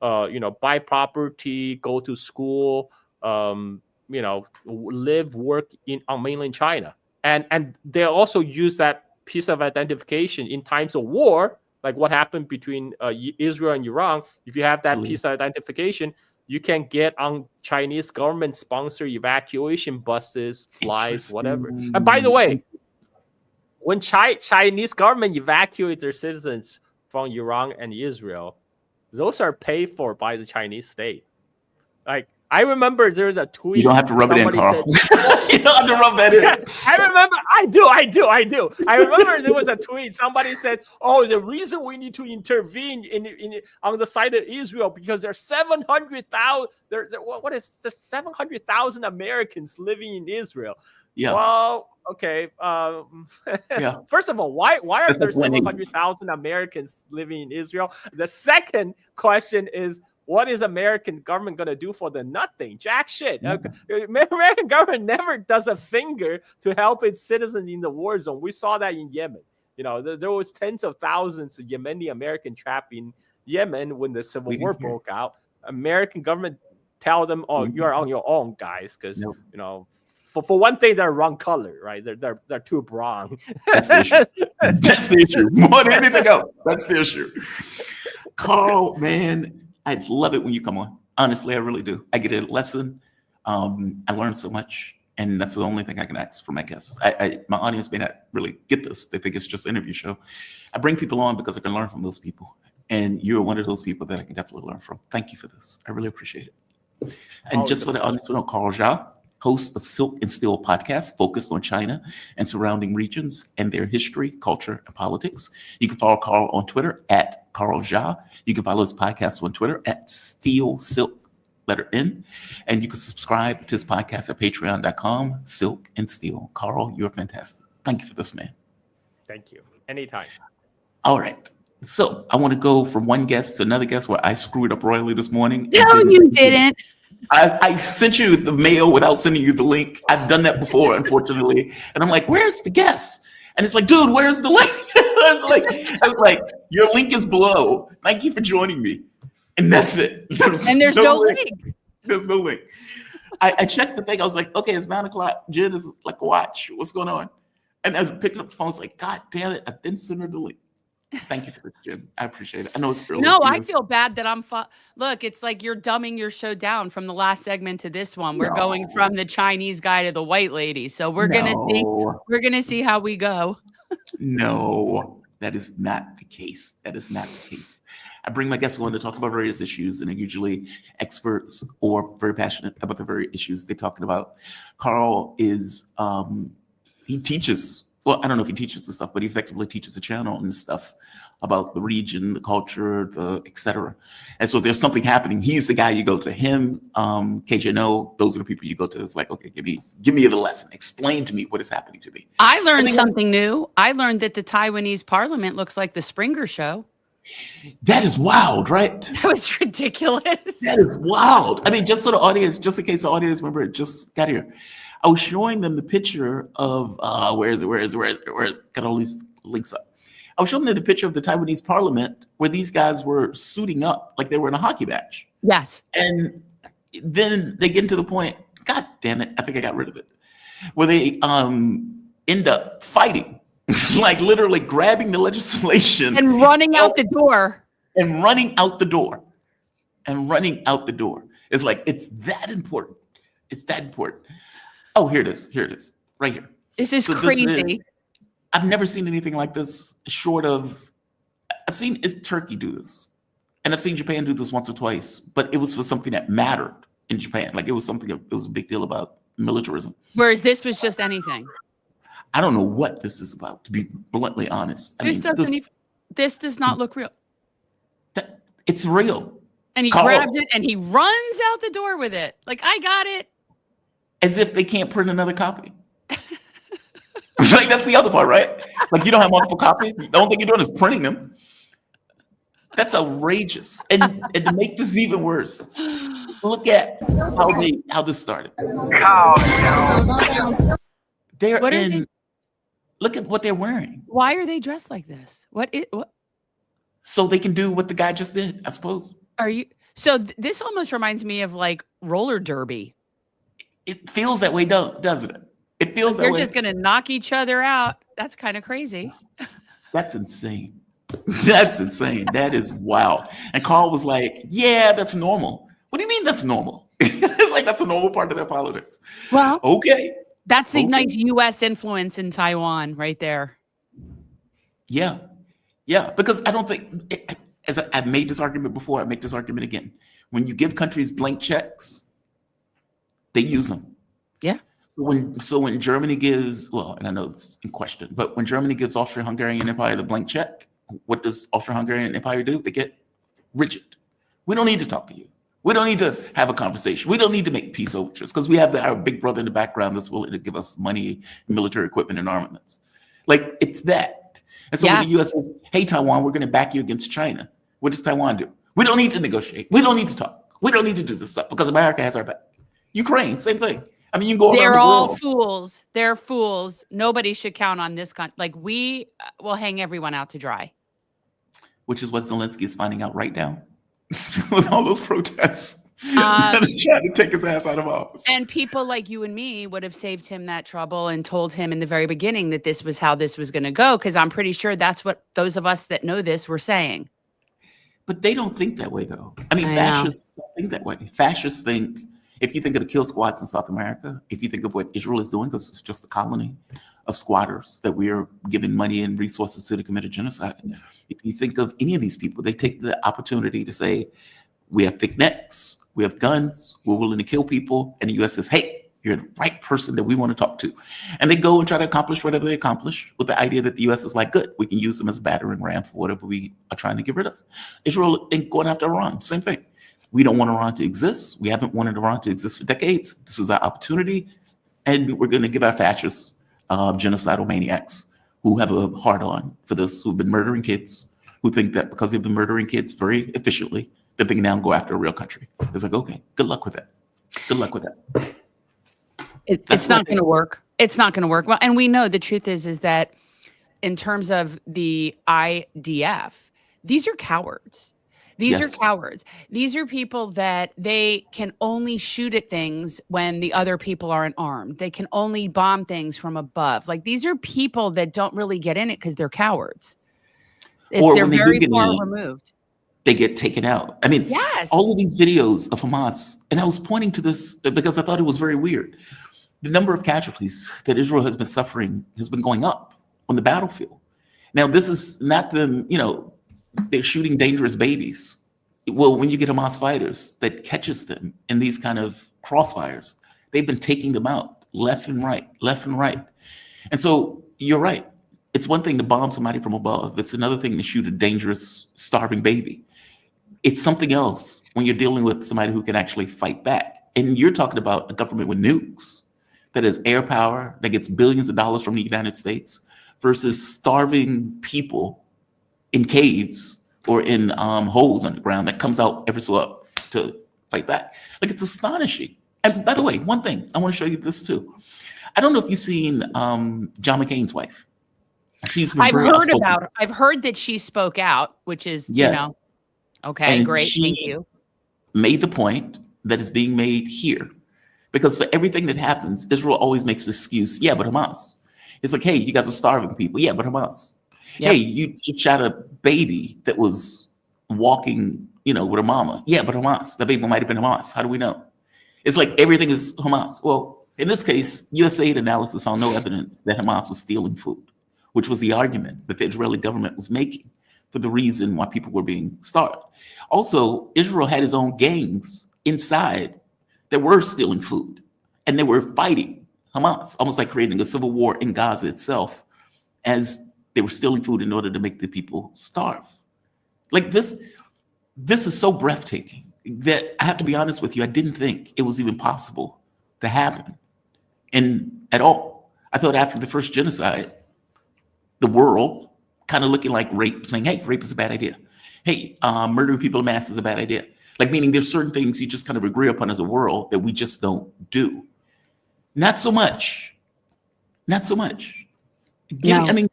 you know, buy property, go to school, you know, live, work on mainland China. And they also use that piece of identification in times of war, like what happened between Israel and Iran. If you have that piece of identification, You can get on Chinese government-sponsored evacuation buses, flights, whatever. And by the way, when Chinese government evacuates their citizens from Iran and Israel, those are paid for by the Chinese state. Like, I remember there was a tweet. You don't have to rub it in, Carl. You don't have to rub that in. I remember. I do. I remember there was a tweet. Somebody said, "Oh, the reason we need to intervene on the side of Israel because there's 700,000. What is there's 700,000 Americans living in Israel." Yeah. Well, okay. Yeah. First of all, why are there 700,000 Americans living in Israel? The second question is, what is American government going to do for the nothing? Jack shit. American government never does a finger to help its citizens in the war zone. We saw that in Yemen. You know, there was tens of thousands of Yemeni American trapped in Yemen when the civil war broke out. American government tell them, "Oh, you're on your own, guys," because you know, for one thing, they're wrong color, right? They're too brown. That's the issue. That's the issue. More than anything else, that's the issue. Carl, man, I love it when you come on. Honestly, I really do. I get a lesson. I learn so much, and that's the only thing I can ask for my guests. My audience may not really get this. They think it's just an interview show. I bring people on because I can learn from those people, and you're one of those people that I can definitely learn from. Thank you for this. I really appreciate it. And just for the audience, we know Carl Jacqu, host of Silk and Steel podcast, focused on China and surrounding regions and their history, culture, and politics. You can follow Carl on Twitter at Carl Jacqu. You can follow his podcast on Twitter at Steel Silk, letter N. And you can subscribe to his podcast at patreon.com, Silk and Steel. Carl, you're fantastic. Thank you for this, man. Thank you. Anytime. All right. So I want to go from one guest to another guest where I screwed up royally this morning. No, you didn't. I sent you the mail without sending you the link. I've done that before, unfortunately. And I'm like, where's the guest? And it's like, dude, where's the link? I was like, your link is below. Thank you for joining me. And that's it. There's no link. There's no link. I checked the thing. I was like, okay, it's 9:00. Jen is like, watch. What's going on? And I picked up the phone. I was like, God damn it. I didn't send her the link. Thank you for this, Jen. I appreciate it. I know it's early. No, I feel bad that I'm. Look, it's like you're dumbing your show down from the last segment to this one. We're going from the Chinese guy to the white lady, so we're gonna see. We're gonna see how we go. No, that is not the case. That is not the case. I bring my guests on to talk about various issues, and they're usually experts or very passionate about the very issues they're talking about. Carl is he teaches. Well, I don't know if he teaches the stuff, but he effectively teaches the channel and stuff about the region, the culture, the et cetera. And so if there's something happening, he's the guy you go to. Him, KJNO, those are the people you go to. It's like, okay, give me the lesson. Explain to me what is happening to me. I learned something new. I learned that the Taiwanese parliament looks like the Springer show. That is wild, right? That was ridiculous. That is wild. I mean, just so the audience, just in case the audience remember, it just got here. I was showing them the picture of where is it? Got all these links up. I was showing them the picture of the Taiwanese parliament where these guys were suiting up like they were in a hockey match. Yes. And then they get to the point, God damn it, I think I got rid of it, where they end up fighting, like literally grabbing the legislation and running out the door. And running out the door. And running out the door. It's like, it's that important. It's that important. Oh, here it is. Here it is. Right here. This is crazy. I've never seen anything like this short of, I've seen Turkey do this. And I've seen Japan do this once or twice, but it was for something that mattered in Japan. Like it was something, it was a big deal about militarism. Whereas this was just anything. I don't know what this is about, to be bluntly honest. This does not look real. It's real. And he grabs it and he runs out the door with it. Like, I got it. As if they can't print another copy. Like that's the other part, right? Like you don't have multiple copies. The only thing you're doing is printing them. That's outrageous. And to make this even worse, look at how this started. Look at what they're wearing. Why are they dressed like this? What? So they can do what the guy just did, I suppose. So this almost reminds me of like roller derby. It feels that way, doesn't it? It feels that way. They're just going to knock each other out. That's kind of crazy. That's insane. That's insane. That is wild. And Carl was like, yeah, that's normal. What do you mean mean that's normal? It's like that's a normal part of their politics. Well, Okay. that's the Okay. nice U.S. influence in Taiwan right there. Yeah. Yeah. Because I don't think, as I've made this argument before, I make this argument again. When you give countries blank checks, they use them. Yeah. So when Germany gives, well, and I know it's in question, but when Germany gives Austro-Hungarian Empire the blank check, what does Austro-Hungarian Empire do? They get rigid. We don't need to talk to you. We don't need to have a conversation. We don't need to make peace overtures because we have our big brother in the background that's willing to give us money, military equipment, and armaments. Like, it's that. And so when the U.S. says, hey, Taiwan, we're going to back you against China, what does Taiwan do? We don't need to negotiate. We don't need to talk. We don't need to do this stuff because America has our back. Ukraine, same thing. I mean, you can go around They're the all world. fools. They're fools. Nobody should count on this like we will hang everyone out to dry. Which is what Zelensky is finding out right now with all those protests. Trying to take his ass out of office. And people like you and me would have saved him that trouble and told him in the very beginning that this was how this was going to go, because I'm pretty sure that's what those of us that know this were saying. But they don't think that way, though. I mean, fascists don't think that way. Fascists think, if you think of the kill squads in South America, if you think of what Israel is doing, because it's just a colony of squatters that we are giving money and resources to commit a genocide. If you think of any of these people, they take the opportunity to say, we have thick necks, we have guns, we're willing to kill people. And the U.S. says, hey, you're the right person that we want to talk to. And they go and try to accomplish whatever they accomplish with the idea that the U.S. is like, good, we can use them as a battering ram for whatever we are trying to get rid of. Israel ain't going after Iran, same thing. We don't want Iran to exist. We haven't wanted Iran to exist for decades. This is our opportunity. And we're going to give our fascists, genocidal maniacs who have a hard on for this, who've been murdering kids, who think that because they've been murdering kids very efficiently, that they can now go after a real country. It's like, okay, good luck with that. Good luck with that. It's not going to work. It's not going to work. Well, and we know the truth is that in terms of the IDF, these are cowards. These are cowards. These are people that they can only shoot at things when the other people aren't armed. They can only bomb things from above. Like, these are people that don't really get in it because they're cowards. They're very far removed. They get taken out. I mean, all of these videos of Hamas, and I was pointing to this because I thought it was very weird. The number of casualties that Israel has been suffering has been going up on the battlefield. Now, this is not them, they're shooting dangerous babies. Well, when you get Hamas fighters that catches them in these kind of crossfires, they've been taking them out left and right, left and right. And so you're right. It's one thing to bomb somebody from above. It's another thing to shoot a dangerous, starving baby. It's something else when you're dealing with somebody who can actually fight back. And you're talking about a government with nukes that has air power, that gets billions of dollars from the United States versus starving people in caves or in holes underground that comes out every so up to fight back. Like, it's astonishing. And by the way, one thing, I want to show you this too. I don't know if you've seen John McCain's wife. I've heard about her. I've heard that she spoke out, which is, okay, and great. Thank you. Made the point that is being made here. Because for everything that happens, Israel always makes the excuse, yeah, but Hamas. It's like, hey, you guys are starving people. Yeah, but Hamas. Yep. Hey, you shot a baby that was walking, with her mama. Yeah, but Hamas. That baby might have been Hamas. How do we know? It's like everything is Hamas. Well, in this case, USAID analysis found no evidence that Hamas was stealing food, which was the argument that the Israeli government was making for the reason why people were being starved. Also, Israel had its own gangs inside that were stealing food, and they were fighting Hamas, almost like creating a civil war in Gaza itself, as they were stealing food in order to make the people starve. Like, this is so breathtaking that I have to be honest with you, I didn't think it was even possible to happen, and at all. I thought after the first genocide, the world kind of looking like rape, saying, hey, rape is a bad idea. Hey, murdering people en masse is a bad idea. Like, meaning there's certain things you just kind of agree upon as a world that we just don't do. Not so much. Not so much. No. I mean,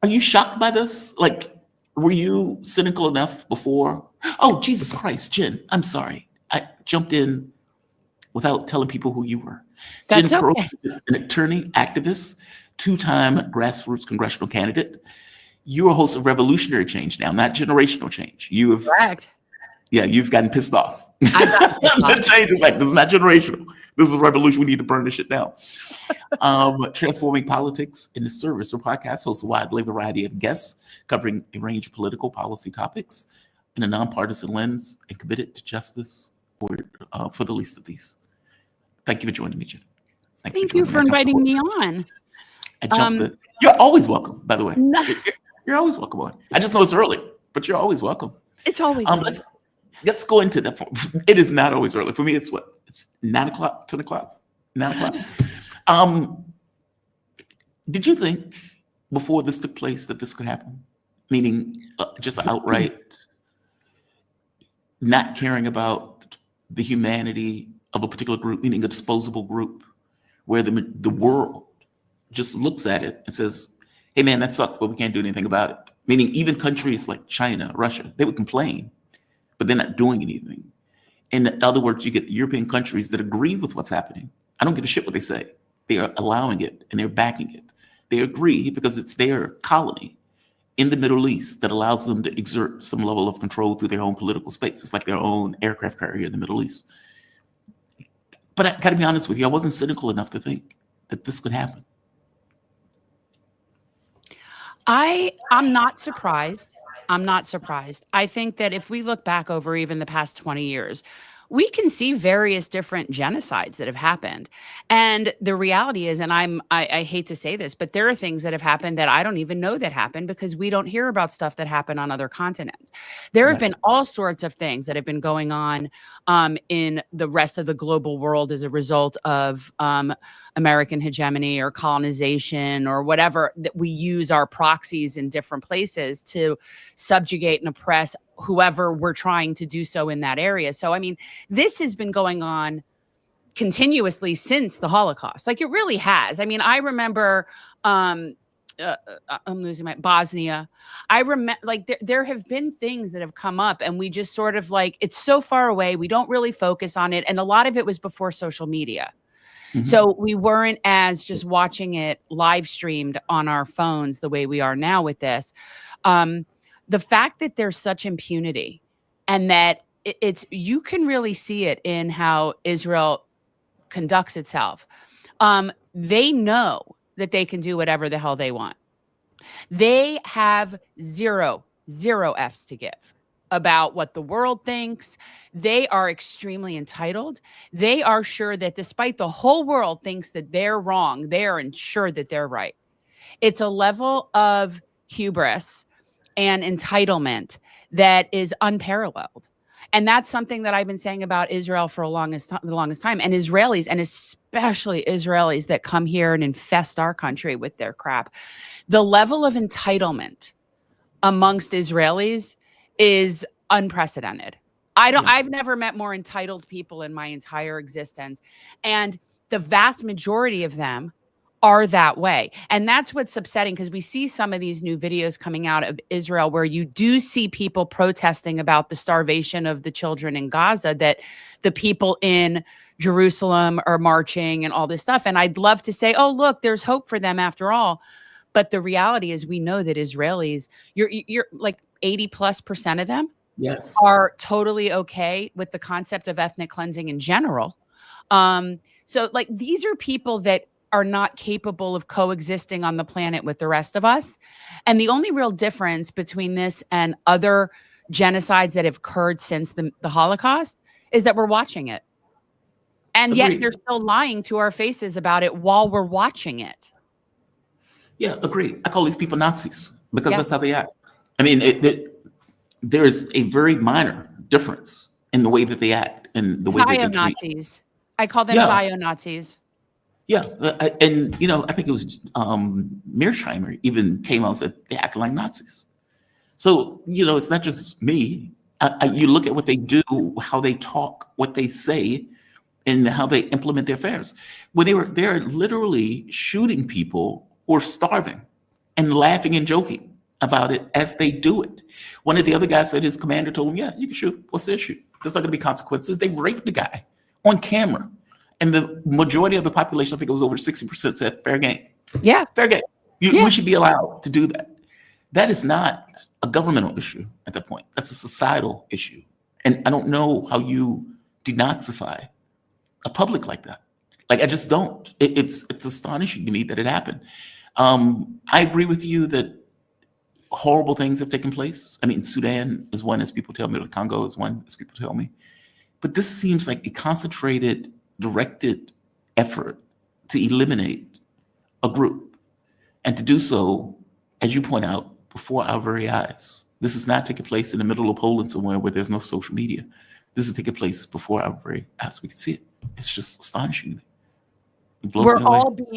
are you shocked by this? Like, were you cynical enough before? Oh, Jesus Christ, Jen, I'm sorry. I jumped in without telling people who you were. That's Jen okay. Pearlman is an attorney, activist, two-time grassroots congressional candidate. You're a host of Revolutionary Change now, not Generational Change. You have Correct. Yeah, you've gotten pissed off. I got pissed off. The change is like, this is not generational. This is a revolution. We need to burn this shit down. Transforming politics into service, or podcast hosts a wide variety of guests covering a range of political policy topics in a nonpartisan lens and committed to justice for the least of these. Thank you for joining me, Jen. Thank you for inviting me on. I jumped it. You're always welcome, by the way. You're always welcome on. I just know it's early, but you're always welcome. It's always early. Let's go into that. It is not always early. For me, it's what? It's 9 o'clock, 10 o'clock, 9 o'clock. Did you think before this took place that this could happen? Meaning just outright not caring about the humanity of a particular group, meaning a disposable group, where the world just looks at it and says, hey man, that sucks, but we can't do anything about it. Meaning even countries like China, Russia, they would complain, but they're not doing anything. In other words, you get the European countries that agree with what's happening. I don't give a shit what they say. They are allowing it and they're backing it. They agree because it's their colony in the Middle East that allows them to exert some level of control through their own political space. It's like their own aircraft carrier in the Middle East. But I gotta be honest with you, I wasn't cynical enough to think that this could happen. I'm not surprised. I'm not surprised. I think that if we look back over even the past 20 years, we can see various different genocides that have happened. And the reality is, and I hate to say this, but there are things that have happened that I don't even know that happened because we don't hear about stuff that happened on other continents. There have been all sorts of things that have been going on in the rest of the global world as a result of American hegemony or colonization or whatever, that we use our proxies in different places to subjugate and oppress whoever we're trying to do so in that area. So, I mean, this has been going on continuously since the Holocaust. Like, it really has. I mean, I remember, I'm losing my Bosnia. I remember, like, there have been things that have come up and we just sort of like, it's so far away. We don't really focus on it. And a lot of it was before social media. Mm-hmm. So we weren't as just watching it live streamed on our phones the way we are now with this. The fact that there's such impunity and that you can really see it in how Israel conducts itself. They know that they can do whatever the hell they want. They have zero F's to give about what the world thinks. They are extremely entitled. They are sure that despite the whole world thinks that they're wrong, they are ensured that they're right. It's a level of hubris and entitlement that is unparalleled. And that's something that I've been saying about Israel for the longest time. And Israelis, and especially Israelis that come here and infest our country with their crap. The level of entitlement amongst Israelis is unprecedented. I've never met more entitled people in my entire existence. And the vast majority of them are that way. And that's what's upsetting, because we see some of these new videos coming out of Israel where you do see people protesting about the starvation of the children in Gaza, that the people in Jerusalem are marching and all this stuff. And I'd love to say, oh, look, there's hope for them after all. But the reality is, we know that Israelis, you're like 80+% of them are totally okay with the concept of ethnic cleansing in general. So like, these are people that are not capable of coexisting on the planet with the rest of us. And the only real difference between this and other genocides that have occurred since the Holocaust is that we're watching it. And yet they're still lying to our faces about it while we're watching it. Yeah, agreed. I call these people Nazis because that's how they act. I mean, there's a very minor difference in the way that they act and the way that they treat. Nazis. I call them Zio-Nazis. Yeah, and I think it was Mearsheimer even came out and said they act like Nazis. So it's not just me. You look at what they do, how they talk, what they say, and how they implement their affairs. When they're literally shooting people who are starving and laughing and joking about it as they do it. One of the other guys said his commander told him, "Yeah, you can shoot. What's the issue? There's not going to be consequences." They raped the guy on camera. And the majority of the population, I think it was over 60%, said fair game. Yeah. Fair game. We should be allowed to do that. That is not a governmental issue at that point. That's a societal issue. And I don't know how you denazify a public like that. Like, I just don't. It's astonishing to me that it happened. I agree with you that horrible things have taken place. I mean, Sudan is one, as people tell me. The Congo is one, as people tell me. But this seems like a concentrated, directed effort to eliminate a group, and to do so, as you point out, before our very eyes. This is not taking place in the middle of Poland somewhere where there's no social media. This is taking place before our very eyes. We can see it. It's just astonishing to me. It blows me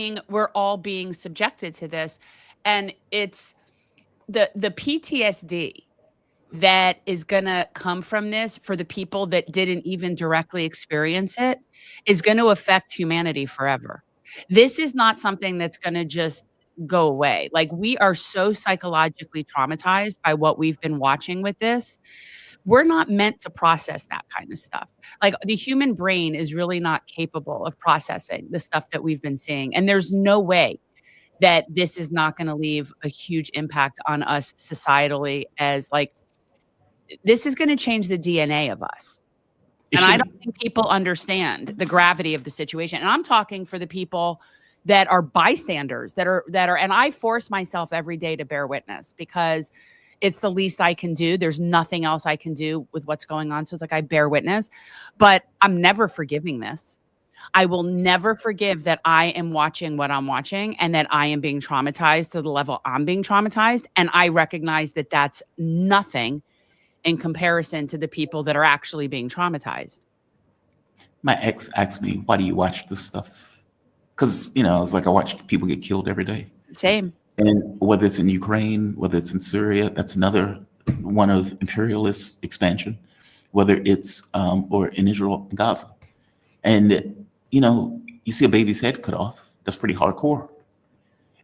away. We're all being subjected to this, and it's the PTSD that is going to come from this for the people that didn't even directly experience it is going to affect humanity forever. This is not something that's going to just go away. Like, we are so psychologically traumatized by what we've been watching with this. We're not meant to process that kind of stuff. Like, the human brain is really not capable of processing the stuff that we've been seeing. And there's no way that this is not going to leave a huge impact on us societally, as like, this is going to change the DNA of us. And I don't think people understand the gravity of the situation. And I'm talking for the people that are bystanders, that are, and I force myself every day to bear witness, because it's the least I can do. There's nothing else I can do with what's going on. So it's like, I bear witness, but I'm never forgiving this. I will never forgive that I am watching what I'm watching, and that I am being traumatized to the level I'm being traumatized. And I recognize that that's nothing in comparison to the people that are actually being traumatized. My ex asked me, why do you watch this stuff? Because, you know, it's like, I watch people get killed every day. Same. And whether it's in Ukraine, whether it's in Syria, that's another one of imperialist expansion, whether it's, or in Israel and Gaza. And, you know, you see a baby's head cut off, that's pretty hardcore.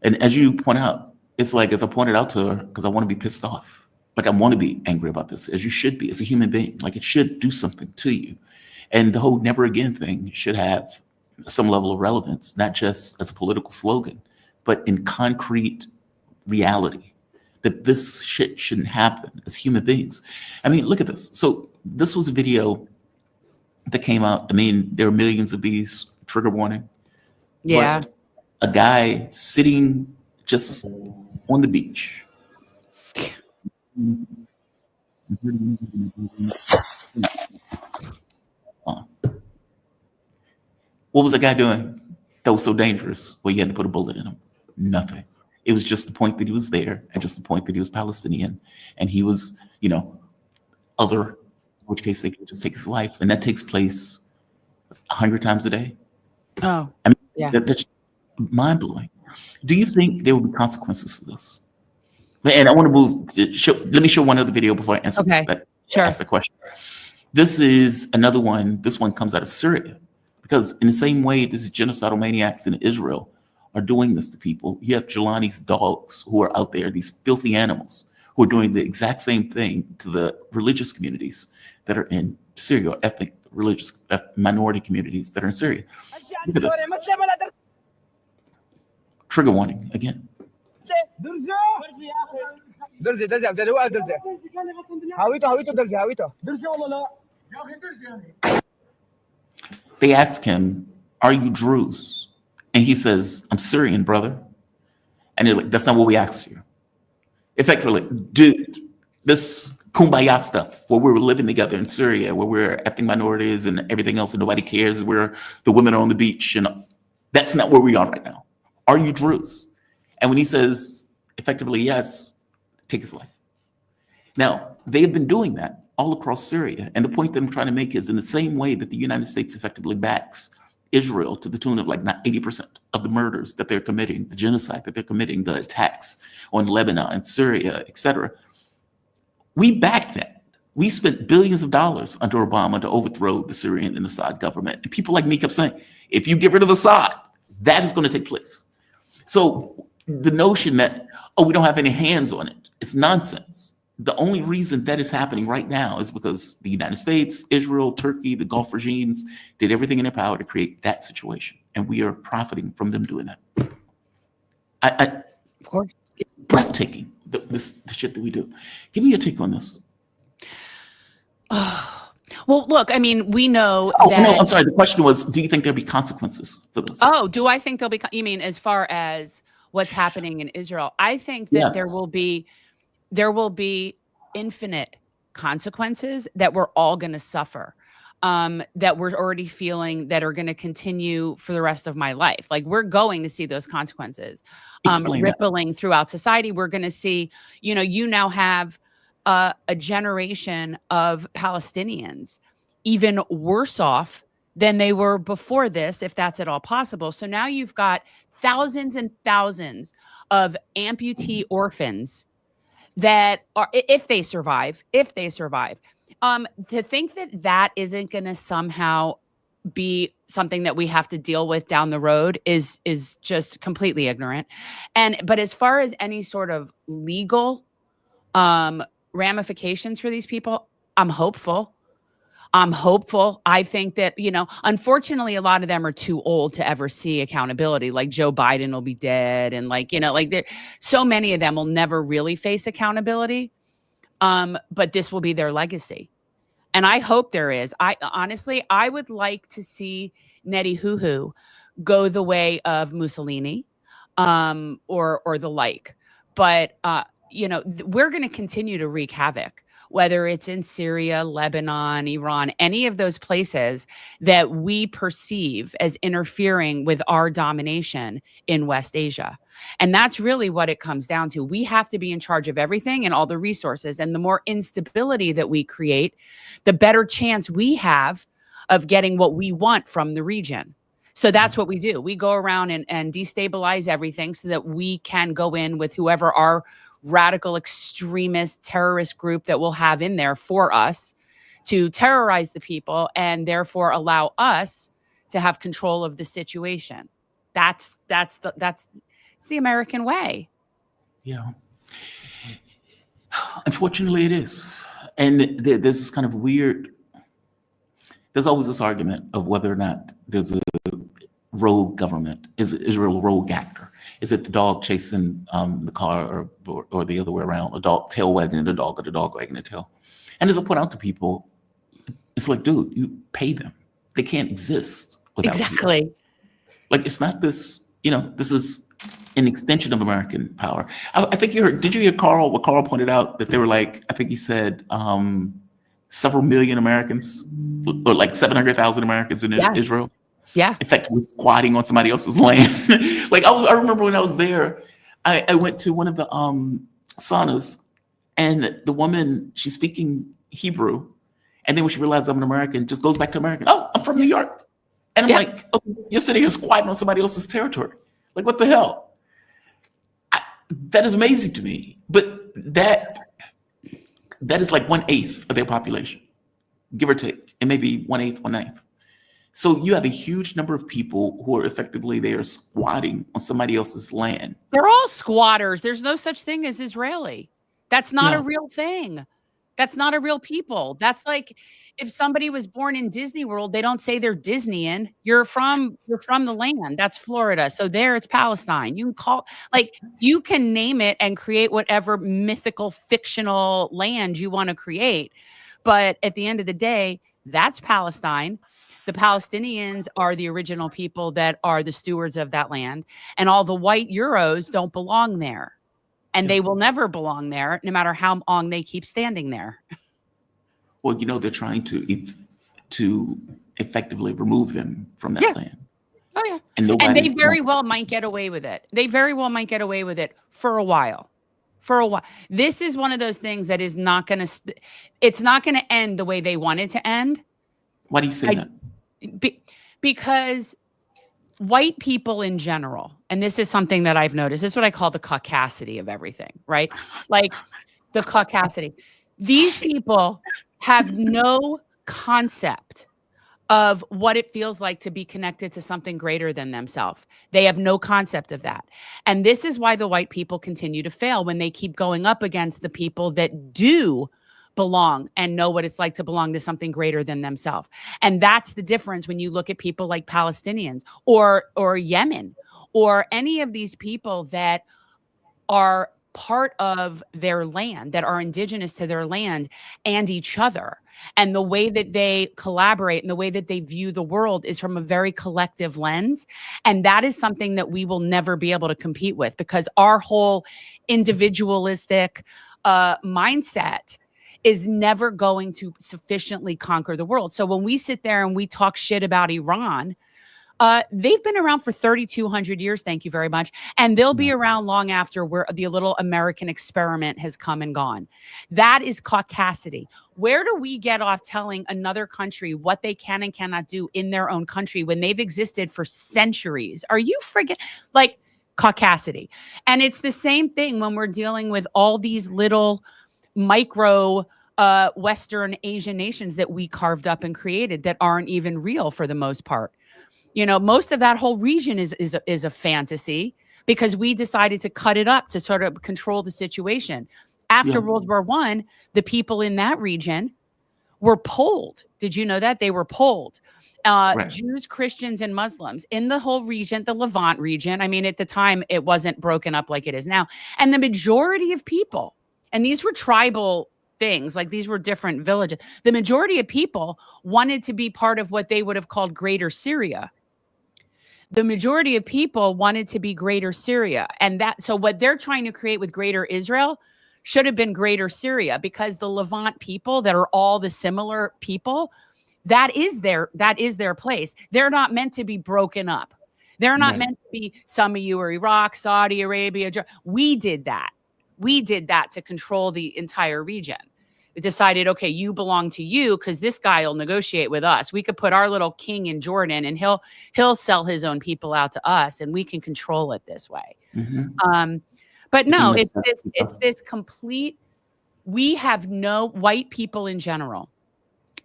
And as you point out, it's like, as I pointed out to her, because I want to be pissed off. Like, I want to be angry about this, as you should be, as a human being. Like, it should do something to you. And the whole never again thing should have some level of relevance, not just as a political slogan, but in concrete reality, that this shit shouldn't happen as human beings. I mean, look at this. So this was a video that came out. I mean, there are millions of these, trigger warning. Yeah. But a guy sitting just on the beach. What was the guy doing that was so dangerous? Well, you had to put a bullet in him. Nothing. It was just the point that he was there, and just the point that he was Palestinian, and he was, you know, other, in which case they could just take his life. And that takes place 100 times a day. Oh, I mean, yeah. That's mind blowing. Do you think there will be consequences for this? And I want to move. Let me show one other video before I answer that. Sure. Ask the question. This is another one. This one comes out of Syria, because in the same way these genocidal maniacs in Israel are doing this to people, you have Jelani's dogs who are out there, these filthy animals who are doing the exact same thing to the religious communities that are in Syria, or ethnic religious minority communities that are in Syria. Look at this. Trigger warning again. They ask him, are you Druze? And he says, I'm Syrian, brother. And they're like, that's not what we asked you. Effectively, dude, this kumbaya stuff where we're living together in Syria, where we're ethnic minorities and everything else and nobody cares, where the women are on the beach, and that's not where we are right now. Are you Druze? And when he says effectively yes, take his life. Now, they have been doing that all across Syria. And the point that I'm trying to make is, in the same way that the United States effectively backs Israel to the tune of like 80% of the murders that they're committing, the genocide that they're committing, the attacks on Lebanon, Syria, etc. We back that. We spent billions of dollars under Obama to overthrow the Syrian and Assad government. And people like me kept saying, if you get rid of Assad, that is going to take place. So the notion that, oh, we don't have any hands on it, it's nonsense. The only reason that is happening right now is because the United States, Israel, Turkey, the Gulf regimes did everything in their power to create that situation. And we are profiting from them doing that. Of course. It's breathtaking, the shit that we do. Give me your take on this. Well, look, I mean, we know Oh, that. no, I'm sorry. The question was, do you think there'll be consequences for this? Oh, do I think there'll be? You mean as far as what's happening in Israel? I think that Yes. there will be infinite consequences that we're all going to suffer. That we're already feeling that are going to continue for the rest of my life. Like, we're going to see those consequences rippling throughout society. We're going to see, you now have a generation of Palestinians even worse off than they were before this, if that's at all possible. So now you've got thousands and thousands of amputee orphans that are, if they survive, to think that isn't going to somehow be something that we have to deal with down the road is just completely ignorant. But as far as any sort of legal ramifications for these people, I'm hopeful. I think that, unfortunately, a lot of them are too old to ever see accountability. Like Joe Biden will be dead. And so many of them will never really face accountability. But this will be their legacy. And I hope there is. I would like to see Netanyahu go the way of Mussolini, or the like. But, we're going to continue to wreak havoc, whether it's in Syria, Lebanon, Iran, any of those places that we perceive as interfering with our domination in West Asia. And that's really what it comes down to. We have to be in charge of everything and all the resources. And the more instability that we create, the better chance we have of getting what we want from the region. So that's what we do. We go around and destabilize everything so that we can go in with whoever our radical extremist terrorist group that we'll have in there for us to terrorize the people and therefore allow us to have control of the situation. That's the American way. Yeah. Unfortunately, it is. And there's this kind of weird, there's always this argument of whether or not there's a rogue government. Is Israel a rogue actor? Is it the dog chasing the car, or the other way around? A dog tail wagging the dog, or the dog wagging the tail? And as I point out to people, it's like, dude, you pay them. They can't exist without Exactly. you. Like, it's not this, this is an extension of American power. I think did you hear Carl, what Carl pointed out, that they were like, I think he said several million Americans, or like 700,000 Americans in Israel. Yeah. Effectively squatting on somebody else's land. Like, I remember when I was there, I went to one of the saunas, and the woman, she's speaking Hebrew, and then when she realizes I'm an American, just goes back to American. Oh, I'm from New York. And I'm like, oh, you're sitting here squatting on somebody else's territory. Like, what the hell? That is amazing to me. But that is like 1/8 of their population, give or take. It may be 1/8, 1/9. So you have a huge number of people who are effectively, they are squatting on somebody else's land. They're all squatters. There's no such thing as Israeli. That's not a real thing. That's not a real people. That's like if somebody was born in Disney World, they don't say they're Disneyan. You're from the land. That's Florida. So there it's Palestine. You can name it and create whatever mythical, fictional land you want to create. But at the end of the day, that's Palestine. The Palestinians are the original people that are the stewards of that land. And all the white Euros don't belong there. And they will never belong there, no matter how long they keep standing there. Well, they're trying to effectively remove them from that land. Oh, yeah. And they very well might get away with it. They very well might get away with it for a while. This is one of those things that is not going to, it's not going to end the way they want it to end. Why do you say that? Because white people in general, and this is something that I've noticed, this is what I call the caucasity of everything, right? Like the caucasity. These people have no concept of what it feels like to be connected to something greater than themselves. They have no concept of that. And this is why the white people continue to fail when they keep going up against the people that do belong and know what it's like to belong to something greater than themselves. And that's the difference when you look at people like Palestinians or Yemen or any of these people that are part of their land, that are indigenous to their land and each other. And the way that they collaborate and the way that they view the world is from a very collective lens. And that is something that we will never be able to compete with, because our whole individualistic mindset is never going to sufficiently conquer the world. So when we sit there and we talk shit about Iran, they've been around for 3,200 years. Thank you very much. And they'll be around long after where the little American experiment has come and gone. That is caucasity. Where do we get off telling another country what they can and cannot do in their own country when they've existed for centuries? Are you friggin' like caucasity? And it's the same thing when we're dealing with all these little micro Western Asian nations that we carved up and created that aren't even real for the most part. You know, most of that whole region is a fantasy, because we decided to cut it up to sort of control the situation. After World War I, the people in that region were polled. Did you know that? They were polled. Right. Jews, Christians, and Muslims in the whole region, the Levant region. I mean, at the time, it wasn't broken up like it is now. And the majority of people, and these were tribal things, like these were different villages, the majority of people wanted to be part of what they would have called Greater Syria. The majority of people wanted to be Greater Syria. And so what they're trying to create with Greater Israel should have been Greater Syria, because the Levant people that are all the similar people, that is their place. They're not meant to be broken up. They're not meant to be, some of you are Iraq, Saudi Arabia. We did that. We did that to control the entire region. We decided, okay, you belong to you because this guy will negotiate with us. We could put our little king in Jordan and he'll sell his own people out to us, and we can control it this way. But no, it's this complete, we have no, white people in general,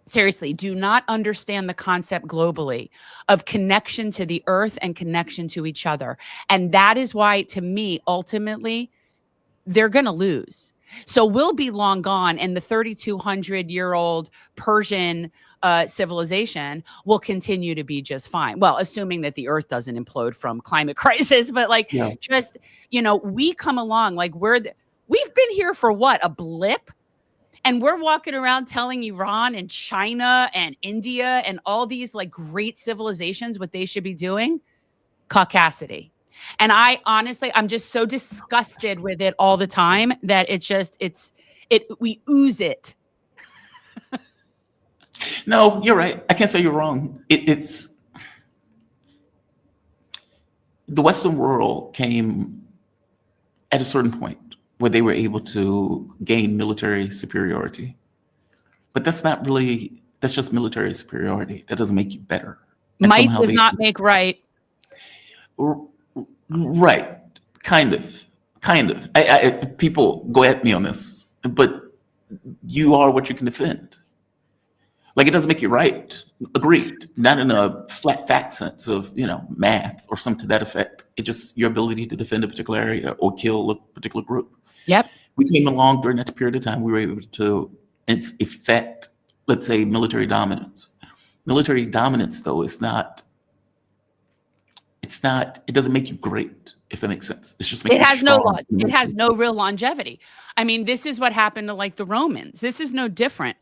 seriously, do not understand the concept globally of connection to the earth and connection to each other. And that is why, to me, ultimately, they're going to lose. So we'll be long gone, and the 3,200-year-old Persian civilization will continue to be just fine. Well, assuming that the earth doesn't implode from climate crisis, but just, you know, we come along like we've been here for what, a blip? And we're walking around telling Iran and China and India and all these like great civilizations what they should be doing. Caucasity. And I honestly, I'm just so disgusted with it all the time that we ooze it. No, you're right. I can't say you're wrong. It's the Western world came at a certain point where they were able to gain military superiority. But that's just military superiority. That doesn't make you better. And might does not make right. Right. Kind of. People go at me on this, but you are what you can defend. Like, it doesn't make you right. Agreed. Not in a flat fact sense of, math or something to that effect. It's just your ability to defend a particular area or kill a particular group. Yep. We came along during that period of time. We were able to effect, let's say, military dominance. Military dominance, though, it doesn't make you great, if that makes sense. It's just it has no real longevity. I mean, this is what happened to like the Romans. This is no different.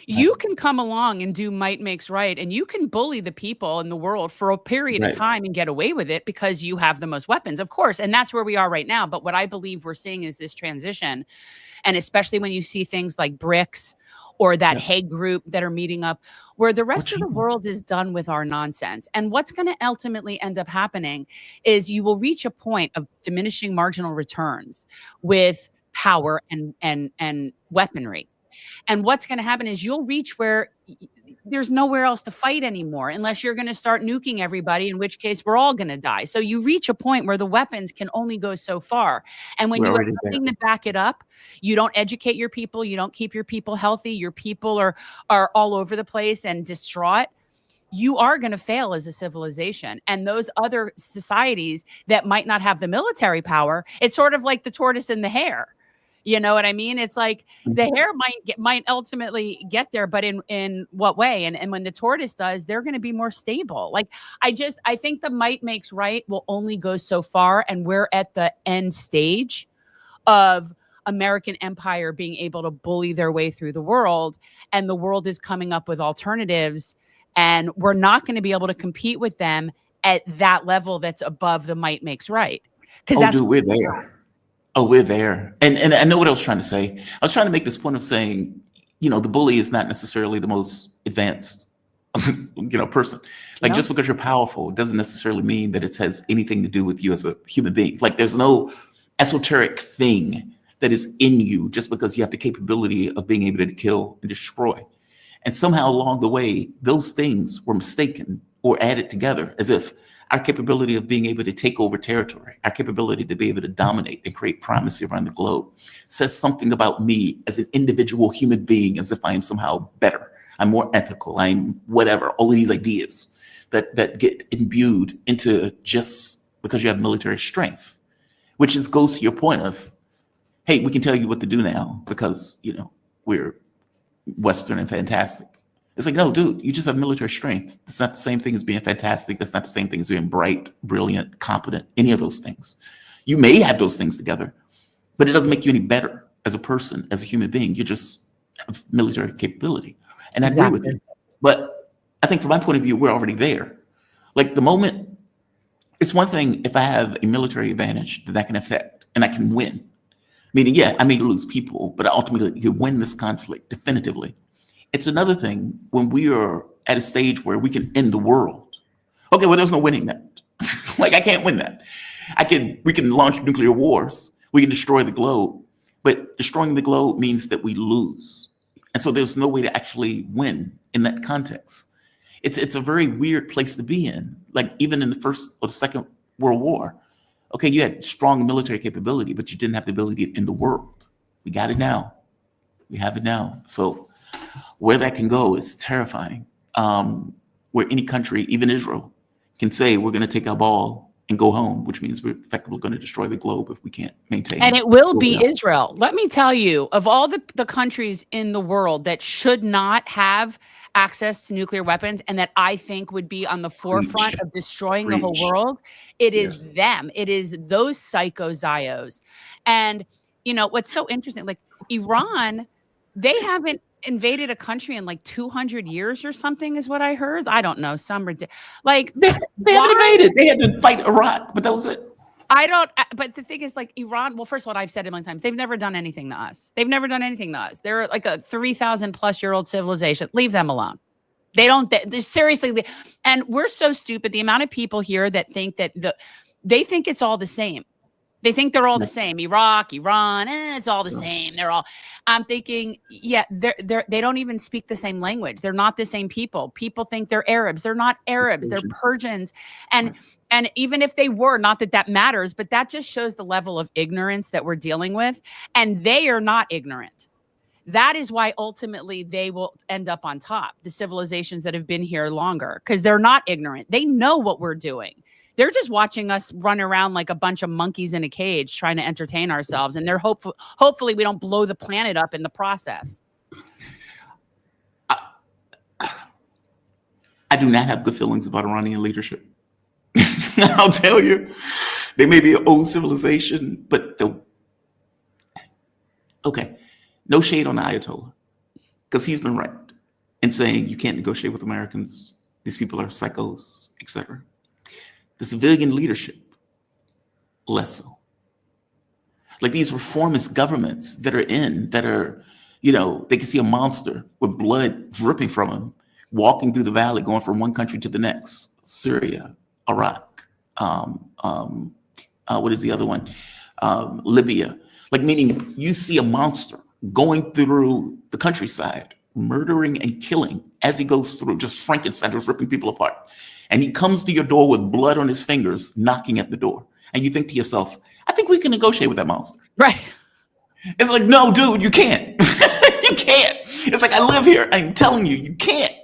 You can come along and do might makes right, and you can bully the people in the world for a period of time and get away with it because you have the most weapons, of course. And that's where we are right now. But what I believe we're seeing is this transition. And especially when you see things like BRICS or that Hague group that are meeting up, where the rest of the world is done with our nonsense. And what's going to ultimately end up happening is you will reach a point of diminishing marginal returns with power and weaponry. And what's going to happen is you'll reach where there's nowhere else to fight anymore unless you're going to start nuking everybody, in which case we're all going to die. So you reach a point where the weapons can only go so far. And when you have nothing to back it up, you don't educate your people, you don't keep your people healthy, your people are all over the place and distraught, you are going to fail as a civilization. And those other societies that might not have the military power, it's sort of like the tortoise and the hare. You know what I mean? It's like the hare might ultimately get there, but in what way? And when the tortoise does, they're going to be more stable. Like, I think the might makes right will only go so far. And we're at the end stage of American empire being able to bully their way through the world, and the world is coming up with alternatives, and we're not going to be able to compete with them at that level that's above the might makes right. Because dude, we're there. Oh, we're there. And I know what I was trying to say. I was trying to make this point of saying, the bully is not necessarily the most advanced, person. Like, just because you're powerful doesn't necessarily mean that it has anything to do with you as a human being. Like, there's no esoteric thing that is in you just because you have the capability of being able to kill and destroy. And somehow along the way, those things were mistaken or added together as if our capability of being able to take over territory, our capability to be able to dominate and create primacy around the globe says something about me as an individual human being, as if I am somehow better. I'm more ethical. I'm whatever, all of these ideas that get imbued into just because you have military strength, which goes to your point of, hey, we can tell you what to do now because, we're Western and fantastic. It's like, no, dude, you just have military strength. It's not the same thing as being fantastic. That's not the same thing as being bright, brilliant, competent, any of those things. You may have those things together, but it doesn't make you any better as a person, as a human being. You just have military capability. And I agree with you. But I think from my point of view, we're already there. Like the moment, it's one thing if I have a military advantage that I can affect and I can win. Meaning, yeah, I may lose people, but I ultimately can win this conflict definitively. It's another thing when we are at a stage where we can end the world. Okay, well, there's no winning that. Like, I can't win that. We can launch nuclear wars. We can destroy the globe, but destroying the globe means that we lose. And so there's no way to actually win in that context. It's a very weird place to be in. Like even in the First or the Second World War, okay, you had strong military capability, but you didn't have the ability in the world. We got it now. We have it now. So where that can go is terrifying. Where any country, even Israel, can say we're going to take our ball and go home, which means we're effectively going to destroy the globe if we can't maintain. And it will be Israel. Let me tell you, of all the countries in the world that should not have access to nuclear weapons and that I think would be on the forefront of destroying the whole world, it is them. It is those psycho Zios. And, what's so interesting, like Iran, they haven't invaded a country in like 200 years or something is what I heard. I don't know. Like they haven't invaded. They had to fight Iraq, but that was it. But the thing is, like Iran, well, first of all, I've said it many times, they've never done anything to us. They've never done anything to us. They're like a 3,000 plus year old civilization. Leave them alone. They're seriously, and we're so stupid. The amount of people here that think that they think it's all the same. They think they're all the same. Iraq, Iran, it's all the same. I'm thinking, they don't even speak the same language. They're not the same people. People think they're Arabs. They're not Arabs. They're Persians. And even if they were, not that matters, but that just shows the level of ignorance that we're dealing with. And they are not ignorant. That is why ultimately they will end up on top, the civilizations that have been here longer, because they're not ignorant. They know what we're doing. They're just watching us run around like a bunch of monkeys in a cage trying to entertain ourselves. And they're hopefully we don't blow the planet up in the process. I do not have good feelings about Iranian leadership. I'll tell you, they may be an old civilization, but no shade on the Ayatollah, because he's been right in saying you can't negotiate with Americans. These people are psychos, etc. The civilian leadership, less so. Like these reformist governments that are, they can see a monster with blood dripping from him, walking through the valley, going from one country to the next. Syria, Iraq, what is the other one? Libya. Like meaning you see a monster going through the countryside, murdering and killing as he goes through, just Frankenstein, just ripping people apart. And he comes to your door with blood on his fingers, knocking at the door. And you think to yourself, I think we can negotiate with that monster. Right. It's like, no, dude, you can't. You can't. It's like, I live here. I'm telling you, you can't.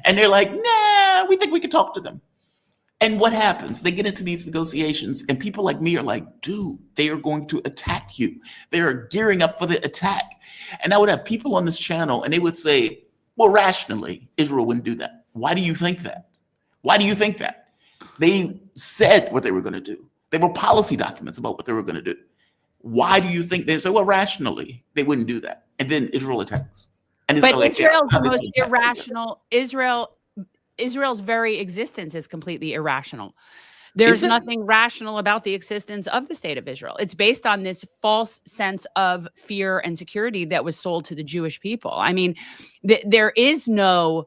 And they're like, nah, we think we can talk to them. And what happens? They get into these negotiations and people like me are like, dude, they are going to attack you. They are gearing up for the attack. And I would have people on this channel and they would say, well, rationally, Israel wouldn't do that. Why do you think that? Why do you think that? They said what they were going to do. There were policy documents about what they were going to do. Why do you think they say, well, rationally, they wouldn't do that? And then Israel attacks. And it's But like, Israel's yeah, the most obviously attack, I guess. irrational. Israel's very existence is completely irrational. There's Is it? nothing rational about the existence of the state of Israel. It's based on this false sense of fear and security that was sold to the Jewish people. I mean, there is no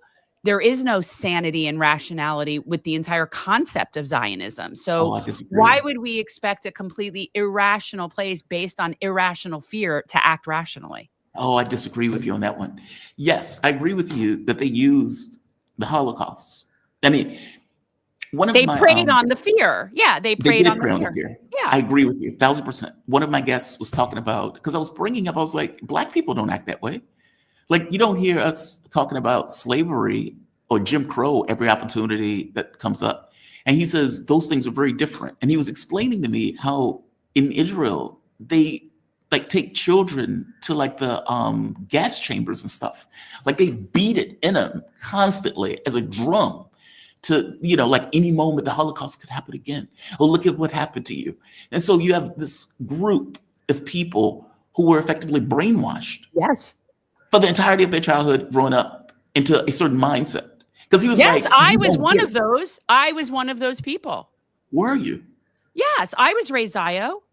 sanity and rationality with the entire concept of Zionism. So I disagree. why would we expect a completely irrational place based on irrational fear to act rationally? Oh, I disagree with you on that one. Yes, I agree with you that they used the Holocaust. I mean, They preyed on the fear. Yeah, they preyed on the fear. Yeah, I agree with you, 1,000%. One of my guests was talking about, because I was bringing up, I was like, Black people don't act that way. Like, you don't hear us talking about slavery or Jim Crow every opportunity that comes up. And he says those things are very different. And he was explaining to me how in Israel, they like take children to like the gas chambers and stuff. Like they beat it in them constantly as a drum to, you know, like any moment the Holocaust could happen again. Well, look at what happened to you. And so you have this group of people who were effectively brainwashed. Yes. For the entirety of their childhood, growing up into a certain mindset. Because he was yes, like, I was one of those. I was one of those people. Were you? Yes, I was raised Zio.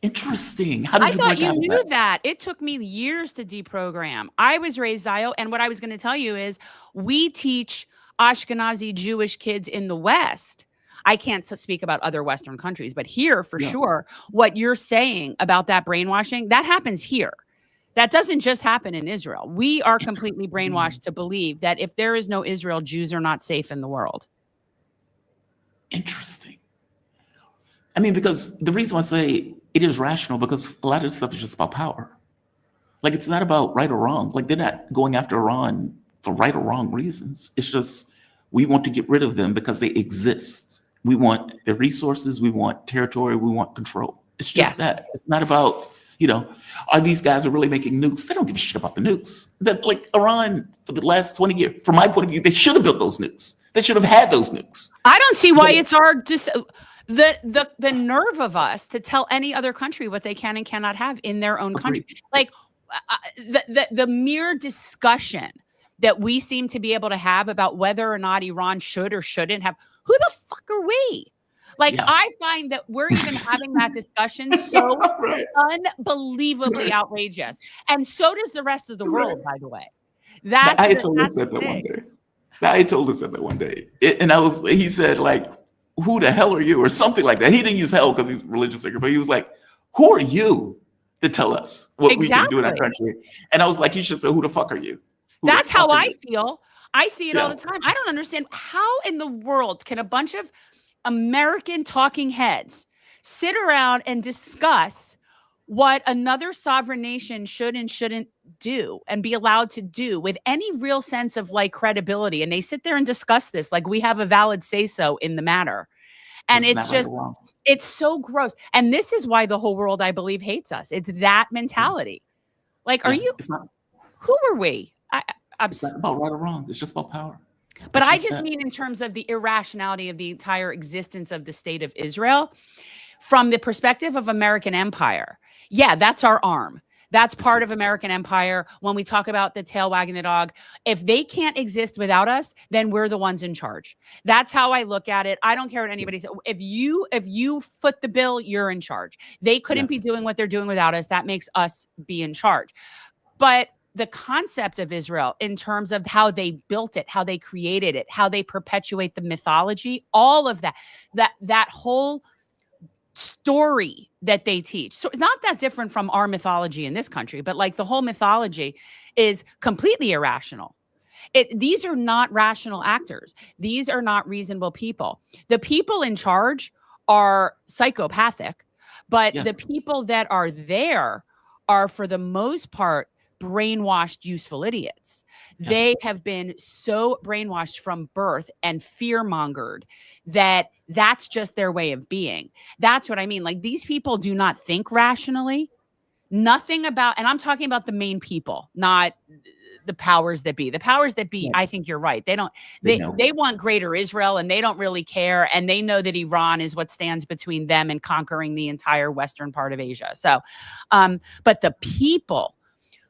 Interesting. How did I you thought break out you of knew that. It took me years to deprogram. I was raised Zio, and what I was going to tell you is we teach Ashkenazi Jewish kids in the West. I can't speak about other Western countries, but here for sure, what you're saying about that brainwashing, that happens here. That doesn't just happen in Israel. We are completely brainwashed to believe that if there is no Israel, Jews are not safe in the world. Interesting. I mean, because the reason why I say it is rational, because a lot of this stuff is just about power. Like, it's not about right or wrong. Like, they're not going after Iran for right or wrong reasons. It's just, we want to get rid of them because they exist. We want their resources. We want territory. We want control. It's just that. It's not about, you know, are these guys are really making nukes? They don't give a shit about the nukes. That, like, Iran for the last 20 years, from my point of view, they should have built those nukes. They should have had those nukes. I don't see why it's our just the nerve of us to tell any other country what they can and cannot have in their own country. Like the mere discussion that we seem to be able to have about whether or not Iran should or shouldn't have. Who the fuck are we? Like, I find that we're even having that discussion so unbelievably outrageous. And so does the rest of the world, by the way. I told us that one day. I told us that one day. And he said, like, who the hell are you? Or something like that. He didn't use hell because he's a religious figure, but he was like, who are you to tell us what we can do in our country? And I was like, you should say, who the fuck are you? That's how I feel. I see it all the time. I don't understand how in the world can a bunch of American talking heads sit around and discuss what another sovereign nation should and shouldn't do and be allowed to do with any real sense of like credibility. And they sit there and discuss this like we have a valid say-so in the matter. And it's just, it's so gross. And this is why the whole world, I believe, hates us. It's that mentality. Like, are you, who are we? It's not about right or wrong. It's just about power. But I just mean in terms of the irrationality of the entire existence of the state of Israel from the perspective of American empire. Yeah, that's our arm. That's part of American empire. When we talk about the tail wagging the dog, if they can't exist without us, then we're the ones in charge. That's how I look at it. I don't care what anybody says. If you foot the bill, you're in charge. They couldn't be doing what they're doing without us. That makes us be in charge. But the concept of Israel in terms of how they built it, how they created it, how they perpetuate the mythology, all of that whole story that they teach. So it's not that different from our mythology in this country, but like the whole mythology is completely irrational. These are not rational actors. These are not reasonable people. The people in charge are psychopathic, but the people that are there are, for the most part, brainwashed, useful idiots. They have been so brainwashed from birth and fear-mongered that that's just their way of being. That's what I mean. Like, these people do not think rationally. Nothing about, and I'm talking about the main people, not the powers that be. The powers that be, Yeah. I think you're right. They don't. They know. They want greater Israel, and they don't really care. And they know that Iran is what stands between them and conquering the entire western part of Asia. So, but the people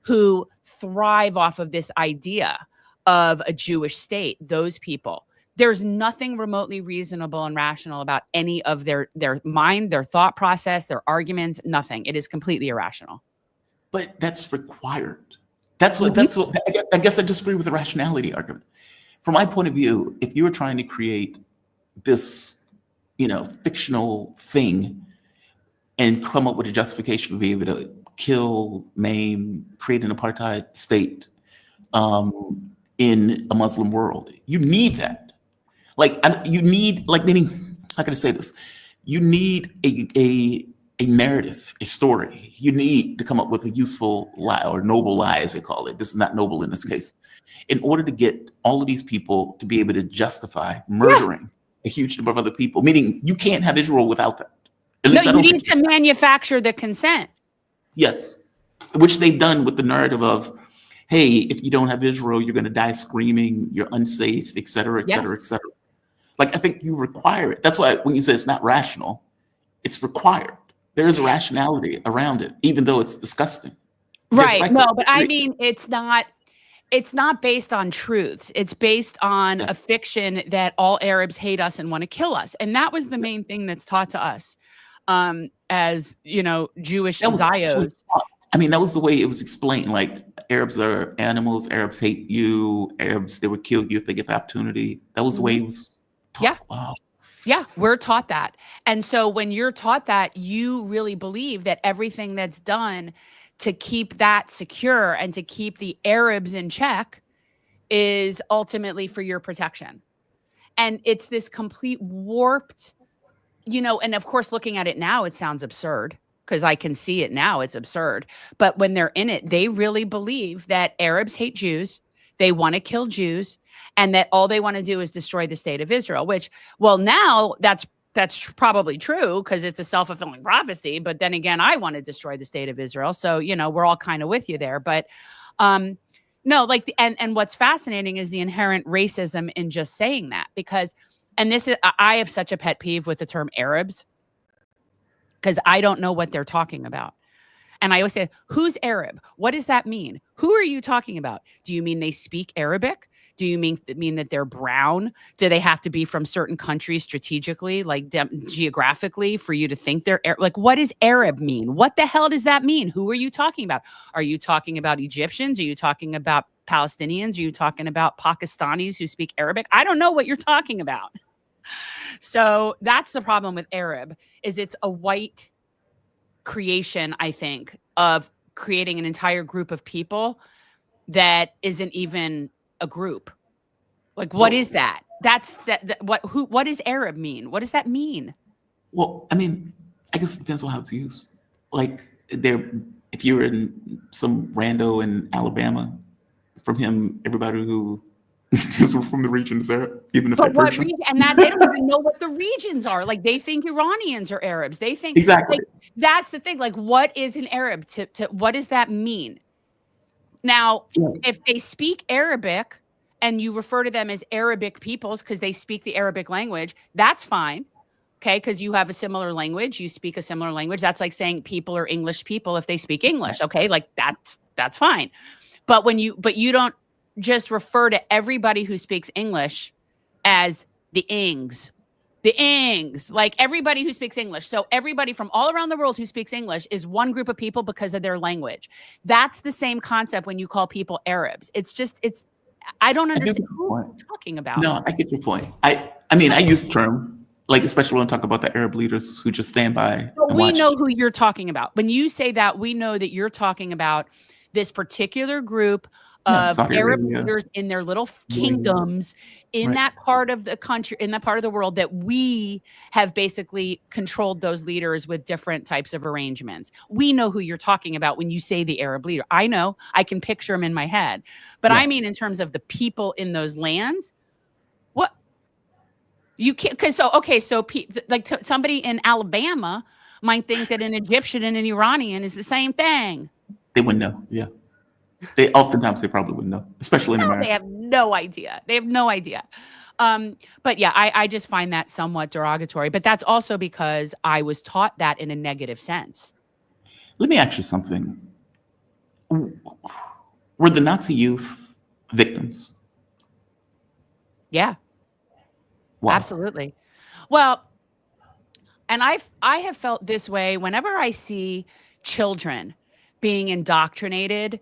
who thrive off of this idea of a Jewish state, those people, there's nothing remotely reasonable and rational about any of their mind, their thought process, their arguments, nothing. It is completely irrational. But that's required. That's what I guess I disagree with the rationality argument. From my point of view, if you were trying to create this, fictional thing and come up with a justification to be able to kill, maim, create an apartheid state in a Muslim world, you need that. Meaning, how can I say this? You need a narrative, a story. You need to come up with a useful lie, or noble lie, as they call it. This is not noble in this case. In order to get all of these people to be able to justify murdering a huge number of other people, meaning you can't have Israel without that. No, you need to manufacture the consent. Yes, which they've done with the narrative of, hey, if you don't have Israel, you're going to die screaming, you're unsafe, et cetera, et cetera, et cetera. I think you require it. That's why when you say it's not rational, it's required. There is a rationality around it, even though it's disgusting. Right. No, but I mean, it's not based on truths. It's based on a fiction that all Arabs hate us and want to kill us. And that was the main thing that's taught to us as, Jewish Zios. I mean, that was the way it was explained. Like, Arabs are animals, Arabs hate you, Arabs, they would kill you if they get the opportunity. That was the way it was taught. Yeah. Wow. Yeah, we're taught that. And so when you're taught that, you really believe that everything that's done to keep that secure and to keep the Arabs in check is ultimately for your protection. And it's this complete warped, and of course, looking at it now, it sounds absurd because I can see it now. It's absurd. But when they're in it, they really believe that Arabs hate Jews. They want to kill Jews, and that all they want to do is destroy the state of Israel, which, well, now that's probably true because it's a self-fulfilling prophecy. But then again, I want to destroy the state of Israel. So, we're all kind of with you there. But no, and what's fascinating is the inherent racism in just saying that, because, and this is, I have such a pet peeve with the term Arabs because I don't know what they're talking about. And I always say, who's Arab? What does that mean? Who are you talking about? Do you mean they speak Arabic? Do you mean that they're brown? Do they have to be from certain countries strategically, geographically, for you to think they're Arab? What does Arab mean? What the hell does that mean? Who are you talking about? Are you talking about Egyptians? Are you talking about Palestinians? Are you talking about Pakistanis who speak Arabic? I don't know what you're talking about. So that's the problem with Arab, is it's a white creation, I think, of creating an entire group of people that isn't even a group. What is that? What does Arab mean? What does that mean? Well, I mean, I guess it depends on how it's used. If you're in some rando in Alabama, from him, everybody who is from the region is Arab, even if they're Persian. And that they don't even know what the regions are. They think Iranians are Arabs. They think exactly. That's the thing. What is an Arab? To what does that mean? Now, if they speak Arabic and you refer to them as Arabic peoples because they speak the Arabic language, that's fine. Okay, because you have a similar language, you speak a similar language. That's like saying people are English people if they speak English. Okay, that's fine. But you don't just refer to everybody who speaks English as the Ings. The Ings, everybody who speaks English. So everybody from all around the world who speaks English is one group of people because of their language. That's the same concept when you call people Arabs. I don't understand who you're talking about. No, I get your point. I mean, I use the term, especially when I talk about the Arab leaders who just stand by. We know who you're talking about. When you say that, we know that you're talking about this particular group of Arab leaders in their little kingdoms in that part of the country, in that part of the world, that we have basically controlled those leaders with different types of arrangements. We know who you're talking about when you say the Arab leader. I know, I can picture them in my head, but I mean, in terms of the people in those lands, what you can't, somebody in Alabama might think that an Egyptian and an Iranian is the same thing. They wouldn't know. Yeah. Oftentimes they probably wouldn't know, especially in No, America. they have no idea. They have no idea. But yeah, I just find that somewhat derogatory. But that's also because I was taught that in a negative sense. Let me ask you something. Were the Nazi youth victims? Yeah, Wow. absolutely. Well, and I have felt this way whenever I see children being indoctrinated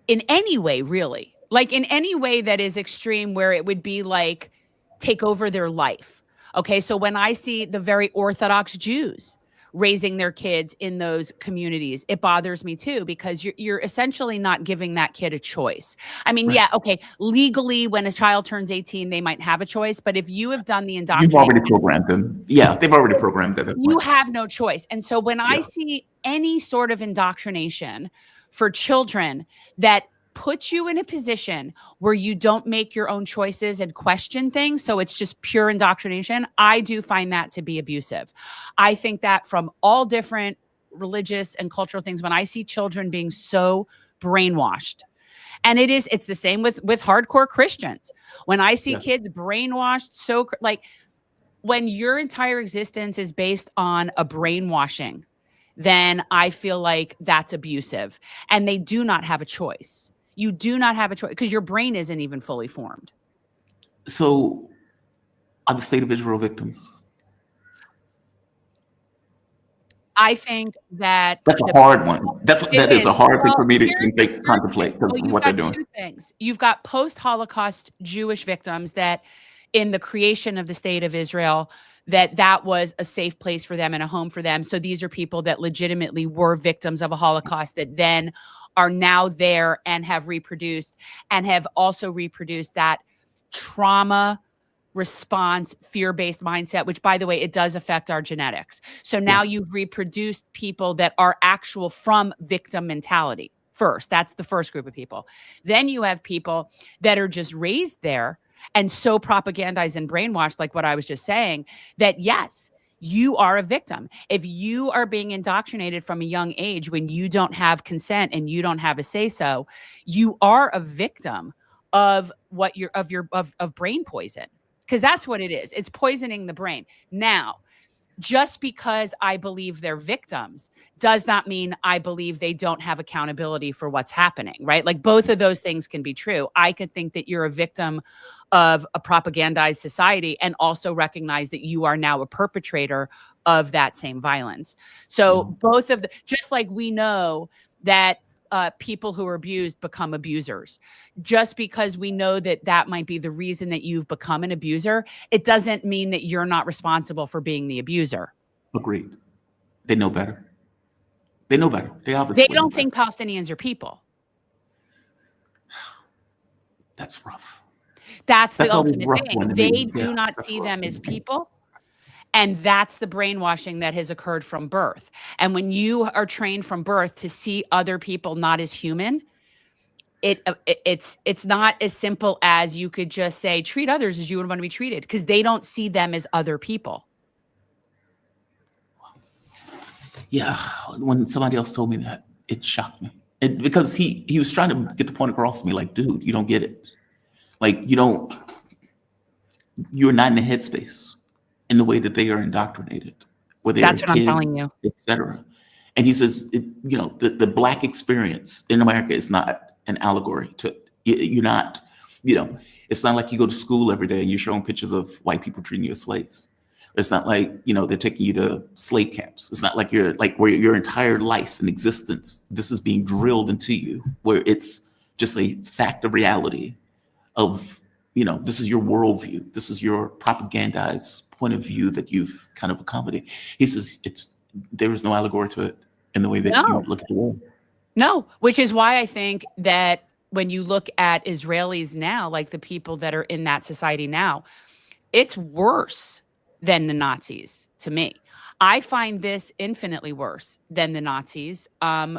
in any way, really, like in any way that is extreme, where it would be like take over their life. Okay. So when I see the very Orthodox Jews raising their kids in those communities, it bothers me too, because you're essentially not giving that kid a choice. I mean, Right. yeah, okay, legally, when a child turns 18, they might have a choice, but if you have done the You've indoctrination, already programmed them. Yeah, they've already programmed them. you have no choice. And so when I Yeah. see any sort of indoctrination for children that puts you in a position where you don't make your own choices and question things, so it's just pure indoctrination, I do find that to be abusive. I think that from all different religious and cultural things, when I see children being so brainwashed, and it's the same with hardcore Christians. When I see Yes. kids brainwashed, so like when your entire existence is based on a brainwashing, then I feel like that's abusive. And they do not have a choice. You do not have a choice because your brain isn't even fully formed. So, are the state of Israel victims? I think that That's a hard one. That is a hard thing for me to contemplate because of you've what they're got doing. two things. You've got post-Holocaust Jewish victims that in the creation of the state of Israel, that was a safe place for them and a home for them. So these are people that legitimately were victims of a Holocaust that then are now there and have reproduced and have also reproduced that trauma response, fear-based mindset, which, by the way, it does affect our genetics. So now you've reproduced people that are actual from victim mentality first. That's the first group of people. Then you have people that are just raised there and so propagandized and brainwashed, like what I was just saying, that yes, you are a victim. If you are being indoctrinated from a young age when you don't have consent and you don't have a say-so, you are a victim of what of brain poison. Because that's what it is. It's poisoning the brain. Now, just because I believe they're victims does not mean I believe they don't have accountability for what's happening, right? Like both of those things can be true. I could think that you're a victim of a propagandized society and also recognize that you are now a perpetrator of that same violence. So both of the, just like we know that people who are abused become abusers. Just because we know that that might be the reason that you've become an abuser, it doesn't mean that you're not responsible for being the abuser. Agreed. They know better. They know better. They obviously They don't think Palestinians are people. That's rough. That's the always ultimate rough thing. one to They me. do Yeah, not that's see rough. them as people. And that's the brainwashing that has occurred from birth. And when you are trained from birth to see other people not as human, it's not as simple as you could just say, treat others as you would want to be treated, because they don't see them as other people. Yeah, when somebody else told me that, it shocked me. Because he was trying to get the point across to me, like, dude, you don't get it. Like, you're not in the headspace in the way that they are indoctrinated, where they're That's what I'm telling you. etc. And he says, the Black experience in America is not an allegory to, you're not, it's not like you go to school every day and you're showing pictures of white people treating you as slaves. It's not like, they're taking you to slave camps. It's not like you're like where your entire life and existence, this is being drilled into you, where it's just a fact of reality of, this is your worldview. This is your propagandized point of view that you've kind of accommodated. He says there is no allegory to it in the way that you look at the world. No, which is why I think that when you look at Israelis now, like the people that are in that society now, it's worse than the Nazis to me. I find this infinitely worse than the Nazis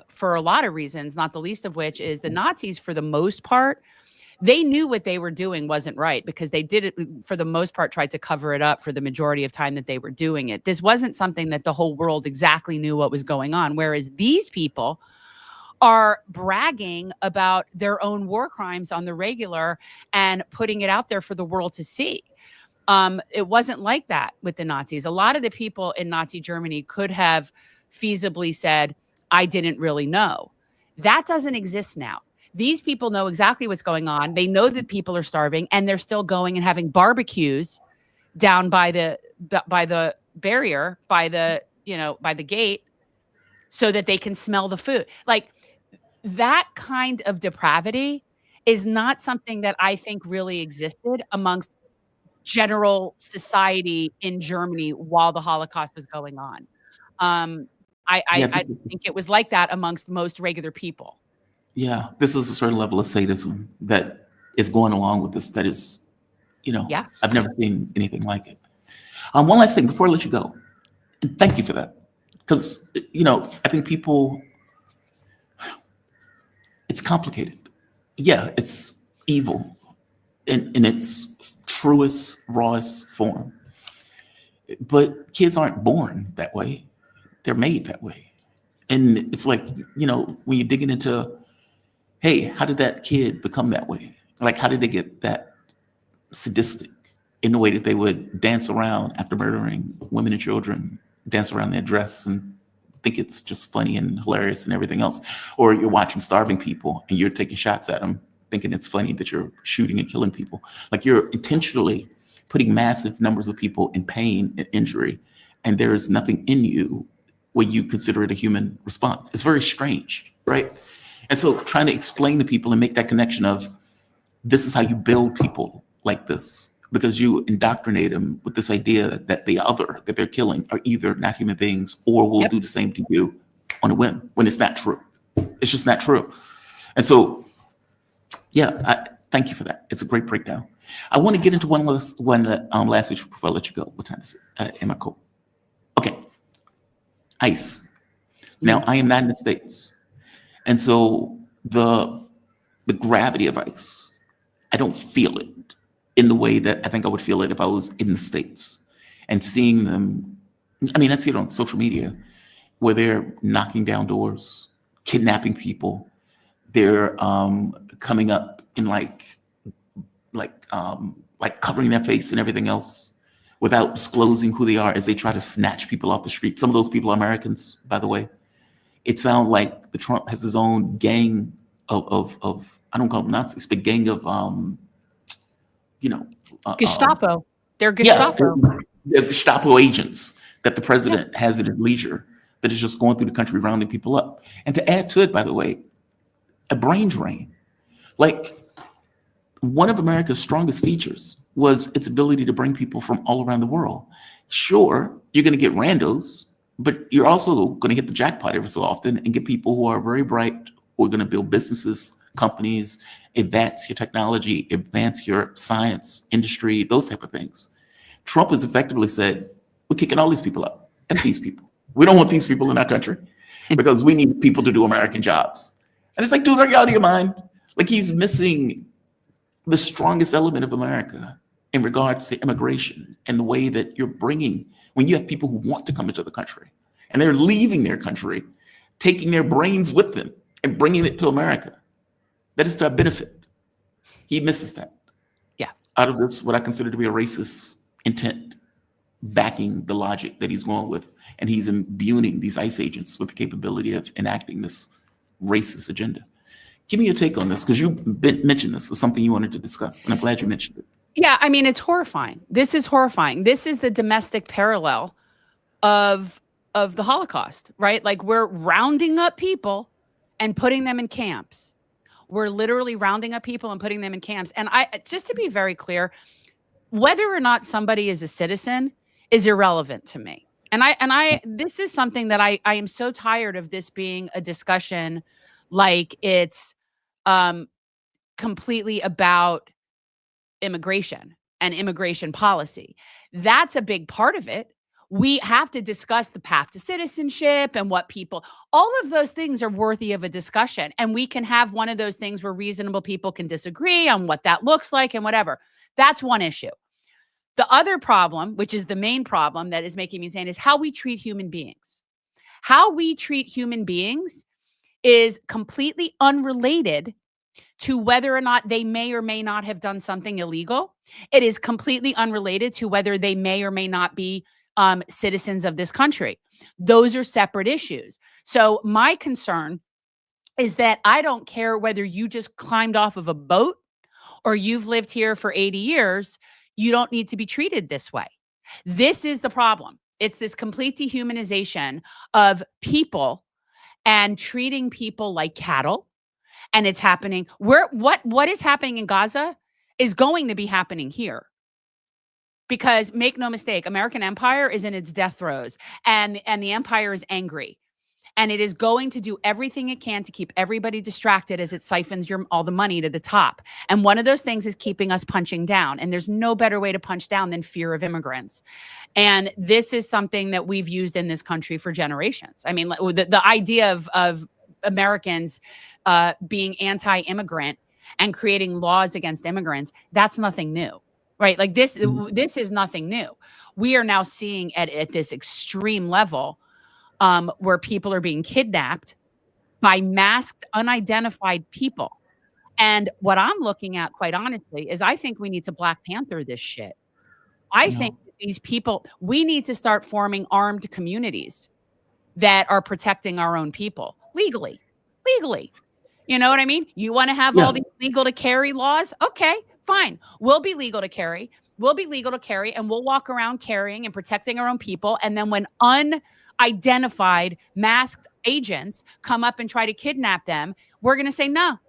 for a lot of reasons, not the least of which is the Nazis, for the most part, they knew what they were doing wasn't right, because they did it, for the most part, tried to cover it up for the majority of time that they were doing it. This wasn't something that the whole world exactly knew what was going on. Whereas these people are bragging about their own war crimes on the regular and putting it out there for the world to see. It wasn't like that with the Nazis. A lot of the people in Nazi Germany could have feasibly said, I didn't really know. That doesn't exist now. These people know exactly what's going on. They know that people are starving, and they're still going and having barbecues down by the barrier, by the gate, so that they can smell the food. Like, that kind of depravity is not something that I think really existed amongst general society in Germany while the Holocaust was going on. Yeah, I think it was like that amongst most regular people. yeah, this is a certain level of sadism that is going along with this. That is, Yeah. I've never seen anything like it. One last thing before I let you go. And thank you for that. Because, I think people, it's complicated. Yeah, it's evil in its truest, rawest form. But kids aren't born that way. They're made that way. And it's like, when you're digging into, hey, how did that kid become that way? Like, how did they get that sadistic in the way that they would dance around after murdering women and children, dance around their dress and think it's just funny and hilarious and everything else? Or you're watching starving people and you're taking shots at them, thinking it's funny that you're shooting and killing people. Like, you're intentionally putting massive numbers of people in pain and injury, and there is nothing in you where you consider it a human response. It's very strange, right? And so trying to explain to people and make that connection of, this is how you build people like this, because you indoctrinate them with this idea that the other that they're killing are either not human beings or will do the same to you on a whim, when it's not true. It's just not true. And so, yeah, I thank you for that. It's a great breakdown. I want to get into one last issue before I let you go. What time is it? Am I cool? Okay. ICE. Now, I am not in the States. And so the gravity of ICE, I don't feel it in the way that I think I would feel it if I was in the States. And seeing them, I see it on social media, where they're knocking down doors, kidnapping people. They're coming up in like covering their face and everything else without disclosing who they are as they try to snatch people off the street. Some of those people are Americans, by the way. It sounds like the Trump has his own gang of I don't call them Nazis, but gang of Gestapo. They're Gestapo. Yeah, they're Gestapo agents that the president has at his leisure, that is just going through the country rounding people up. And to add to it, by the way, a brain drain. Like, one of America's strongest features was its ability to bring people from all around the world. Sure, you're going to get randos, but you're also going to hit the jackpot every so often and get people who are very bright, who are going to build businesses, companies, advance your technology, advance your science, industry, those type of things. Trump has effectively said, we're kicking all these people out, and these people. We don't want these people in our country because we need people to do American jobs. And it's like, dude, are you out of your mind? Like, he's missing the strongest element of America in regards to immigration and the way that you're bringing, when you have people who want to come into the country and they're leaving their country, taking their brains with them and bringing it to America. That is to our benefit. He misses that. Yeah. Out of this, what I consider to be a racist intent, backing the logic that he's going with. And he's imbuing these ICE agents with the capability of enacting this racist agenda. Give me your take on this, because you mentioned this as something you wanted to discuss, and I'm glad you mentioned it. Yeah, it's horrifying. This is horrifying. This is the domestic parallel of the Holocaust, right? Like, we're rounding up people and putting them in camps. We're literally rounding up people and putting them in camps. And just to be very clear, whether or not somebody is a citizen is irrelevant to me. And this is something that I am so tired of this being a discussion like it's completely about immigration and immigration policy. That's a big part of it. We have to discuss the path to citizenship and what people, all of those things are worthy of a discussion. And we can have one of those things where reasonable people can disagree on what that looks like and whatever. That's one issue. The other problem, which is the main problem that is making me insane, is how we treat human beings. How we treat human beings is completely unrelated to whether or not they may or may not have done something illegal. It is completely unrelated to whether they may or may not be citizens of this country. Those are separate issues. So my concern is that I don't care whether you just climbed off of a boat or you've lived here for 80 years, you don't need to be treated this way. This is the problem. It's this complete dehumanization of people and treating people like cattle. And it's happening. What is happening in Gaza is going to be happening here. Because make no mistake, American empire is in its death throes, and the empire is angry. And it is going to do everything it can to keep everybody distracted as it siphons all the money to the top. And one of those things is keeping us punching down. And there's no better way to punch down than fear of immigrants. And this is something that we've used in this country for generations. I mean, the idea of Americans being anti-immigrant and creating laws against immigrants, that's nothing new. Right? Like this is nothing new. We are now seeing at this extreme level where people are being kidnapped by masked, unidentified people. And what I'm looking at, quite honestly, is I think we need to Black Panther this shit. I think that these people, we need to start forming armed communities that are protecting our own people legally. You know what I mean? You want to have all these legal to carry laws? Okay, fine. We'll be legal to carry. And we'll walk around carrying and protecting our own people. And then when unidentified masked agents come up and try to kidnap them, we're going to say, no,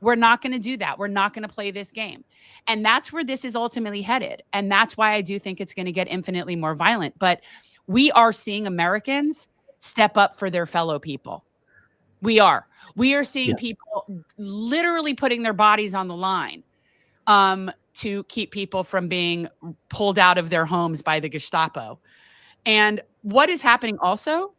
we're not going to do that. We're not going to play this game. And that's where this is ultimately headed. And that's why I do think it's going to get infinitely more violent. But we are seeing Americans step up for their fellow people. We are seeing people literally putting their bodies on the line to keep people from being pulled out of their homes by the Gestapo. And what is happening also,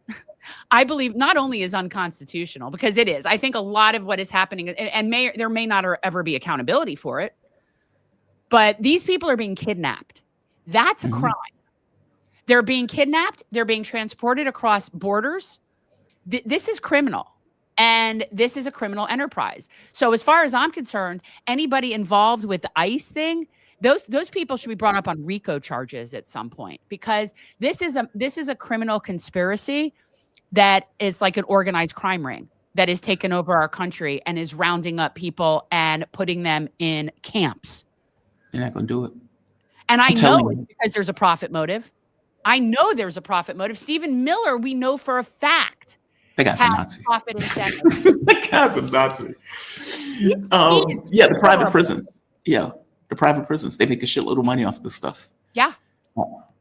I believe not only is unconstitutional, because it is. I think a lot of what is happening, and there may not ever be accountability for it, but these people are being kidnapped. That's a crime. They're being kidnapped. They're being transported across borders. This is criminal. And this is a criminal enterprise. So as far as I'm concerned, anybody involved with the ICE thing, those people should be brought up on RICO charges at some point, because this is a criminal conspiracy that is like an organized crime ring that is taken over our country and is rounding up people and putting them in camps. They're not going to do it. And I know it's because there's a profit motive. Stephen Miller, we know for a fact, they got some Nazi. Profit incentive. They got some Nazi. The private prisons. Yeah, the private prisons. They make a shitload of money off this stuff. Yeah.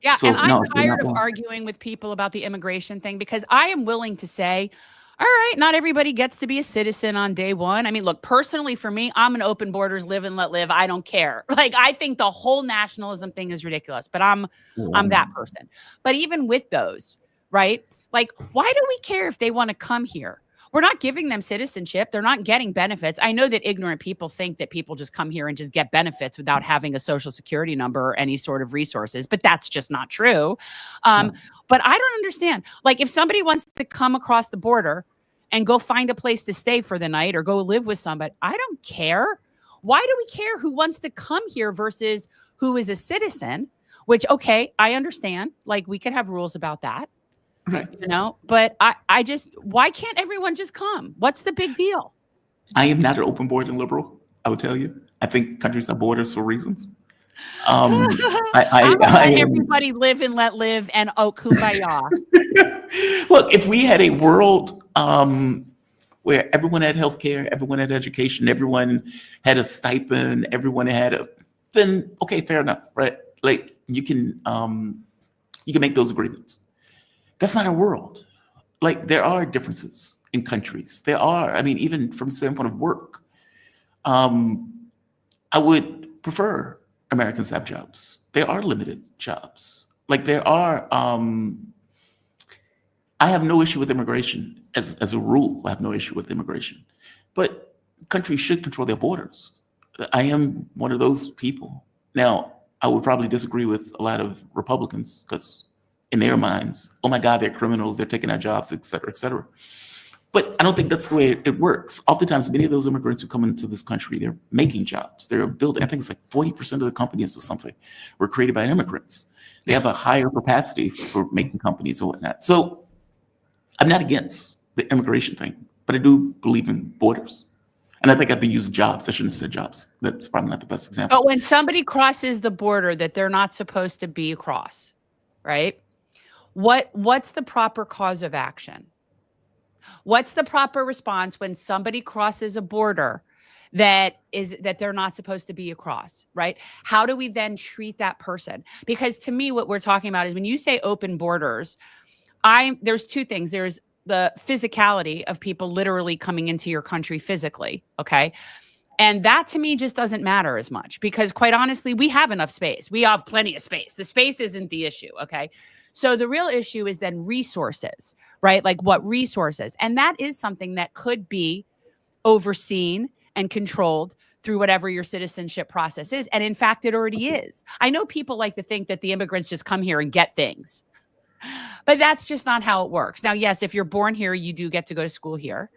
Yeah, so, and I'm tired of arguing with people about the immigration thing, because I am willing to say, all right, not everybody gets to be a citizen on day one. I mean, look, personally for me, I'm an open borders, live and let live. I don't care. Like, I think the whole nationalism thing is ridiculous, but I'm that person. But even with those, right? Like, why do we care if they want to come here? We're not giving them citizenship. They're not getting benefits. I know that ignorant people think that people just come here and just get benefits without having a social security number or any sort of resources, but that's just not true. But I don't understand. Like, if somebody wants to come across the border and go find a place to stay for the night or go live with somebody, I don't care. Why do we care who wants to come here versus who is a citizen? Which, okay, I understand. Like, we could have rules about that. Right. You know, but I just, why can't everyone just come? What's the big deal? I am not an open border liberal, I will tell you. I think countries have borders for reasons. Everybody live and let live and kumbaya. Look, if we had a world where everyone had healthcare, everyone had education, everyone had a stipend, everyone had then okay, fair enough, right? Like, you can make those agreements. That's not our world. Like, there are differences in countries. There are, I mean, even from the standpoint of work, I would prefer Americans have jobs. There are limited jobs. Like, there are, I have no issue with immigration as a rule. I have no issue with immigration, but countries should control their borders. I am one of those people. Now, I would probably disagree with a lot of Republicans because in their minds, oh my God, they're criminals, they're taking our jobs, et cetera, et cetera. But I don't think that's the way it works. Oftentimes, many of those immigrants who come into this country, they're making jobs. They're building, I think it's like 40% of the companies or something were created by immigrants. They have a higher capacity for making companies or whatnot. So I'm not against the immigration thing, but I do believe in borders. And I think I have to use jobs. I shouldn't have said jobs. That's probably not the best example. But when somebody crosses the border that they're not supposed to be across, right? What's the proper cause of action? What's the proper response when somebody crosses a border that they're not supposed to be across, right? How do we then treat that person? Because to me, what we're talking about is when you say open borders, there's two things. There's the physicality of people literally coming into your country physically, okay? And that to me just doesn't matter as much because quite honestly, we have enough space. We have plenty of space. The space isn't the issue, okay? So the real issue is then resources, right? Like what resources? And that is something that could be overseen and controlled through whatever your citizenship process is. And in fact, it already is. I know people like to think that the immigrants just come here and get things, but that's just not how it works. Now, yes, if you're born here, you do get to go to school here.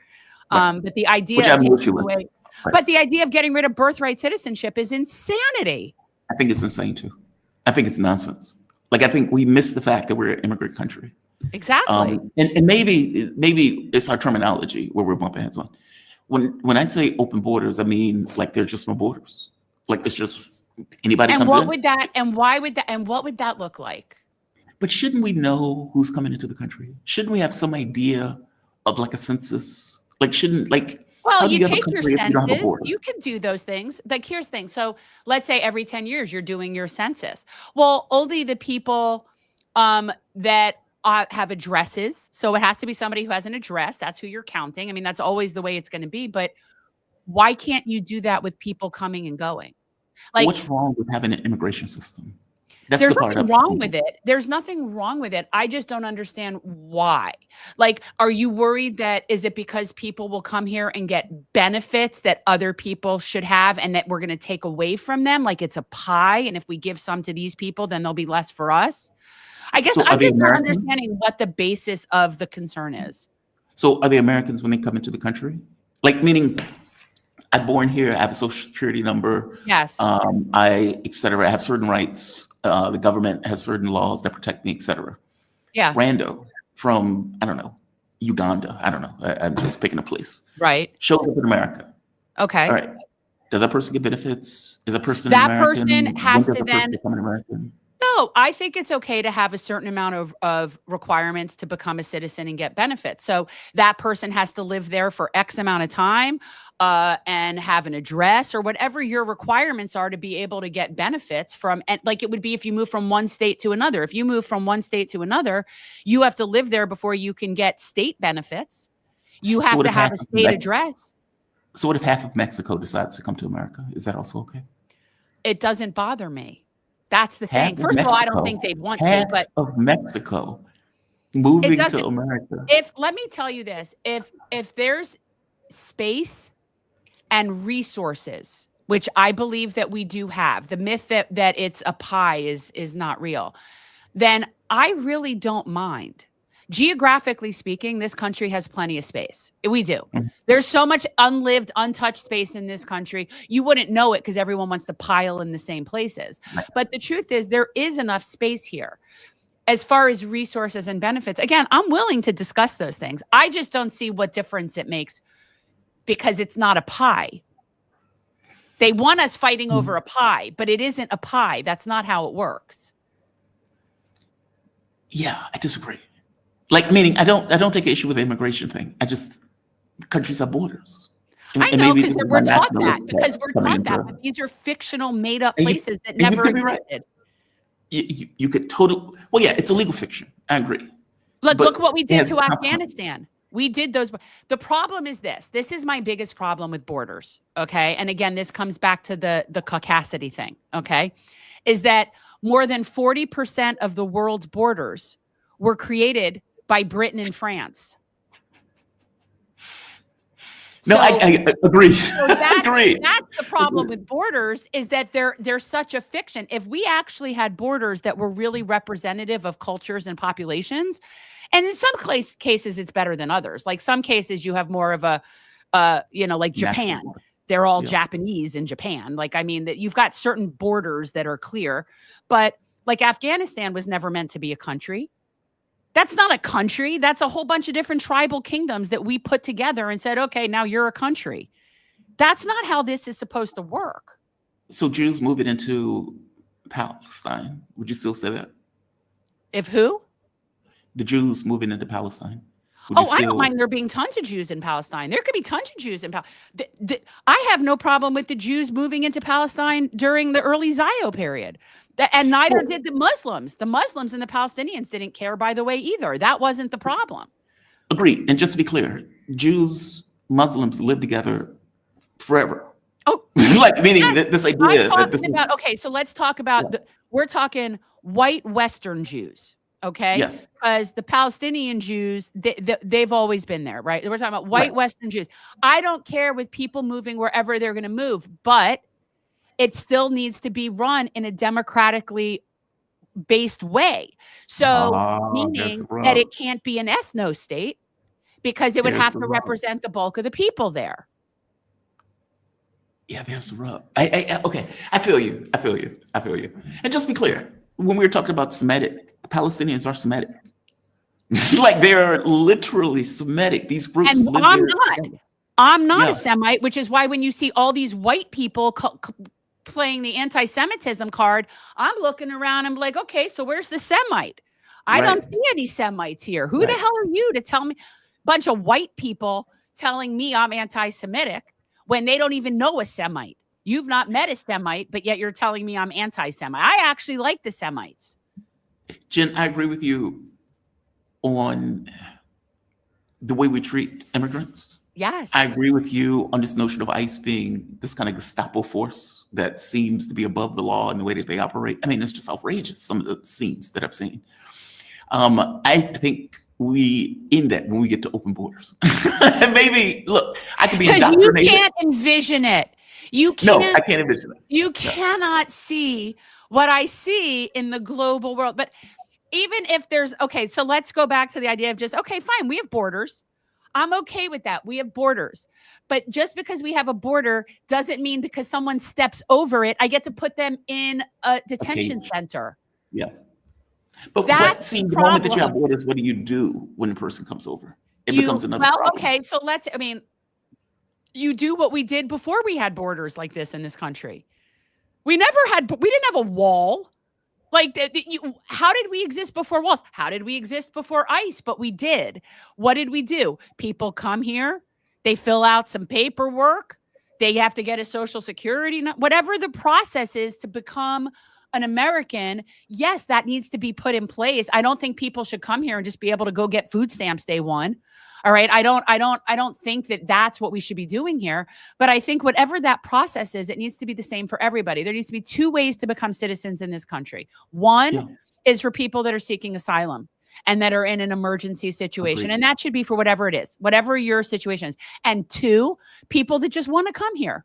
Right. But the idea Which of I'm with taking you with. away, Right. but the idea of getting rid of birthright citizenship is insanity. I think it's insane too. I think it's nonsense. Like I think we miss the fact that we're an immigrant country. Exactly. And maybe it's our terminology where we're bumping heads on. When I say open borders, I mean like there's just no borders. Like it's just anybody And comes what in. would that and why would that and what would that look like? But shouldn't we know who's coming into the country? Shouldn't we have some idea of like a census? Like shouldn't like Well, how do you have a take your country if you don't have a census. border? You can do those things. Like here's the thing. So let's say every 10 years you're doing your census. Well, only the people that have addresses. So it has to be somebody who has an address. That's who you're counting. I mean, that's always the way it's going to be. But why can't you do that with people coming and going? Like, What's wrong with having an immigration system? That's there's the part nothing I'm wrong with it. There's nothing wrong with it. I just don't understand why. Like, are you worried that is it because people will come here and get benefits that other people should have and that we're going to take away from them? Like it's a pie. And if we give some to these people, then there'll be less for us. I guess So are I'm they just not American? understanding what the basis of the concern is. So are they Americans when they come into the country? Like meaning I'm born here, I have a social security number. Yes. Et cetera. I have certain rights. The government has certain laws that protect me, et cetera. Yeah. Rando from, I don't know, Uganda. I don't know. I'm just picking a place. Right. Shows up in America. Okay. All right. Does that person get benefits? Is that person That American? person has When does to a person then- become an American? No, I think it's okay to have a certain amount of requirements to become a citizen and get benefits. So that person has to live there for X amount of time and have an address or whatever your requirements are to be able to get benefits from. And like it would be if you move from one state to another. If you move from one state to another, you have to live there before you can get state benefits. You have to have a state address. So what if half of Mexico decides to come to America? Is that also okay? It doesn't bother me. That's the Half thing. of First of all, I Mexico, don't think they'd want half to, but of Mexico moving doesn't- to America. let me tell you this, if there's space and resources, which I believe that we do have, the myth that it's a pie is not real, then I really don't mind. Geographically speaking, this country has plenty of space. We do. Mm-hmm. There's so much unlived, untouched space in this country. You wouldn't know it because everyone wants to pile in the same places. Right. But the truth is there is enough space here. As far as resources and benefits, again, I'm willing to discuss those things. I just don't see what difference it makes because it's not a pie. They want us fighting over a pie, but it isn't a pie. That's not how it works. Yeah, I disagree. Like, meaning I don't take issue with the immigration thing. I just countries have borders. I And know maybe because this is we're my taught that nationalism because we're coming taught that, into- but these are fictional, made-up And you- places that and you never could be right. existed. You could totally. Well, yeah, it's a legal fiction. I agree. Look But what we it did has to consequences. Afghanistan. We did those. The problem is this. This is my biggest problem with borders. Okay. And again, this comes back to the caucasity thing. Okay. Is that more than 40% of the world's borders were created by Britain and France. No, I agree. So that's Agree. the problem with borders, is that they're such a fiction. If we actually had borders that were really representative of cultures and populations, and in some cases it's better than others. Like some cases you have more of a, like Japan. They're all Japanese in Japan. Like, I mean, that you've got certain borders that are clear, but like Afghanistan was never meant to be a country. That's not a country. That's a whole bunch of different tribal kingdoms that we put together and said, okay, now you're a country. That's not how this is supposed to work. So Jews moving into Palestine, would you still say that? If who? The Jews moving into Palestine. I don't mind there being tons of Jews in Palestine. There could be tons of Jews in Palestine. I have no problem with the Jews moving into Palestine during the early Zio period. And neither did the Muslims. The Muslims and the Palestinians didn't care, by the way, either. That wasn't the problem. Agreed. And just to be clear, Jews, Muslims live together forever. Oh, like meaning this idea. So let's talk about, we're talking white Western Jews. Okay. Yes. Because the Palestinian Jews, they've always been there, right? We're talking about white Western Jews. I don't care with people moving wherever they're going to move, but it still needs to be run in a democratically based way. So meaning that it can't be an ethno state, because it would have to represent the bulk of the people there. Yeah, there's the rub. Okay, I feel you. And just to be clear, when we were talking about Semitic, Palestinians are Semitic. Like they're literally Semitic. These groups live I'm not a Semite, which is why when you see all these white people playing the anti-Semitism card, I'm looking around, I'm like, okay, so where's the Semite? I don't see any Semites here. Who the hell are you to tell me? Bunch of white people telling me I'm anti-Semitic when they don't even know a Semite. You've not met a Semite, but yet you're telling me I'm anti-Semite. I actually like the Semites. Jen, I agree with you on the way we treat immigrants. Yes. I agree with you on this notion of ICE being this kind of Gestapo force that seems to be above the law in the way that they operate. I mean, it's just outrageous, some of the scenes that I've seen. I think we end that when we get to open borders. Maybe, look, I could be indoctrinated. Because you can't envision it. No, I can't envision it. You cannot see what I see in the global world. But even if there's, okay, so let's go back to the idea of just, okay, fine, we have borders. I'm okay with that. We have borders. But just because we have a border doesn't mean because someone steps over it, I get to put them in a detention center. Yeah. But see, the moment that you have borders, what do you do when a person comes over? It becomes another problem. Okay, so you do what we did before we had borders like this in this country. We didn't have a wall. Like, how did we exist before walls? How did we exist before ICE? But we did. What did we do? People come here. They fill out some paperwork. They have to get a social security, whatever the process is to become an American. Yes, that needs to be put in place. I don't think people should come here and just be able to go get food stamps day one. All right. I don't think that that's what we should be doing here. But I think whatever that process is, it needs to be the same for everybody. There needs to be two ways to become citizens in this country. One is for people that are seeking asylum and that are in an emergency situation. And that should be for whatever it is, whatever your situation is. And two, people that just want to come here.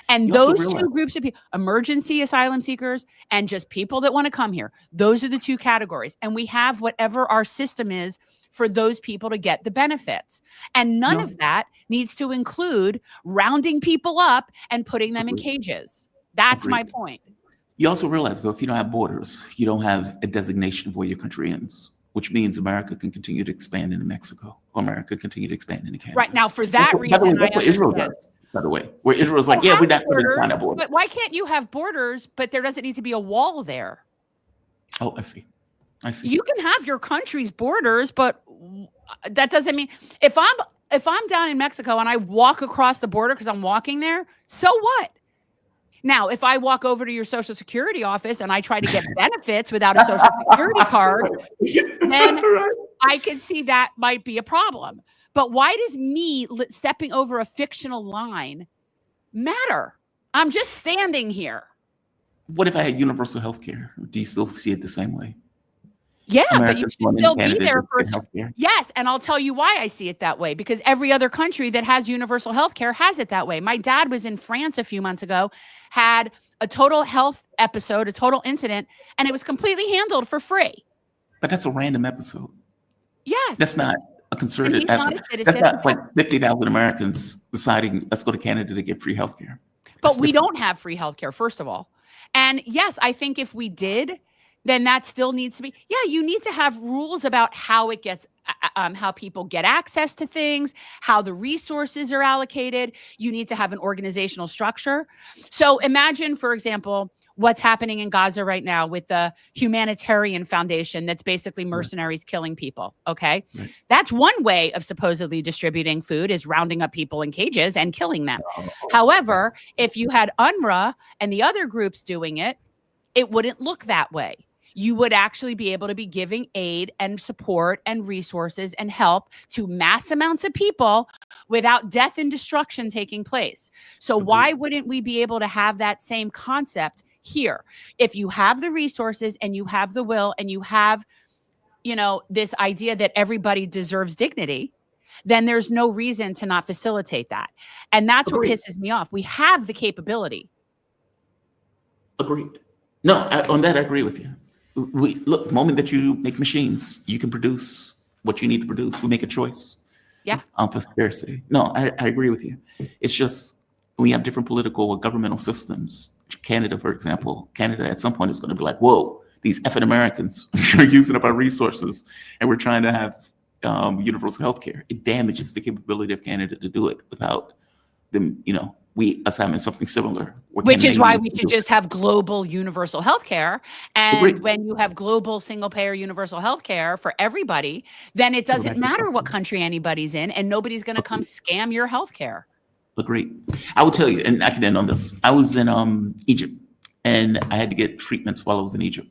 And those two groups of people, emergency asylum seekers and just people that want to come here, those are the two categories. And we have whatever our system is for those people to get the benefits. And none of that needs to include rounding people up and putting them in cages. That's my point. You also realize, though, if you don't have borders, you don't have a designation of where your country ends, which means America can continue to expand into Mexico, or America continue to expand into Canada. Right. Now, for that reason, that's what Israel does. By the way, where Israel's like, we're not going to find a border. But why can't you have borders, but there doesn't need to be a wall there? Oh, I see. You can have your country's borders, but that doesn't mean if I'm down in Mexico and I walk across the border because I'm walking there, so what? Now, if I walk over to your Social Security office and I try to get benefits without a Social Security card, then I can see that might be a problem. But why does me stepping over a fictional line matter? I'm just standing here. What if I had universal health care? Do you still see it the same way? Yeah, but you Americans should want still in be Canada there to for get healthcare. Yes, and I'll tell you why I see it that way, because every other country that has universal health care has it that way. My dad was in France a few months ago, had a total health episode, a total incident, and it was completely handled for free. But that's a random episode. Yes. That's not a And concerted he's not effort. a That's citizen. not like 50,000 Americans deciding, let's go to Canada to get free healthcare. But we don't have free healthcare, first of all. And yes, I think if we did, then that still needs to be, you need to have rules about how it gets, how people get access to things, how the resources are allocated. You need to have an organizational structure. So imagine, for example, what's happening in Gaza right now with the humanitarian foundation that's basically mercenaries killing people, okay? Right. That's one way of supposedly distributing food, is rounding up people in cages and killing them. However, if you had UNRWA and the other groups doing it, it wouldn't look that way. You would actually be able to be giving aid and support and resources and help to mass amounts of people without death and destruction taking place. So why wouldn't we be able to have that same concept here? If you have the resources and you have the will and you have, this idea that everybody deserves dignity, then there's no reason to not facilitate that. And that's what pisses me off. We have the capability. Agreed. No, on that I agree with you. Look, the moment that you make machines, you can produce what you need to produce. We make a choice. Yeah. For scarcity. No, I agree with you. It's just we have different political or governmental systems. Canada, for example, Canada at some point is going to be like, whoa, these effing Americans are using up our resources, and we're trying to have universal health care. It damages the capability of Canada to do it without them, us having something similar. Which is why we should just have global universal health care. And when you have global single payer universal health care for everybody, then it doesn't matter what country anybody's in, and nobody's going to come scam your health care. Agreed. I will tell you, and I can end on this. I was in Egypt, and I had to get treatments while I was in Egypt.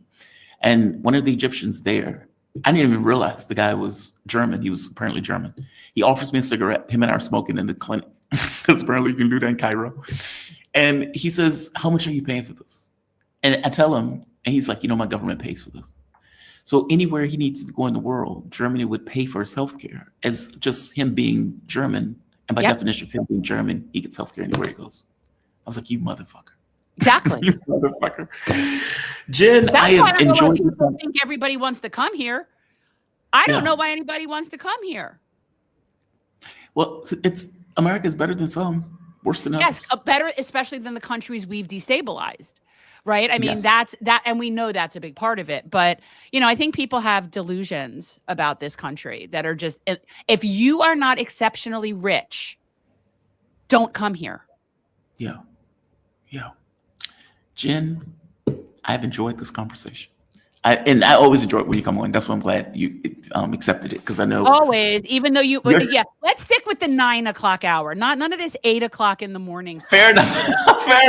And one of the Egyptians there, I didn't even realize the guy was German. He was apparently German. He offers me a cigarette. Him and I are smoking in the clinic, because apparently you can do that in Cairo. And he says, how much are you paying for this? And I tell him, and he's like, my government pays for this. So anywhere he needs to go in the world, Germany would pay for his healthcare, as just him being German. And by definition of him being German, he gets healthcare anywhere he goes. I was like, you motherfucker. Exactly. You motherfucker. Jen, that's I have enjoyed this. I think everybody wants to come here. I don't know why anybody wants to come here. Well, America is better than some, worse than others. Yes, better, especially than the countries we've destabilized, right? I mean, that's and we know that's a big part of it. But, I think people have delusions about this country that are just, if you are not exceptionally rich, don't come here. Yeah. Jen, I've enjoyed this conversation. I always enjoy it when you come on. That's why I'm glad you accepted it, because I know always, even though let's stick with the 9 o'clock hour, none of this 8 o'clock in the morning. Fair enough. Fair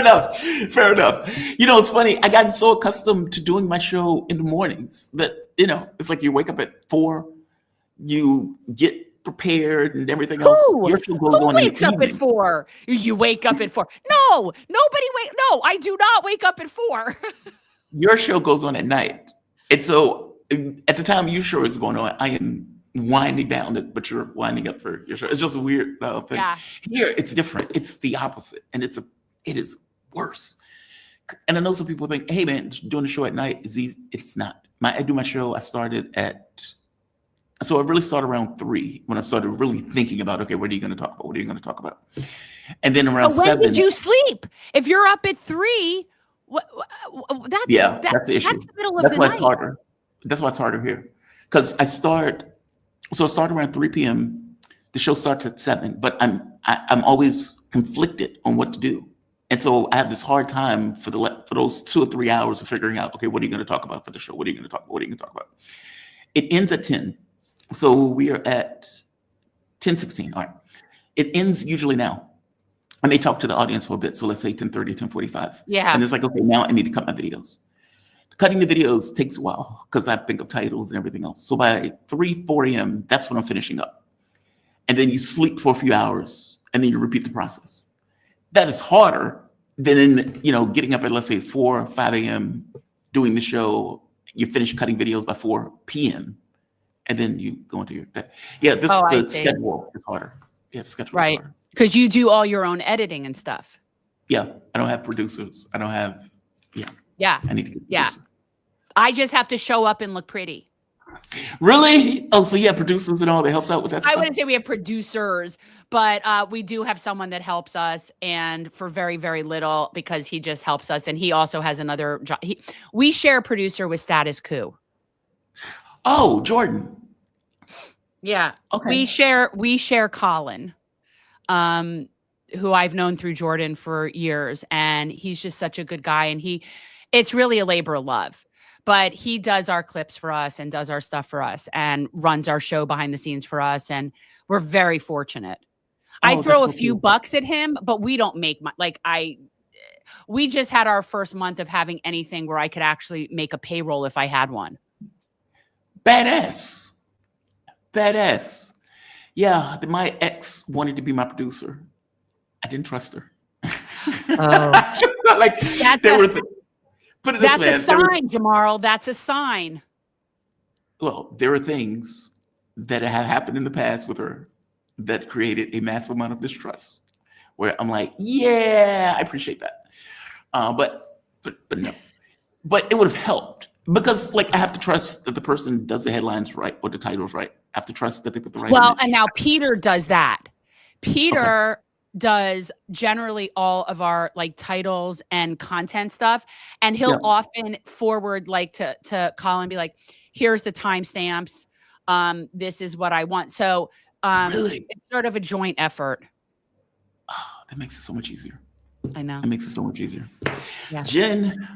enough. It's funny. I gotten so accustomed to doing my show in the mornings that it's like you wake up at 4, you get prepared and everything else. Your show goes on. Who wakes up at 4? You wake up at 4? No, No, I do not wake up at 4. Your show goes on at night. And so at the time your show is going on, I am winding down, but you're winding up for your show. It's just a weird thing. Yeah. Here, it's different. It's the opposite. And it is worse. And I know some people think, hey, man, doing a show at night is easy. It's not. I do my show. I really started around 3 when I started really thinking about, okay, what are you going to talk about? What are you going to talk about? And then around 7. When did you sleep? If you're up at 3... that's the issue. That's the middle of the night. Harder. That's why it's harder here. Because I start around 3 p.m. The show starts at 7, but I'm always conflicted on what to do. And so I have this hard time for those 2 or 3 hours of figuring out, okay, what are you going to talk about for the show? What are you going to talk about? What are you going to talk about? It ends at 10. So we are at 10:16. All right. It ends usually now. I may talk to the audience for a bit. So let's say 10:30, 10:45. Yeah. And it's like, okay, now I need to cut my videos. Cutting the videos takes a while because I have to think of titles and everything else. So by 3, 4 a.m., that's when I'm finishing up. And then you sleep for a few hours and then you repeat the process. That is harder than getting up at, let's say, 4 or 5 a.m., doing the show you finish cutting videos by 4 p.m. and then you go into your day. Yeah, the schedule is harder. Yeah, schedule is harder. Because you do all your own editing and stuff. Yeah, I don't have producers. I don't have. Yeah. I need to get a producer. I just have to show up and look pretty. Really? Oh, so you have producers and all that helps out with that stuff? I wouldn't say we have producers, but we do have someone that helps us, and for very, very little, because he just helps us. And he also has another job. We share a producer with Status Quo. Oh, Jordan. Yeah. Okay. We share Colin, who I've known through Jordan for years, and he's just such a good guy. And it's really a labor of love. But he does our clips for us and does our stuff for us and runs our show behind the scenes for us. And we're very fortunate. I throw a few bucks at him, but we don't make we just had our first month of having anything where I could actually make a payroll if I had one. Badass. Yeah, my ex wanted to be my producer. I didn't trust her. Oh. Like, there were things. That's a sign, Jamarl. That's a sign. Well, there are things that have happened in the past with her that created a massive amount of distrust, where I'm like, yeah, I appreciate that. But no. But it would have helped because, like, I have to trust that the person does the headlines right or the titles right. I have to trust that they put the right. Well, image. and now Peter does that. Peter does generally all of our titles and content stuff, and he'll often forward to Colin, be like, here's the timestamps, this is what I want. So really? It's sort of a joint effort. Oh, that makes it so much easier. I know. It makes it so much easier. Yeah. Jen,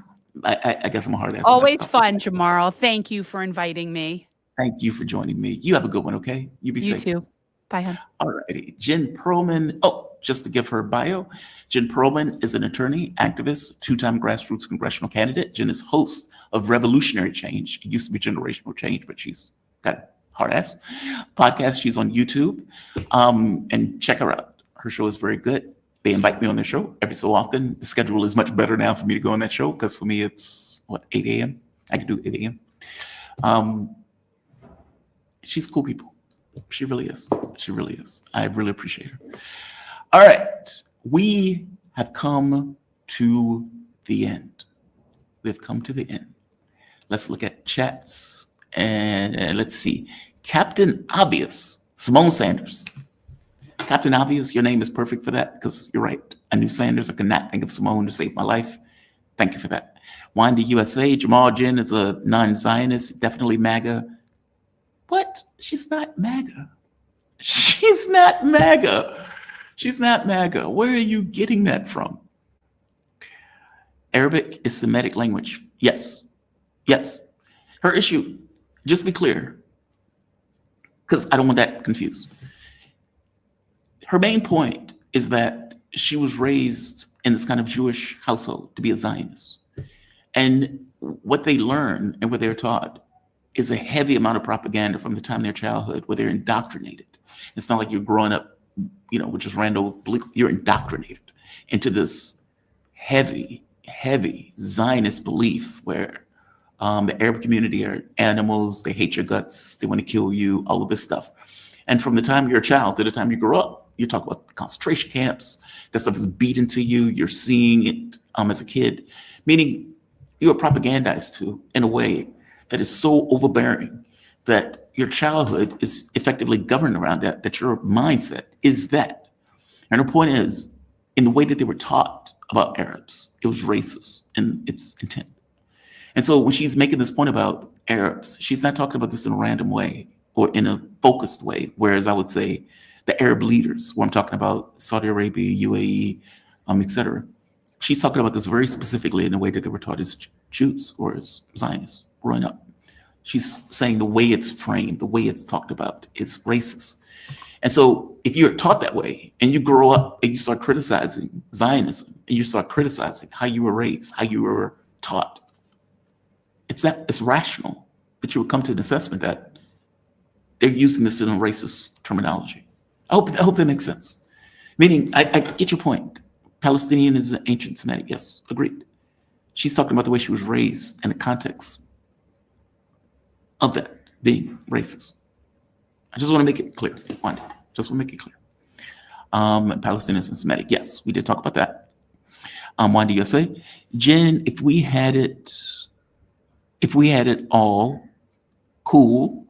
I guess I'm a hard ass. Always fun, Jamarl. Thank you for inviting me. Thank you for joining me. You have a good one, okay? You be safe. You too. Bye, hon. All righty. Jen Pearlman. Oh, just to give her bio, Jen Pearlman is an attorney, activist, 2-time grassroots congressional candidate. Jen is host of Revolutionary Change. It used to be Generational Change, but she's got a hard ass podcast. She's on YouTube. And check her out. Her show is very good. They invite me on their show every so often. The schedule is much better now for me to go on that show because for me it's 8 a.m. I can do 8 a.m. She's cool people. She really is. She really is. I really appreciate her. All right. We have come to the end. We've come to the end. Let's look at chats and let's see. Captain Obvious, Simone Sanders. Captain Obvious, your name is perfect for that because you're right. I knew Sanders. I could not think of Simone to save my life. Thank you for that. Wanda USA, Jamal Jen is a non-Zionist, definitely MAGA. What? She's not MAGA. She's not MAGA. She's not MAGA. Where are you getting that from? Arabic is Semitic language. Yes. Yes. Her issue, just be clear, because I don't want that confused. Her main point is that she was raised in this kind of Jewish household to be a Zionist. And what they learn and what they're taught is a heavy amount of propaganda from the time of their childhood where they're indoctrinated. It's not like you're growing up, with just random belief. You're indoctrinated into this heavy Zionist belief where the Arab community are animals, they hate your guts, they want to kill you, all of this stuff. And from the time you're a child to the time you grow up, you talk about concentration camps, that stuff is beat into you, you're seeing it as a kid, meaning you are propagandized to in a way that is so overbearing that your childhood is effectively governed around that your mindset is that. And her point is, in the way that they were taught about Arabs, it was racist in its intent. And so when she's making this point about Arabs, she's not talking about this in a random way or in a focused way, whereas I would say the Arab leaders, where I'm talking about Saudi Arabia, UAE, et cetera, she's talking about this very specifically in the way that they were taught as Jews or as Zionists growing up. She's saying the way it's framed, the way it's talked about is racist. And so if you're taught that way and you grow up and you start criticizing Zionism and you start criticizing how you were raised, how you were taught, it's rational that you would come to an assessment that they're using this in a racist terminology. I hope that makes sense. Meaning, I get your point. Palestinian is an ancient Semitic. Yes, agreed. She's talking about the way she was raised and the context of that being racist. I just want to make it clear, Wanda. Just want to make it clear. Palestinians and Semitic. Yes, we did talk about that. Wanda, you say, Jen, if we had it all, cool,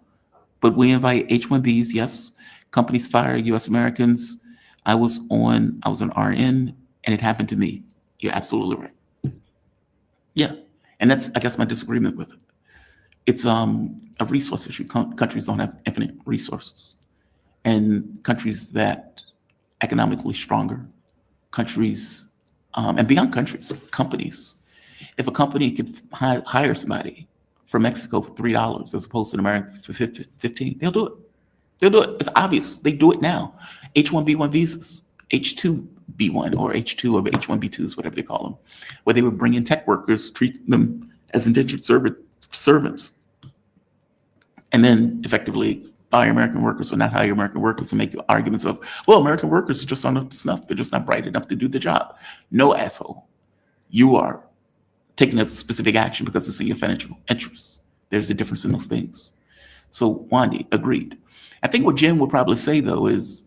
but we invite H-1Bs, yes. Companies fire U.S. Americans. I was on RN, and it happened to me. You're absolutely right. Yeah, and that's, I guess, my disagreement with it. It's a resource issue. Countries don't have infinite resources, and countries that economically stronger, countries, and beyond countries, companies. If a company could hire somebody from Mexico for $3 as opposed to America for $15, they'll do it. They'll do it. It's obvious. They do it now. H-1B1 visas, H-2B1 or H-2 or H-1B2s, whatever they call them, where they would bring in tech workers, treat them as indentured servants, and then effectively fire American workers or not hire American workers and make arguments of, well, American workers are just on the snuff. They're just not bright enough to do the job. No, asshole. You are taking a specific action because it's in your financial interests. There's a difference in those things. So Wandy, agreed. I think what Jen would probably say, though, is,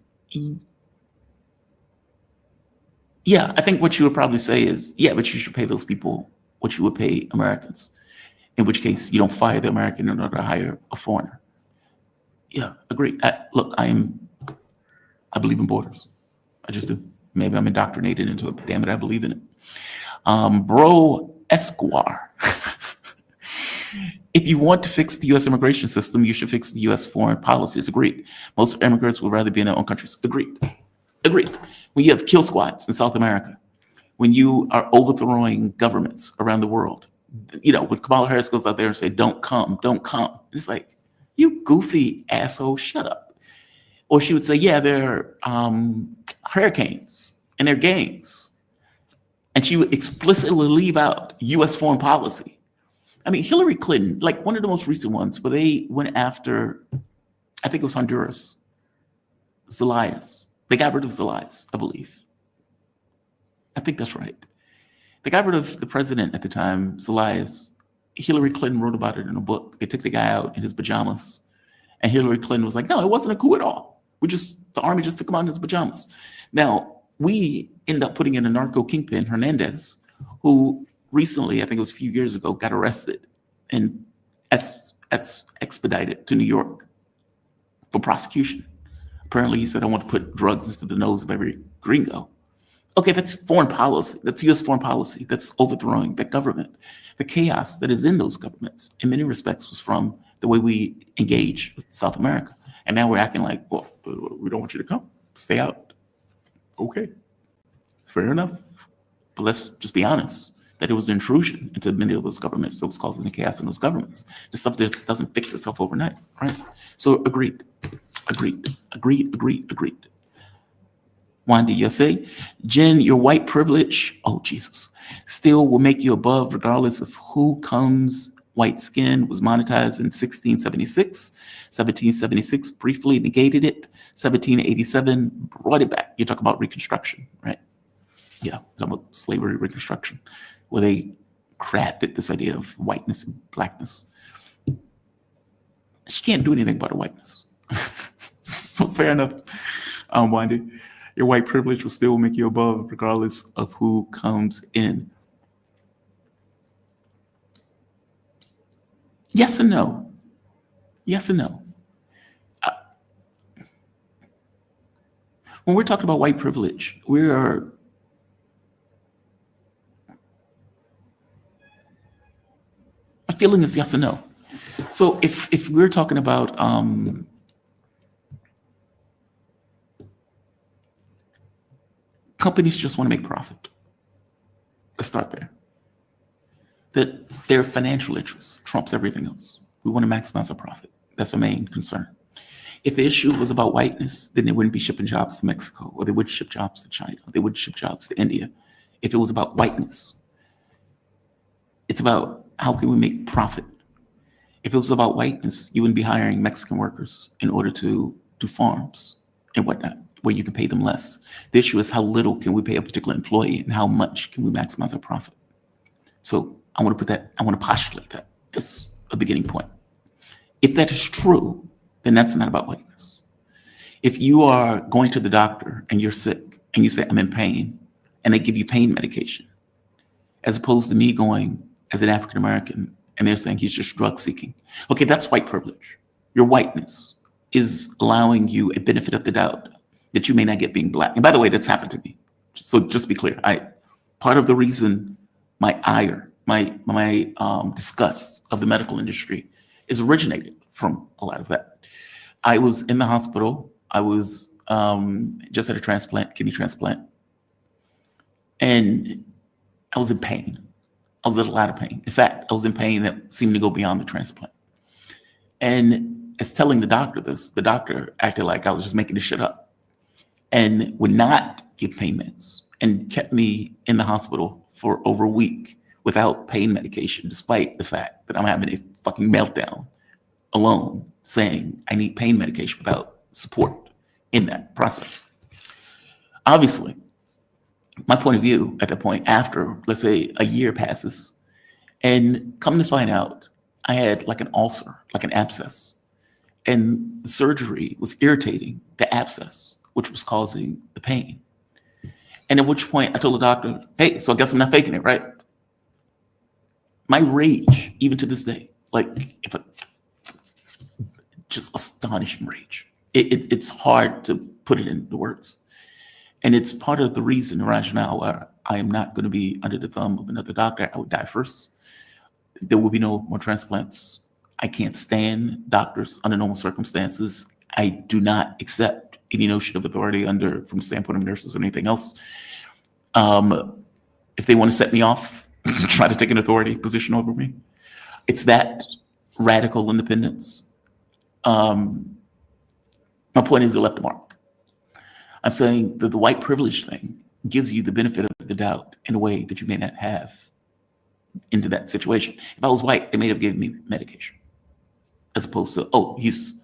yeah, I think what you would probably say is, yeah, but you should pay those people what you would pay Americans, in which case you don't fire the American in order to hire a foreigner. Yeah, agreed. Look, I believe in borders. I just do. Maybe I'm indoctrinated into it, but damn it, I believe in it. Bro Esquire. If you want to fix the U.S. immigration system, you should fix the U.S. foreign policies. Agreed. Most immigrants would rather be in their own countries. Agreed. Agreed. When you have kill squads in South America, when you are overthrowing governments around the world, you know, when Kamala Harris goes out there and say, don't come. It's like, you goofy asshole, shut up. Or she would say, yeah, they're hurricanes and they're gangs. And she would explicitly leave out U.S. foreign policy. I mean, Hillary Clinton, like one of the most recent ones where they went after, I think it was Honduras, Zelensky. They got rid of Zelensky, I believe. I think that's right. They got rid of the president at the time, Zelensky. Hillary Clinton wrote about it in a book. They took the guy out in his pajamas. And Hillary Clinton was like, no, it wasn't a coup at all. The army just took him out in his pajamas. Now, we end up putting in a narco kingpin, Hernandez, who recently, I think it was a few years ago, got arrested and expedited to New York for prosecution. Apparently, he said, I want to put drugs into the nose of every gringo. Okay, that's foreign policy. That's U.S. foreign policy. That's overthrowing that government. The chaos that is in those governments, in many respects, was from the way we engage with South America. And now we're acting like, well, we don't want you to come. Stay out. Okay, fair enough. But let's just be honest that it was an intrusion into many of those governments that was causing the chaos in those governments. The stuff that doesn't fix itself overnight, right? So agreed. Wanda, you say, Jen, your white privilege, oh Jesus, still will make you above regardless of who comes. White skin was monetized in 1676. 1776 briefly negated it. 1787 brought it back. You're talking about Reconstruction, right? Yeah, talking about slavery reconstruction, where they crafted this idea of whiteness and blackness. She can't do anything about her whiteness. So fair enough, Wanda. Your white privilege will still make you above regardless of who comes in. Yes and no. Yes and no. When we're talking about white privilege, we are a feeling is yes and no. So if we're talking about companies just want to make profit. Let's start there. That their financial interests trumps everything else. We want to maximize our profit. That's our main concern. If the issue was about whiteness, then they wouldn't be shipping jobs to Mexico, or they wouldn't ship jobs to China, or they wouldn't ship jobs to India. If it was about whiteness, it's about how can we make profit. If it was about whiteness, you wouldn't be hiring Mexican workers in order to do farms and whatnot, where you can pay them less. The issue is how little can we pay a particular employee and how much can we maximize our profit. So I want to postulate that as a beginning point. If that is true, then that's not about whiteness. If you are going to the doctor and you're sick and you say, I'm in pain, and they give you pain medication, as opposed to me going as an African American and they're saying he's just drug seeking. Okay, that's white privilege. Your whiteness is allowing you a benefit of the doubt that you may not get being black. And by the way, that's happened to me. So just be clear, part of the reason my ire, my disgust of the medical industry is originated from a lot of that. I was in the hospital. I was just had a transplant, kidney transplant. And I was in pain. I was in a lot of pain. In fact, I was in pain that seemed to go beyond the transplant. And as telling the doctor this, the doctor acted like I was just making this shit up and would not give pain meds and kept me in the hospital for over a week without pain medication, despite the fact that I'm having a fucking meltdown alone, saying I need pain medication without support in that process. Obviously, my point of view at that point, after, let's say, a year passes, and come to find out, I had like an ulcer, like an abscess, and the surgery was irritating the abscess, which was causing the pain. And at which point I told the doctor, hey, so I guess I'm not faking it, right? My rage, even to this day, like just astonishing rage. It's hard to put it into words. And it's part of the reason, the rationale why I am not going to be under the thumb of another doctor. I would die first. There will be no more transplants. I can't stand doctors under normal circumstances. I do not accept any notion of authority from the standpoint of nurses or anything else. If they want to set me off, try to take an authority position over me, it's that radical independence. My point is it left a mark. I'm saying that the white privilege thing gives you the benefit of the doubt in a way that you may not have into that situation. If I was white, they may have given me medication, as opposed to, oh, he's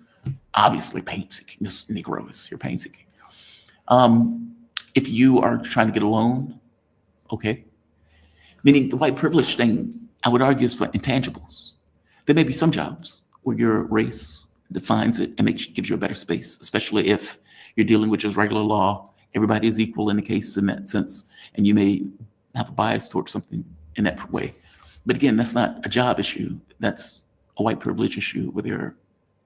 obviously pain seeking. This Negro is, you're pain seeking. If you are trying to get a loan, okay. Meaning the white privilege thing, I would argue, is for intangibles. There may be some jobs where your race defines it and gives you a better space, especially if you're dealing with just regular law. Everybody is equal in the case in that sense, and you may have a bias towards something in that way. But again, that's not a job issue. That's a white privilege issue where they're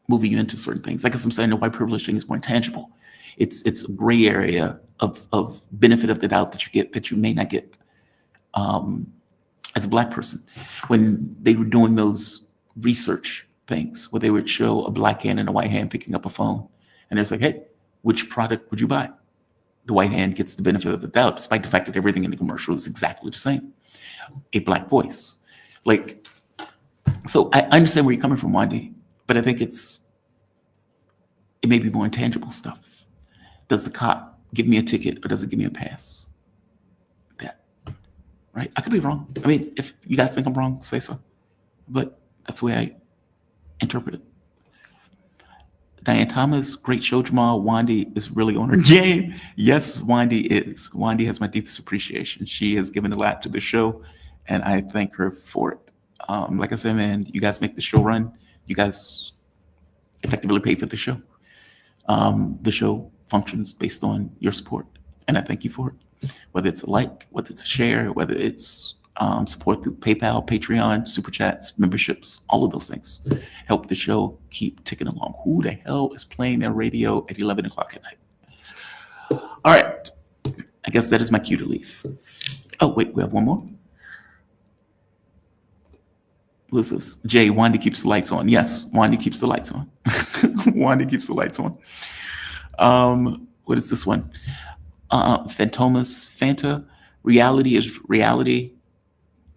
moving you into certain things. Like I'm saying, the white privilege thing is more intangible. It's a gray area of benefit of the doubt that you get that you may not get as a black person. When they were doing those research things where they would show a black hand and a white hand picking up a phone, and it's like, hey, which product would you buy? The white hand gets the benefit of the doubt, despite the fact that everything in the commercial is exactly the same. A black voice. Like, so I understand where you're coming from, Wandy, but I think it may be more intangible stuff. Does the cop give me a ticket or does it give me a pass? That, right? I could be wrong. I mean, if you guys think I'm wrong, say so. But that's the way I interpret it. Diane Thomas, great show, Jamal. Wandy is really on her game. Yes, Wandy is. Wandy has my deepest appreciation. She has given a lot to the show, and I thank her for it. Like I said, man, you guys make the show run. You guys effectively pay for the show. The show functions based on your support, and I thank you for it. Whether it's a like, whether it's a share, whether it's support through PayPal, Patreon, Super Chats, memberships, all of those things help the show keep ticking along. Who the hell is playing their radio at 11 o'clock at night? All right. I guess that is my cue to leave. Oh, wait, we have one more. What's this? Jay, Wandy keeps the lights on. Yes, Wandy keeps the lights on. Wandy keeps the lights on. What is this one? Fantomas, Fanta. Reality is reality.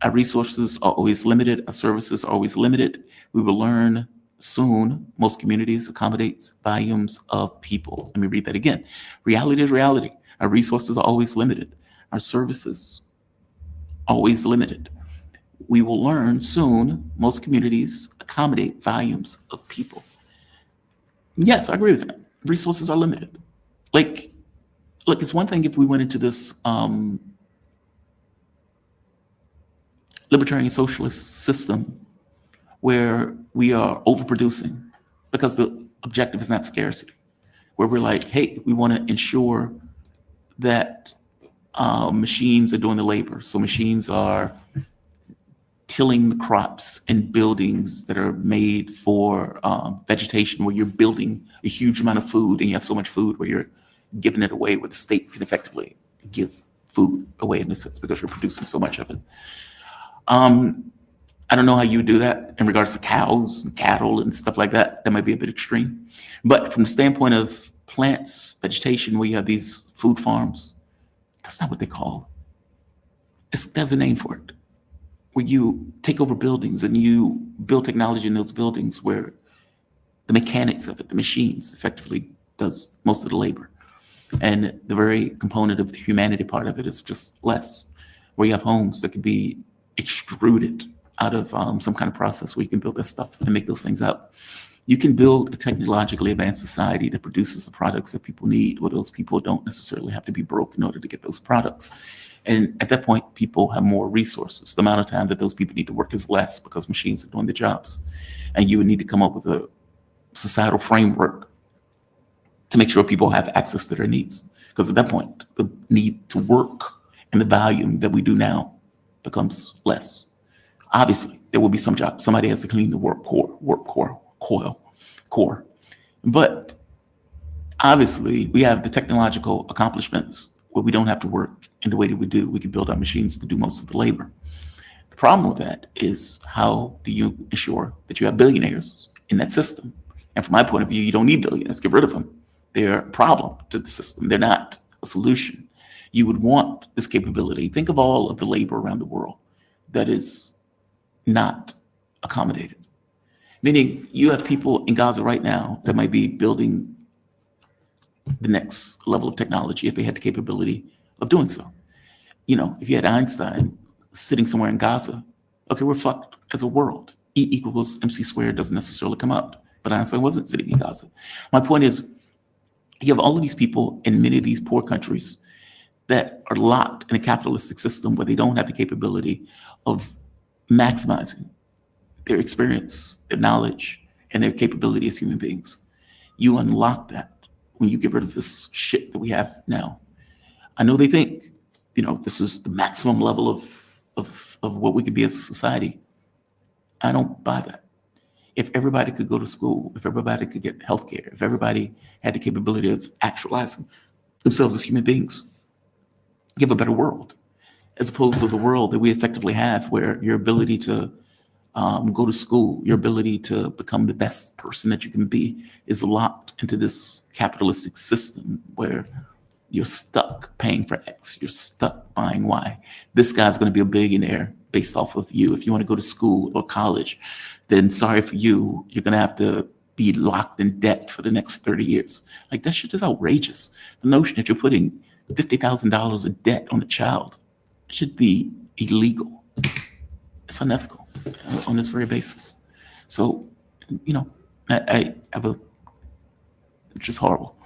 Our resources are always limited. Our services are always limited. We will learn soon. Most communities accommodates volumes of people. Let me read that again. Reality is reality. Our resources are always limited. Our services are always limited. We will learn soon. Most communities accommodate volumes of people. Yes, I agree with that. Resources are limited. Like, look, it's one thing if we went into this libertarian socialist system where we are overproducing because the objective is not scarcity, where we're like, hey, we want to ensure that machines are doing the labor. So machines are tilling the crops in buildings that are made for vegetation, where you're building a huge amount of food, and you have so much food where you're giving it away, where the state can effectively give food away in a sense because you're producing so much of it. I don't know how you do that in regards to cows and cattle and stuff like that. That might be a bit extreme. But from the standpoint of plants, vegetation, where you have these food farms, that's not what they call it. There's a name for it, where you take over buildings and you build technology in those buildings where the mechanics of it, the machines, effectively does most of the labor. And the very component of the humanity part of it is just less, where you have homes that could be extruded out of some kind of process where you can build that stuff and make those things up. You can build a technologically advanced society that produces the products that people need, where those people don't necessarily have to be broke in order to get those products. And at that point, people have more resources. The amount of time that those people need to work is less because machines are doing the jobs. And you would need to come up with a societal framework to make sure people have access to their needs. Because at that point, the need to work and the volume that we do now becomes less. Obviously, there will be some jobs. Somebody has to clean the work core. But obviously, we have the technological accomplishments where we don't have to work in the way that we do. We can build our machines to do most of the labor. The problem with that is, how do you ensure that you have billionaires in that system? And from my point of view, you don't need billionaires. Get rid of them. They're a problem to the system. They're not a solution. You would want this capability. Think of all of the labor around the world that is not accommodated. Meaning, you have people in Gaza right now that might be building the next level of technology if they had the capability of doing so. You know, if you had Einstein sitting somewhere in Gaza, okay, we're fucked as a world. E equals MC squared doesn't necessarily come out, but Einstein wasn't sitting in Gaza. My point is, you have all of these people in many of these poor countries that are locked in a capitalistic system where they don't have the capability of maximizing their experience, their knowledge, and their capability as human beings. You unlock that when you get rid of this shit that we have now. I know they think, you know, this is the maximum level of what we could be as a society. I don't buy that. If everybody could go to school, if everybody could get healthcare, if everybody had the capability of actualizing themselves as human beings, you have a better world, as opposed to the world that we effectively have, where your ability to go to school, your ability to become the best person that you can be is locked into this capitalistic system where you're stuck paying for X, you're stuck buying Y. This guy's going to be a billionaire based off of you. If you want to go to school or college, then sorry for you, you're going to have to be locked in debt for the next 30 years. Like, that shit is outrageous. The notion that you're putting $50,000 of debt on a child should be illegal. It's unethical on this very basis. So, you know, I have it's just horrible.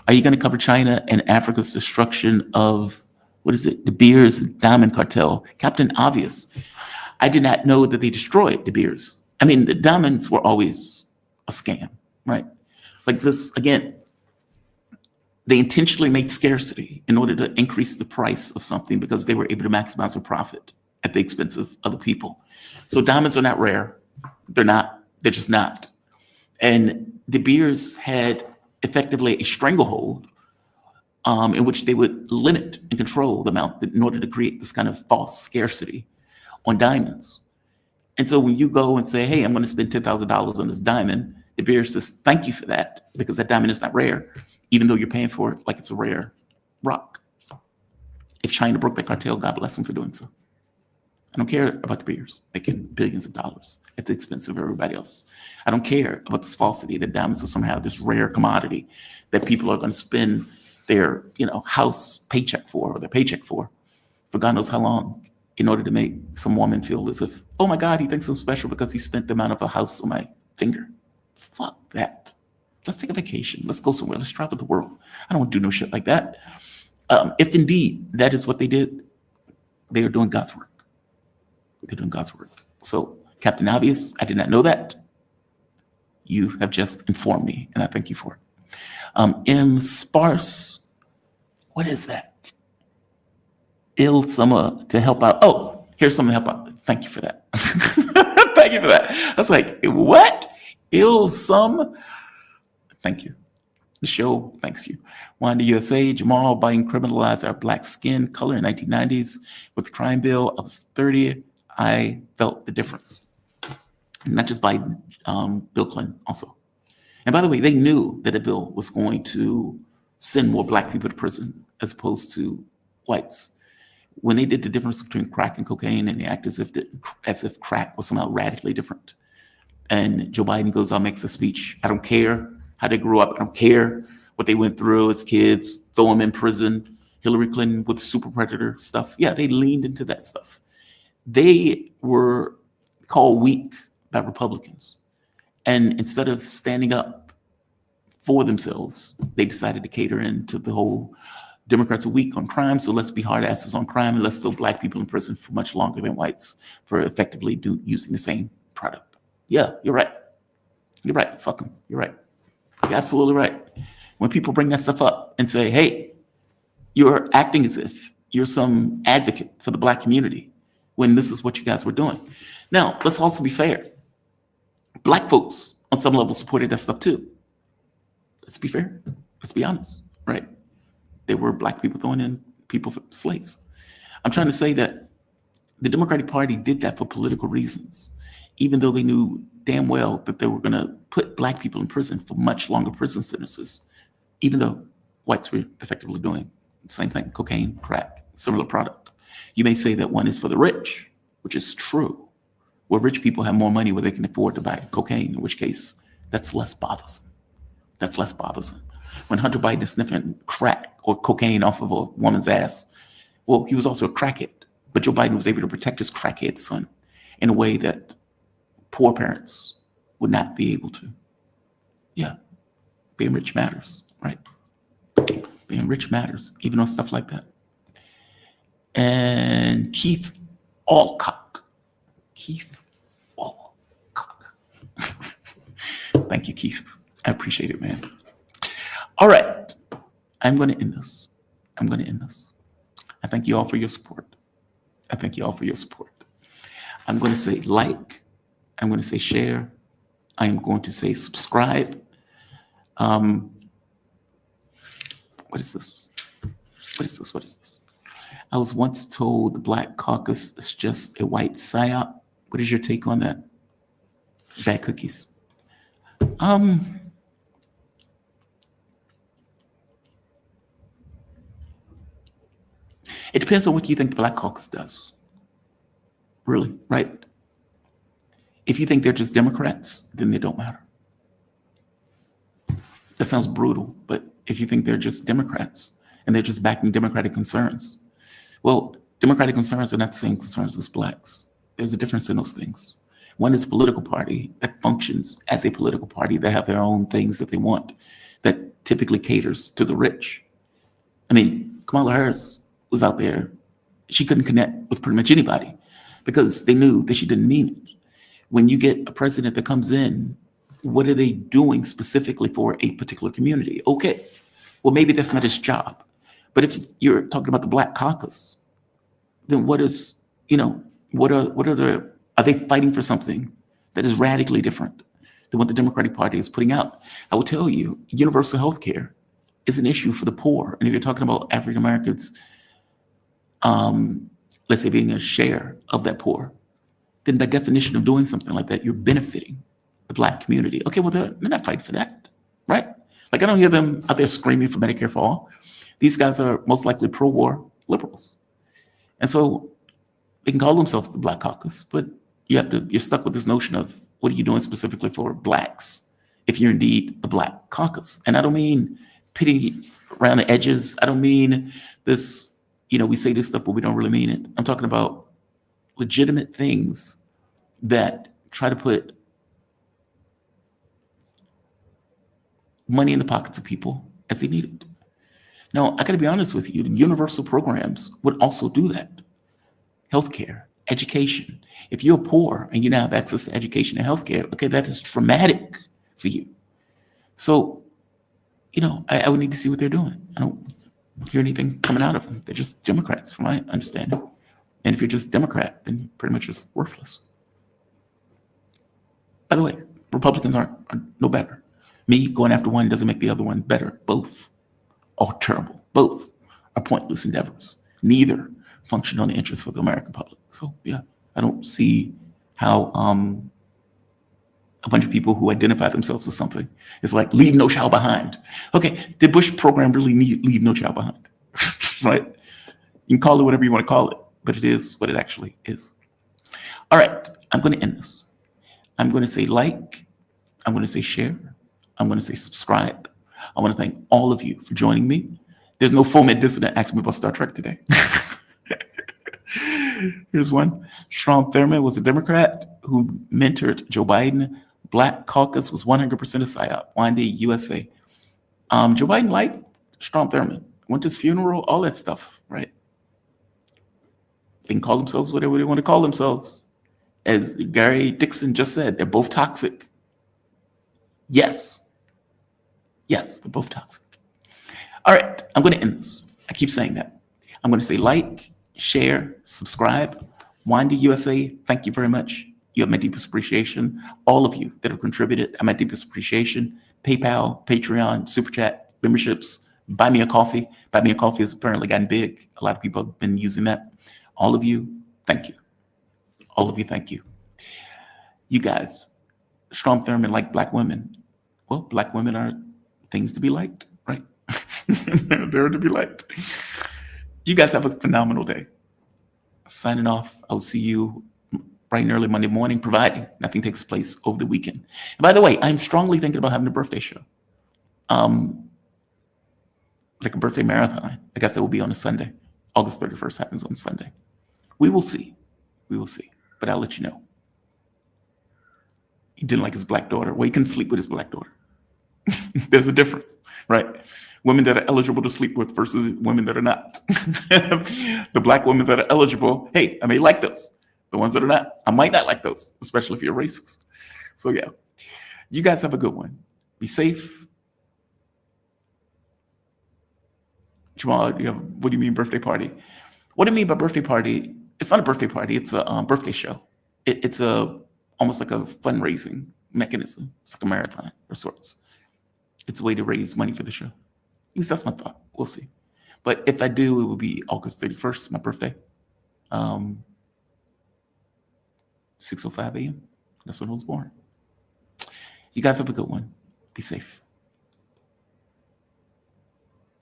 Are you going to cover China and Africa's destruction of, what is it, De Beers diamond cartel? Captain Obvious. I did not know that they destroyed De Beers. I mean, the diamonds were always a scam, right? Like this, again, they intentionally made scarcity in order to increase the price of something because they were able to maximize their profit at the expense of other people. So diamonds are not rare. They're just not. And De Beers had effectively a stranglehold in which they would limit and control the amount in order to create this kind of false scarcity on diamonds. And so when you go and say, hey, I'm going to spend $10,000 on this diamond, De Beers says, thank you for that, because that diamond is not rare, even though you're paying for it like it's a rare rock. If China broke that cartel, God bless them for doing so. I don't care about De Beers making billions of dollars at the expense of everybody else. I don't care about this falsity that diamonds are somehow this rare commodity that people are going to spend their, house paycheck for, or their paycheck for God knows how long, in order to make some woman feel as if, oh my God, he thinks I'm special because he spent the amount of a house on my finger. Fuck that. Let's take a vacation. Let's go somewhere. Let's travel the world. I don't want to do no shit like that. If indeed that is what they did, they are doing God's work. They're doing God's work. So, Captain Obvious, I did not know that. You have just informed me, and I thank you for it. M. Sparse, what is that? Il Summer to help out. Oh, here's something to help out. Thank you for that. Thank you for that. I was like, what? Il Sum? Thank you. The show thanks you. Wanda USA, Jamal, Biden criminalized our black skin color in 1990s with the crime bill. I was 30. I felt the difference. Not just Biden, Bill Clinton also. And by the way, they knew that the bill was going to send more black people to prison as opposed to whites. When they did the difference between crack and cocaine, and they act as if crack was somehow radically different. And Joe Biden goes out, makes a speech. I don't care how they grew up. I don't care what they went through as kids, throw them in prison. Hillary Clinton with the super predator stuff. Yeah, they leaned into that stuff. They were called weak by Republicans. And instead of standing up for themselves, they decided to cater into the whole Democrats are weak on crime, so let's be hard asses on crime and let's throw black people in prison for much longer than whites for effectively using the same product. Yeah, you're right. You're right. Fuck them. You're right. You're absolutely right. When people bring that stuff up and say, hey, you're acting as if you're some advocate for the black community when this is what you guys were doing. Now, let's also be fair. Black folks on some level supported that stuff too. Let's be fair. Let's be honest, right? There were black people throwing in people for slaves. I'm trying to say that the Democratic Party did that for political reasons, even though they knew damn well that they were going to put black people in prison for much longer prison sentences, even though whites were effectively doing the same thing, cocaine, crack, similar product. You may say that one is for the rich, which is true, where rich people have more money where they can afford to buy cocaine, in which case that's less bothersome. That's less bothersome. When Hunter Biden is sniffing crack or cocaine off of a woman's ass, well, he was also a crackhead, but Joe Biden was able to protect his crackhead son in a way that poor parents would not be able to. Yeah, being rich matters, right? Being rich matters, even on stuff like that. And Keith Alcock. Keith Alcock. Thank you, Keith. I appreciate it, man. All right, I'm going to end this. I thank you all for your support. I'm going to say like. I'm going to say share. I am going to say subscribe. What is this? I was once told the Black Caucus is just a white psyop. What is your take on that? Bad cookies. It depends on what you think the Black Caucus does. Really, right? If you think they're just Democrats, then they don't matter. That sounds brutal, but if you think they're just Democrats and they're just backing Democratic concerns, well, Democratic concerns are not the same concerns as blacks. There's a difference in those things. One is a political party that functions as a political party. They have their own things that they want that typically caters to the rich. I mean, Kamala Harris was out there. She couldn't connect with pretty much anybody because they knew that she didn't mean it. When you get a president that comes in, what are they doing specifically for a particular community? Okay, well, maybe that's not his job. But if you're talking about the Black Caucus, then what is, are they fighting for something that is radically different than what the Democratic Party is putting out? I will tell you, universal health care is an issue for the poor. And if you're talking about African Americans, let's say being a share of that poor, then by definition of doing something like that, you're benefiting the Black community. Okay, well, they're not fighting for that, right? Like, I don't hear them out there screaming for Medicare for all. These guys are most likely pro-war liberals. And so they can call themselves the Black Caucus, but you're stuck with this notion of what are you doing specifically for blacks if you're indeed a Black Caucus? And I don't mean pitting around the edges. I don't mean this, we say this stuff, but we don't really mean it. I'm talking about legitimate things that try to put money in the pockets of people as they need it. Now, I got to be honest with you, universal programs would also do that. Healthcare, education. If you're poor and you now have access to education and healthcare, okay, that is traumatic for you. So, I would need to see what they're doing. I don't hear anything coming out of them. They're just Democrats, from my understanding. And if you're just Democrat, then you're pretty much just worthless. By the way, Republicans are no better. Me going after one doesn't make the other one better. Both are terrible. Both are pointless endeavors. Neither function on the interests of the American public. So yeah, I don't see how a bunch of people who identify themselves as something is like leave no child behind. Okay, did Bush program really need leave no child behind? Right? You can call it whatever you want to call it, but it is what it actually is. All right, I'm going to end this. I'm going to say like, I'm going to say share, I'm going to say subscribe. I want to thank all of you for joining me. There's no foment dissident asking me about Star Trek today. Here's one. Strom Thurmond was a Democrat who mentored Joe Biden. Black Caucus was 100% a PSYOP. Wanda, USA. Joe Biden liked Strom Thurmond. Went to his funeral, all that stuff, right? They can call themselves whatever they want to call themselves. As Gary Dixon just said, they're both toxic. Yes. Yes, they're both toxic. All right, I'm going to end this. I keep saying that. I'm going to say like, share, subscribe. Wanda USA, thank you very much. You have my deepest appreciation. All of you that have contributed, I have my deepest appreciation. PayPal, Patreon, Super Chat, memberships, Buy Me a Coffee. Buy Me a Coffee has apparently gotten big. A lot of people have been using that. All of you, thank you. All of you, thank you. You guys, Strom Thurmond like black women. Well, black women are things to be liked, right? They're to be liked. You guys have a phenomenal day. Signing off. I'll see you bright and early Monday morning, providing nothing takes place over the weekend. And by the way, I'm strongly thinking about having a birthday show. Like a birthday marathon. I guess that will be on a Sunday. August 31st happens on Sunday. We will see. We will see. But I'll let you know. He didn't like his black daughter. Well, he couldn't sleep with his black daughter. There's a difference, right? Women that are eligible to sleep with versus women that are not. The black women that are eligible, hey, I may like those. The ones that are not, I might not like those, especially if you're racist. So yeah, you guys have a good one. Be safe. Jamal, what do you mean birthday party? What do you mean by birthday party? It's not a birthday party. It's a birthday show. It's almost like a fundraising mechanism. It's like a marathon of sorts. It's a way to raise money for the show. At least that's my thought. We'll see. But if I do, it will be August 31st, my birthday. 6:05 a.m. That's when I was born. You guys have a good one. Be safe.